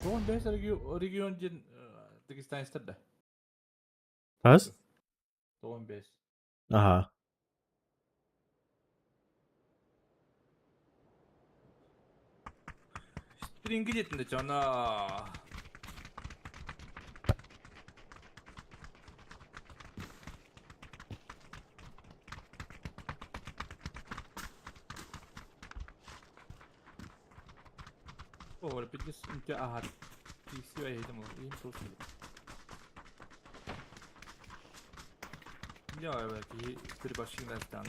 Doğan beş region cin Dagestan istedi. Раз? Doğan beş. Ага. Stringi jetinde cana. О, репетис, у тебя ага. И все, я думал, им просто. Ya evet, bir başına destan.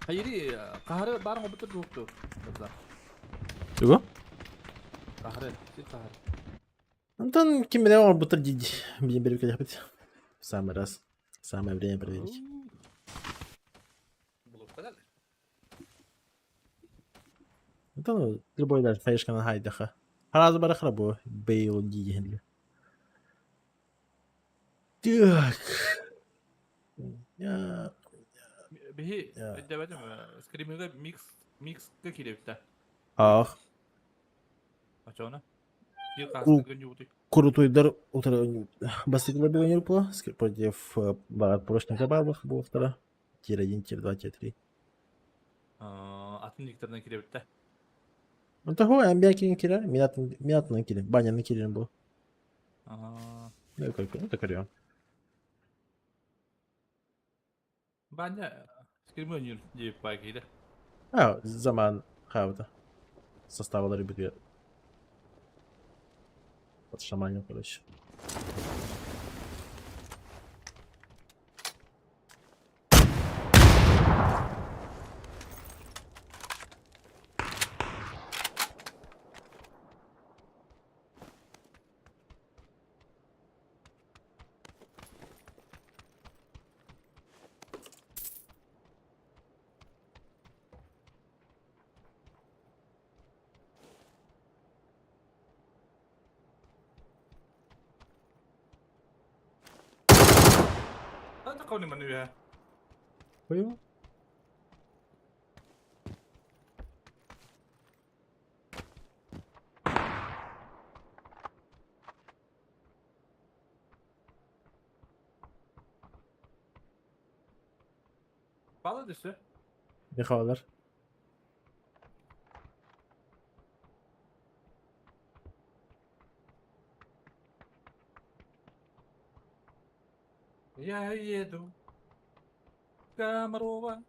Hayır, kahrı barang obutur doktor. Betul. Чего? Kahrı, sih kahrı. Антон, кем меня он будет родить? Будем переходить. В самый раз. Самое время проверить. Bulur kadar. Антон, любой даже фаешка на хайдаха. Харазу барахрабу. Бейл гигенли. Так. Ya. Bihi, Ya. demedim mi? Screaming'de mix kirevde. Ah. Aç onu. Bir Ку- kastı gönüldü. Крутой удар утро Бастыгла было не рупло. Против прошлых забавах было второе. Тир 1, тир 2, тир 3. Atın diktarından kirevde. Ну того, амбиакин кирер. Минатный кирер. Баняный кирер был. Ну, как, ну, так орём. Bence Screaming oynuyor diye belki. А, zaman хавата. Составları biliyor. Под шаманем, короче. Hadi konu mana ya? Понял? Bağla düştü. Ne havalar? Я еду. Комарова.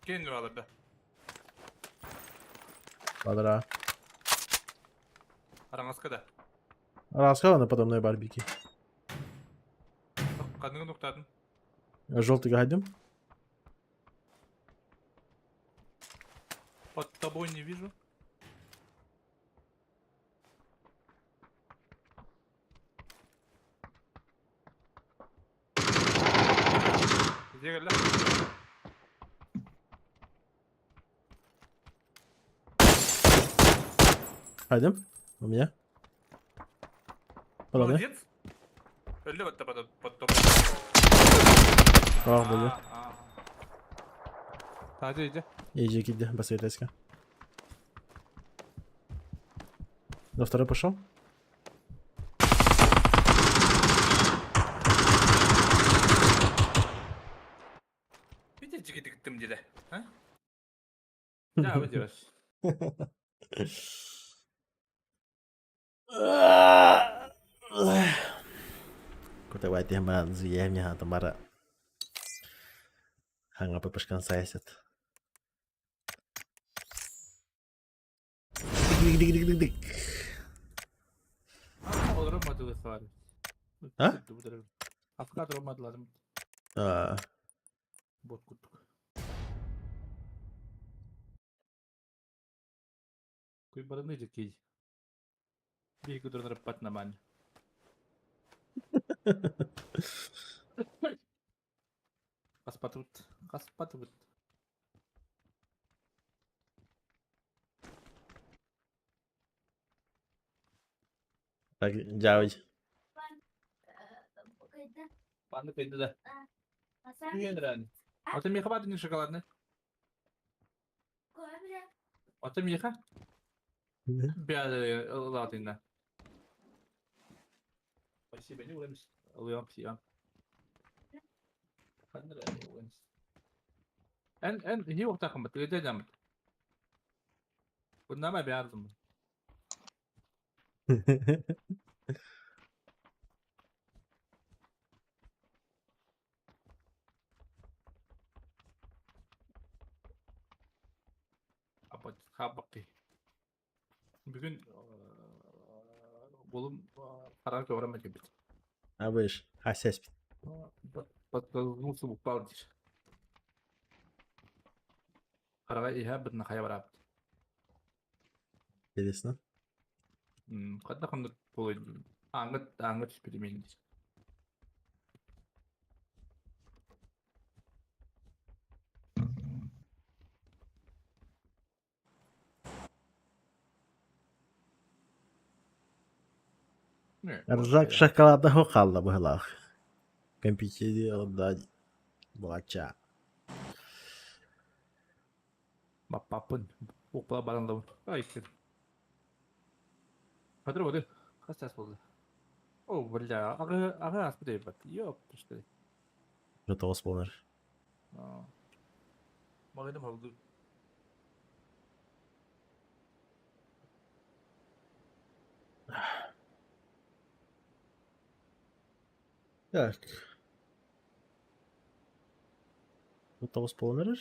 Kendi alırdı. Подра. Арамаскада. Рассказал на подобной барбеки. Kadını noktadın. Желтый гадим. Под тобой не вижу. Где geldi? Гадим. У меня. Подобный. Молодец. Öldü под тобой. Ах, были. Hadi iyice. Иди, иди, басветайска. На второй пошел. Bir de ciki tıktım dedi. Ha? Devam ediyoruz. Kota wati hamba ziyahnya ha tamara. Hanga papaskan sayaset. Dik dik dik dik dik. Olur olmadı var. Ha? Afkat olmadılar. Aa, Bot kuttuk. Kuy barın neydi ki? Bir kudur rapat naman. Каспатыбыт. Так, Джавич. Панды кайда да. Үйендірәні. Ота меха бады не шоколадный? Ота меха? Бяды латында. Спасибо, не улемс. Улемс. Қандырәні улемс. En не ортақым бі, түйеде жамын. Бұнда ма бәрдім. Хабақи. Бүгін болым қарар көңірім әкебет. Абыш, хасяс. Подтолкнулся в упал здесь. Қараға иға бітіні қая барабыд. Интересно. Қадда қымды болайды. Аңғыт түспеді мені дейсі. Ржак шоколада хокалда бұғылақ. Компьютері алда бұғача. Баппапын. Оқпала барандауын. Ай, кеді. Қадыр болды. Қастас болды. О, бля, ағы аспыды ебат. Йоп, пішті. Жото оспонар. Мағайдым алды. Так. Жото оспонар.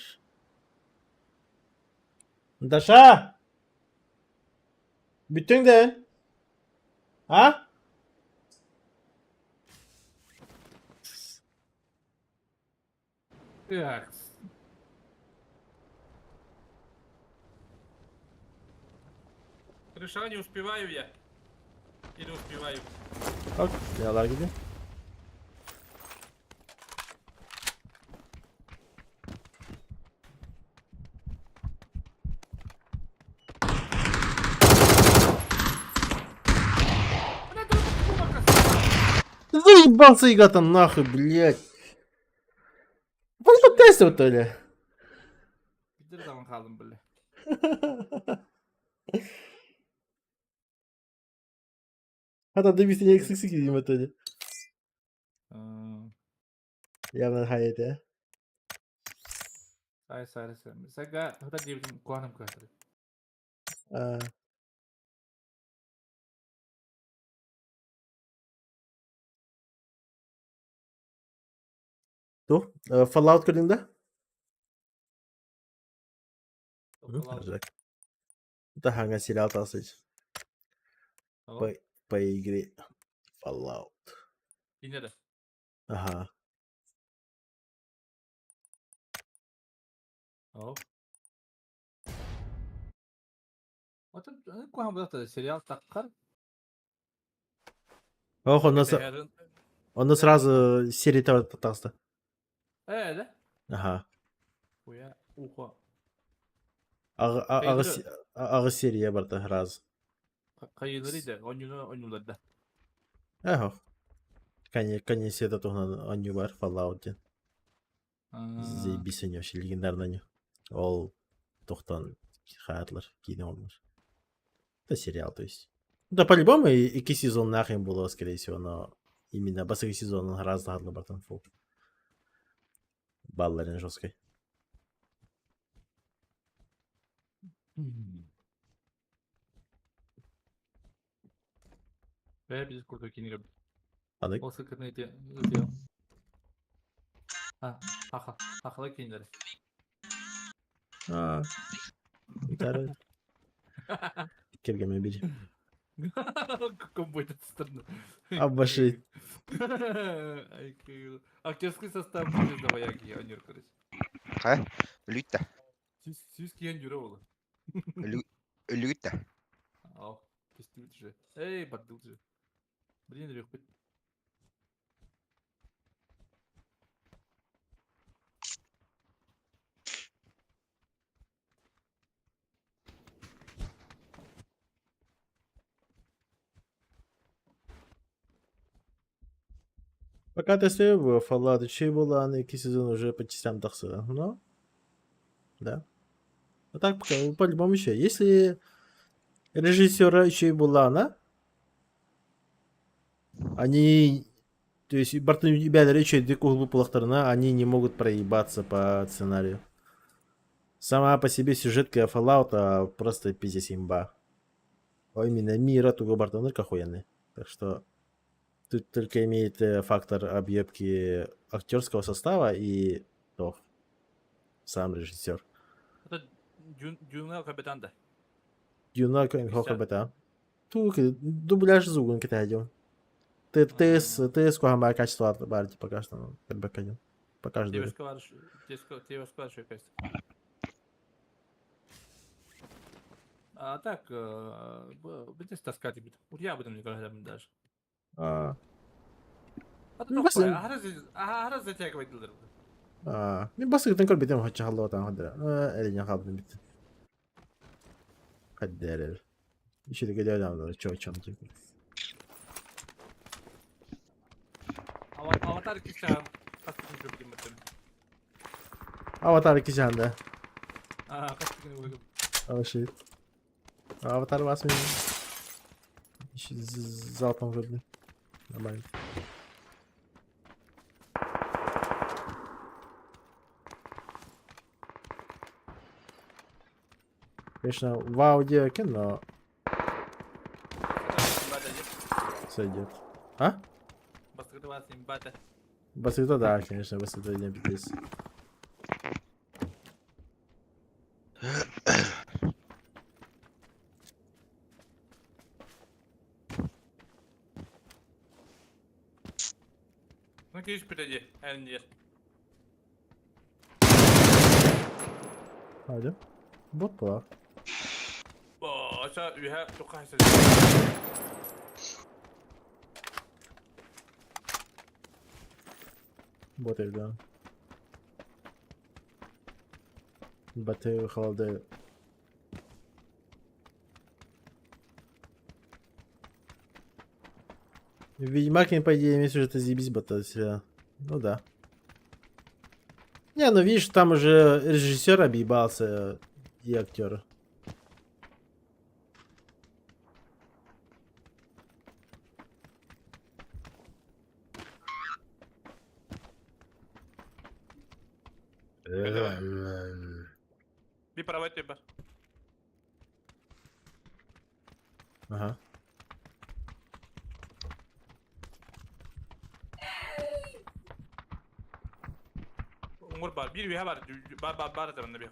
Даша! Bütün de. Ha? Так. Решала, не успеваю я. Или успеваю. Bak, yalar gibi. Заебался игра-то нахуй, блядь. Просто тест вот ли. Bir zaman kaldım böyle. Hatta da bir sene eksik gideyim o li. Явно хайет, ya. Say. Saya udah diyebilirim kuanım kadar. Tu? Fallout kırında? Ржак. Это ханга сериал тасыч. По игре Fallout. Yine de. Ага. Hop. Otur, kuanım da serial takkar. Ох, он сразу серии того пытался. Да? Ага. Уя, ухо. Ағы серия барды раз. Kayıları da, oynuyorlar da. Ага. Конец это тоже они бар Fallout. Заебись они вообще легендарные. Ол тоқтан хайрлар, кино олар. Это сериал, то есть. Да по-любому iki сезон нахрен было, скорее всего, но именно басыры сезонын разды хадлы бартан фол. Балларын жесткой. Ve biz kurduk yine gibi. Anladık. O sıkıntı neydi? Haklı kendileri. Короче. Киргаме бери. Комбой стороны. Обошли. Актерский состав будет давай янюр, короче. Ха? Лютта. Сюский янюр олы. Лютта. Ау, пестил же. Эй, бадыл же. Блин, лег быть. Пока тестирую в Fallout 3 было, на 2 сезон уже по частям тахсыра. Но, да. А так, по-любому еще. Если режиссера еще и была она, они, то есть, ребята речи глупых, они не могут проебаться по сценарию. Сама по себе сюжетка Fallout просто пиздец имба. А именно мира туго бартанырка охуенный. Так что тут только имеет фактор объебки актерского состава и сам режиссер. Это Дюна капитан да. Дюна кен хохабета. Тут дубляж зугун китайдем. ТС кохама качество барти пока что. Пока что. Девушка var şu kayısı. А так, будете таскать gibi. Я об этом не говорю даже. А, Это Ну, такое, басын- араз затягивать дилер. мен басты гитен көрбетем хача халлотан хадра. Элиня хабны бит. Хаддер. İşte geliyor adamlar çok çamcı. Avatar kişan. Kaçtığını gördüm ben. Avatar 2 janda. Kaçtığını gördüm. Oh shit. Avatar basmıyor. Залпом выбли. Нормально. Конечно, в аудио кино сойдет. А? Baskıda var senin bata. Басыта, да, конечно, басыта не пиздец. Ну киш впереди, нет. Hadi. Bot var. Aşağı üye çok kaçtı. Bot evde. Батарея холодает. Ведьмак, по идее, имеет сюжет заебись бота. Ну да. Не, ну видишь, там уже режиссер объебался и актер. Bir para var diyor. Ага. Umur var. Bir üye var. Bar tarafında bir.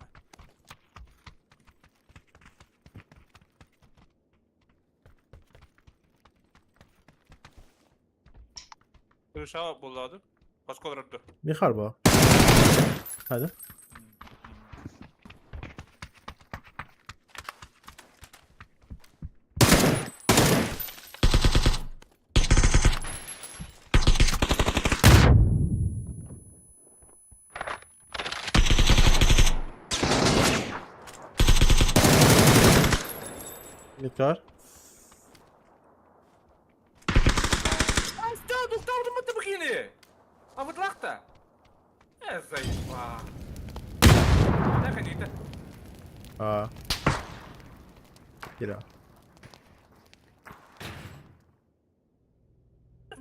Kırışa bulladı. Başka olurdu. Bir harba. Hadi. Miktar. Sta, doktor mı da bakini? Avıtlakta. Zayıfa. Ne kadar? А. Кира.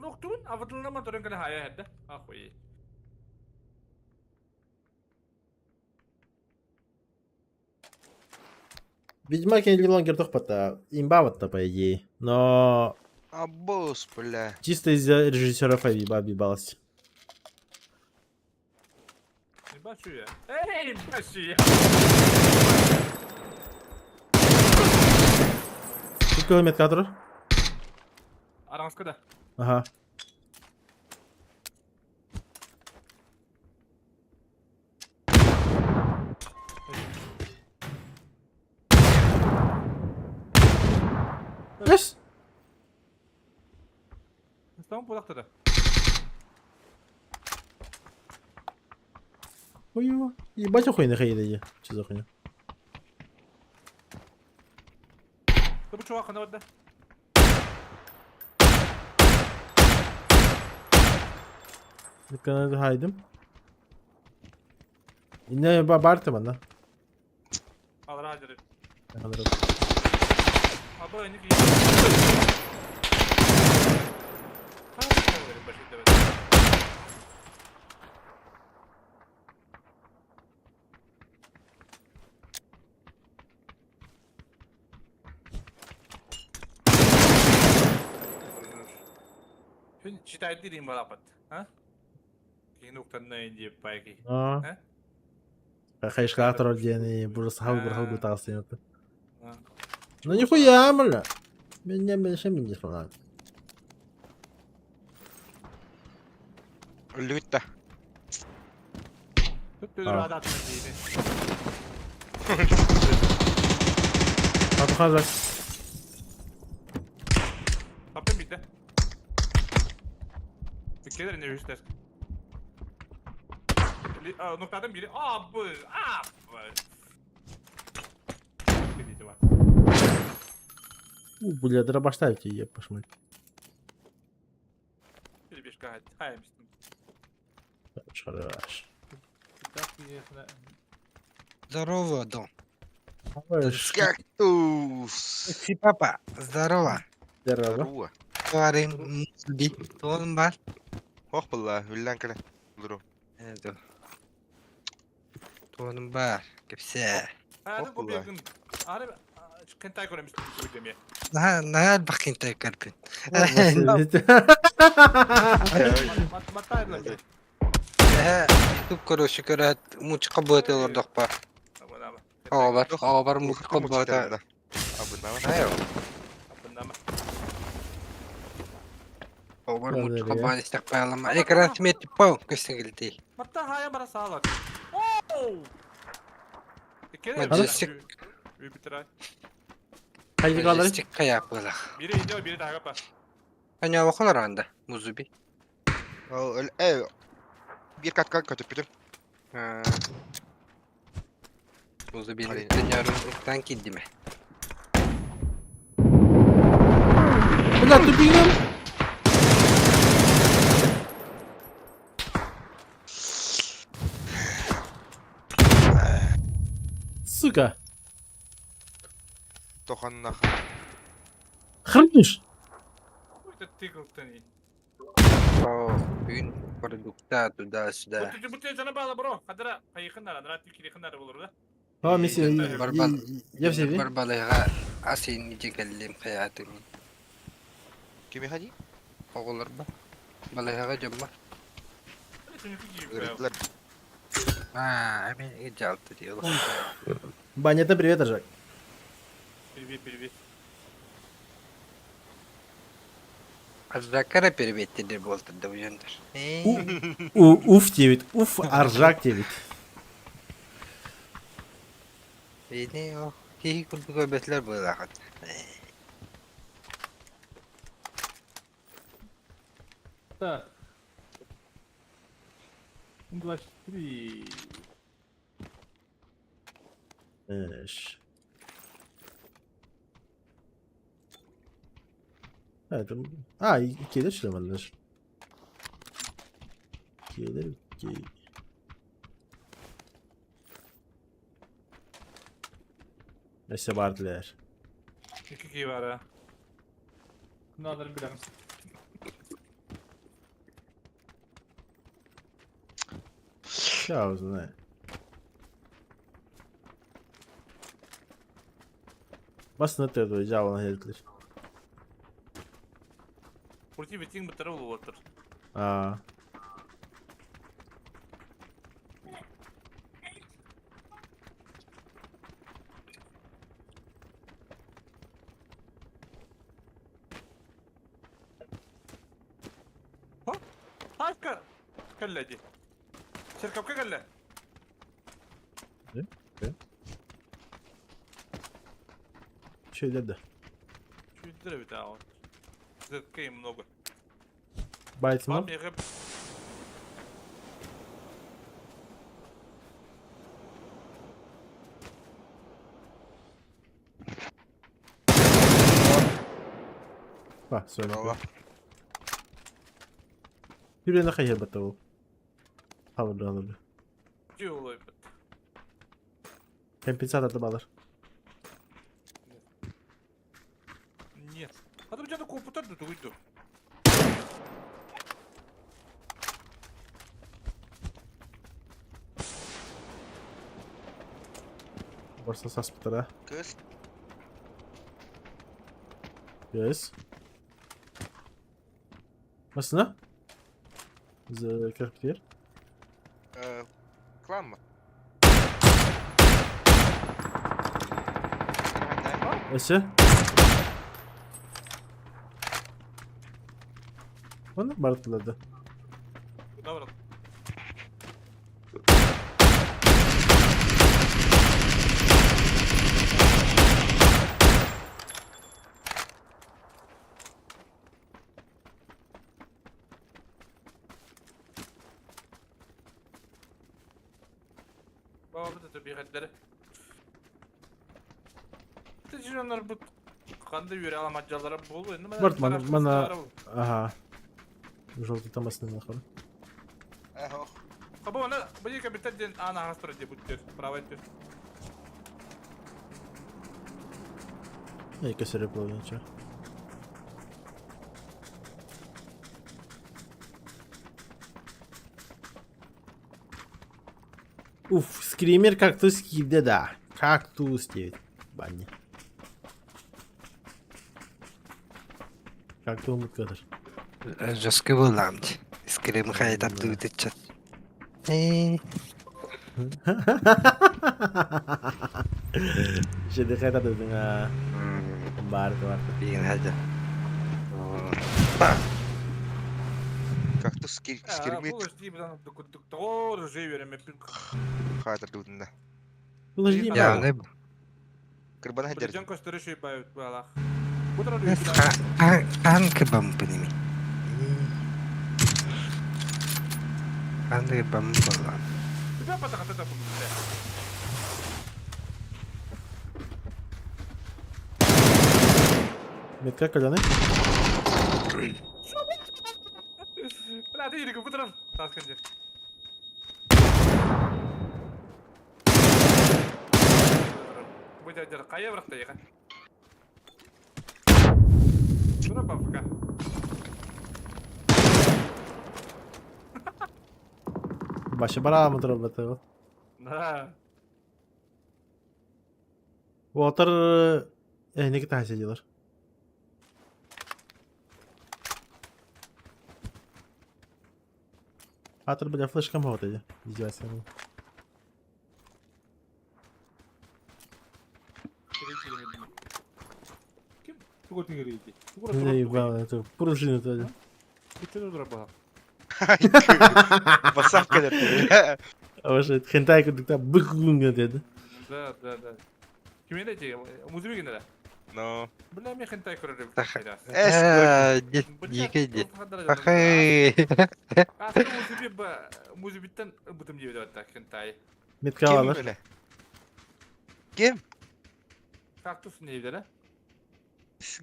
Doktorun avıtlığına mı durun kadar hayal edde? Ah koyi. Ведьмак я не лонгер тохпата. Имба-то, по идее. Но Абос, бля. чисто из-за режиссеров объебалась. Ne başlıyor ya? Ey başlıyor. Сколько километр кадр? Aranskada. Ага. Yes. Tamam bulakta da. Ой, его. Ебать охуенный хейдеди. Что за хуйня? Bu çuval kanı orada. Dükkana haydım. Ne bağırtı bana. Allah hadi. Alırım. Abi önce ki. Şimdi çitaydı diyeyim bana pat. Ha? Ki noktanın önce belki. Aa. He? Кайшка тролление, burası halgu tavsiye yaptı. Ha. Ну нихуя, бля. Меня меньше меня falan. Öldü gitti. Tut böyle rahat atma diyeyim. Hadi hazır. Kaptım bitti. Fikirler ne üstler. Noktadan biri. Bu. Bir var. Бля, дробаштайте, еб пошмать. Bir gayet. Haymıştım. Шараш. Здорово, Дон. Кактус. Папа, здорово. Здорово. Здорово. Говорим, муби. Тон бар. Hoş bulduk. Hüllen kale. Bulurum. Evet. Тон бар. Кепсе. Hadi bu Hoppala. yakın. Abi kentay koymıştım bu demeye. Нахал бахин тай карпин. Matayla. Туп короче, корот, муч кабыты лордок бар. Хабар муч кабыты. Abunama. Айо. Bundan Хабар муч Надо ли, кабыты стак пайлама. Экран смети пау, көстеңгилди. Hatta haya bana sağlık. Oo! Majestic. Bir bitiray. Haydi kalır. Стик каяк булах. Biri indi biri daha kapar. Аня вахалар анда, музуби. Bir kat kötü bütün. Музуби Алин. дөньярын эктан киддиме. Бля, тупиком. Сука. Tohanna. Хрнешь. Bu da tıklıktan iyi. О, gün продукта туда-сюда. Bu tezana bağla bro. Kadara yakınlar. Adana tilki yakınlar olur da. Tamam Messi. Я в себе. Бар балайга асин нижекеллим хаятым. Kimi hadi? Оголор ба. Балайга жамма. Öğrettiler. Мен ижалтı diyor. Банята, привет, Ажак. Привет. Аржакара перебеттиdir болтырды уяндар. Уф девит. Уф, Аржак девит. Beni o hihi kulpu göbetler bırakın. Так. 23. Эш. Evet. İkiye de çıkamadılar. İkiye de iki. Neyse vardılar. 2 var ha. Bunu alırım bilemez. Şahuzun he. Basın atıyordu o cevabını herifler. Kurti bitin bitir olur. Aa. Harika. Kalleci. Şirkapka kalle. Şeyler de. Şu lira bir daha var. Zıkkayım много. Bayt Var mı? mı yakıp? Bak söyle. Bravo. Bir ne hayır batığı. Alır. Жи олой. Компенсатор да балар. Нет. Адам жана компьютерді түгүйді. Барса саспытара. Кыз. Yes. Масына? За кіріктер. Клан mı? Әсі? Оны бартылады. Добро. Babamı da tabii hadleri. Tecrübeler bu kandı yüre alamacılara bol ve Барт, мана... Ага. Желтый тамасный нахуй. Ого. Ama ona bu kapiten den ana hastır diye bu tür. Bravo tür. Я косарь плаваю, чё? Уф, скример кактус киде да. Кактус девять. Банни. Как ты умут кадр? Жесткий вуламд. Скрим хайт аптуйтичат. Jadi kayak tadi dengan bar keluar. Bikin aja. Как-то скирмит. Bu işte bir tane doğru şey vereme bir. Хатер дудында. Подожди, Ya ne bu? Кырбана хадер. Can gösteri şey bayıp bağla. Bu tarafa Kan kebam penimi. Kan kebam bolan. Bir apa tak kata bu. Метка каляны? Bela değil bu taraf. Taskınca. Bu da kaya bıraktı ya. Şuna bak bak. Başı bara mı durumda? Ha. Water ne kita hasilciler? Атор, бля, флешка вот эти. Издевайся. Kim? Bu götün geriydi. Не ебало, это пружина тоже. Bütün dura Басап келет. А вообще, хентай кудукта быкунга деді. Да. Kime de şey, muziği gene de. Но. Bula mi хентай көрөрüm. Еке. Ахай. Aslında muziğitten bıtım diye hatta хентай. Метка Ким алар. böyle? Ким? Kaktus ne evde lan?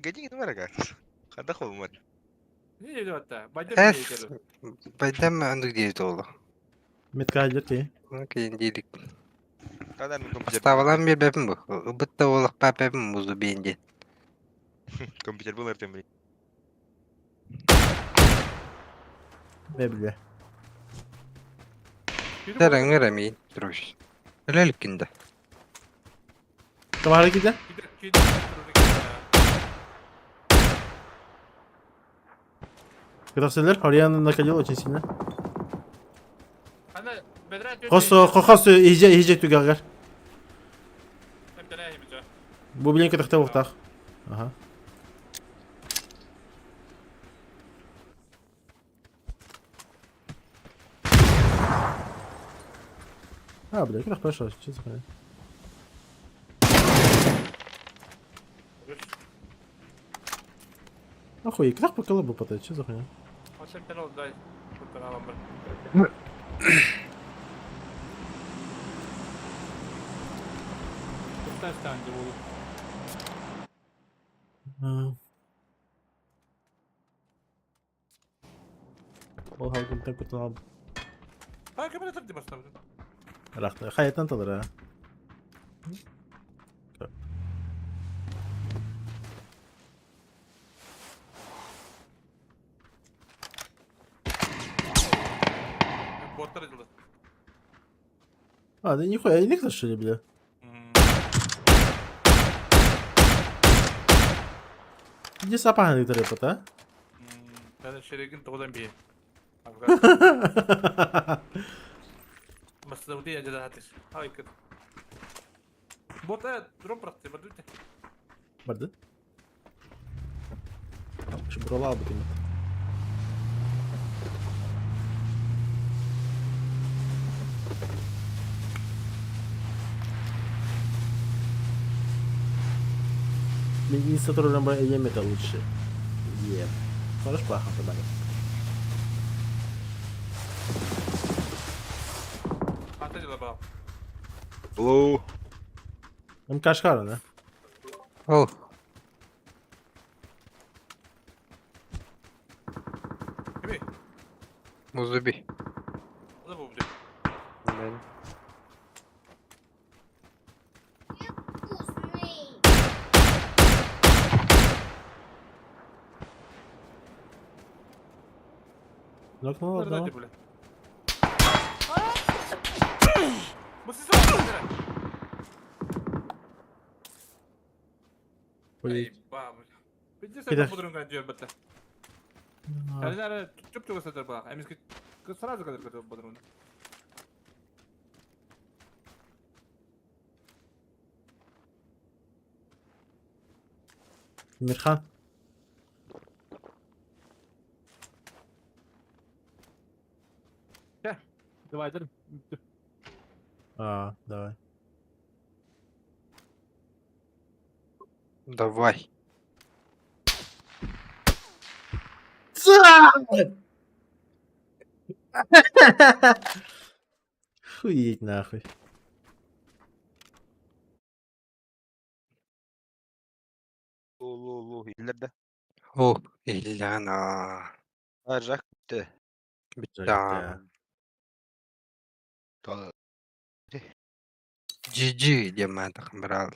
Гади не мара как. Хада холмар. Ne evde hatta? Bacım Эс. ne evde? Байдам андык дейт олу. Метка алар ки. Кейін дейдік. Кадар мен компьютер. Ставалан бер бәпім бұ. Бұтта олық бәпім мұзу бейінде. Компьютер был ертем бри. Ne bile. Сәрәң әремейін. Дұрыш. Өлелік кінде. Kamara gide. Красавелер, Ариана накалил очень сильно. Ana Bedret Хохос иже тугагар. Bu bilen кытыкта уктак. Ага. А, бля, как хорошо, что за хуйня? Охуй, как по колобу потать, что за хуйня? Sen ben oldu dayı. Buradan alalım ben. Kurtar sence oğlum. Ол халкын так куталам. Аккумулятор деп бастап. Рахты. Hayattan tanır ha. Боттар edildi. А, да нихуя, и никто что ли, бля. Иди сапан электр yapıt ha. Ben şerekin toğdan bir. Masada bu diye ceda hatir. Hayır. Botta drop bıraktı. Bak lütfen. Vardı. Şu buralı al bakayım. Инициатор набор элемента лучше. Ем. Хорош плохо добавил. Hadi de bak. Hello. Кашкар, да? О, Gibi. Музуби. O da bu bir. Ben. Yok ne Nerede oldu? hadi böyle. Bu siz var. Ой. Bitti Bir dakika. sen bu durumdan diyor bitti. Yani nerede çok çok satır bak. Emiski sırası kadar kötü bu durumda. Мирхан. Divider. А, давай. Давай. Хуеть нахуй. Lulu ileride. Oh, illana. Harcak bitti. Tamam. Tamam. GG diye ben takım bravo.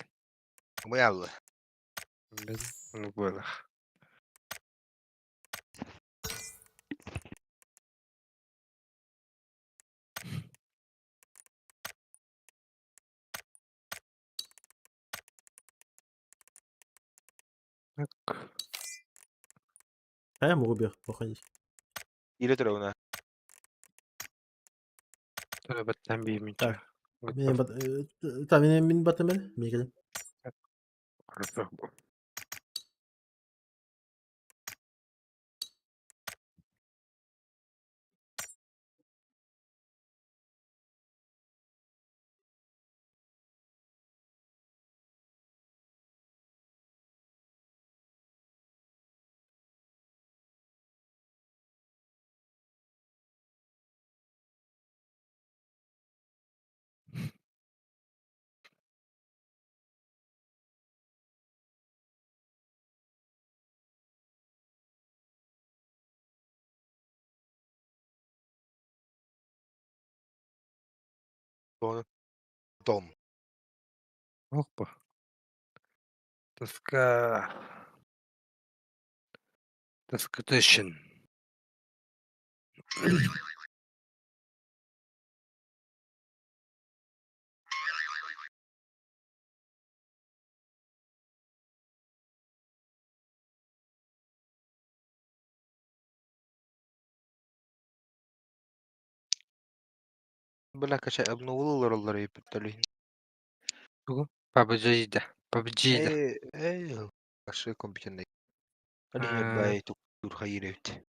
Ama yallah. Ben onu böyle. Так. А я могу походить. İleri dur ona. Tövbe bir Так. Tamam benim batım ben. Bir gelin. Sonra. Tom. Опа. Тоска. Тоскотыщин. Bırak aşağı abone olurlar onları yapıp PUBG'de. PUBG'de. Ey. Aşağı kompüterinde. Hadi Ha. ya bay dur hayır evet.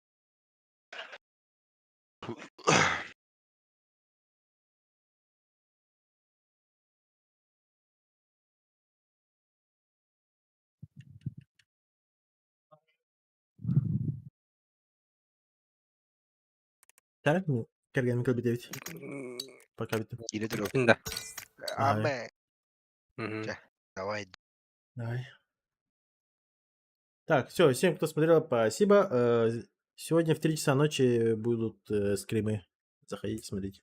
تعرف مو كرجع ممكن بديت. Пока bitti. İleri dur. Şimdi. Ama. Мгм. Давай. Давай. Так, все, всем, кто смотрел, спасибо. Сегодня в 3 часа ночи будут скримы. Заходите, смотрите.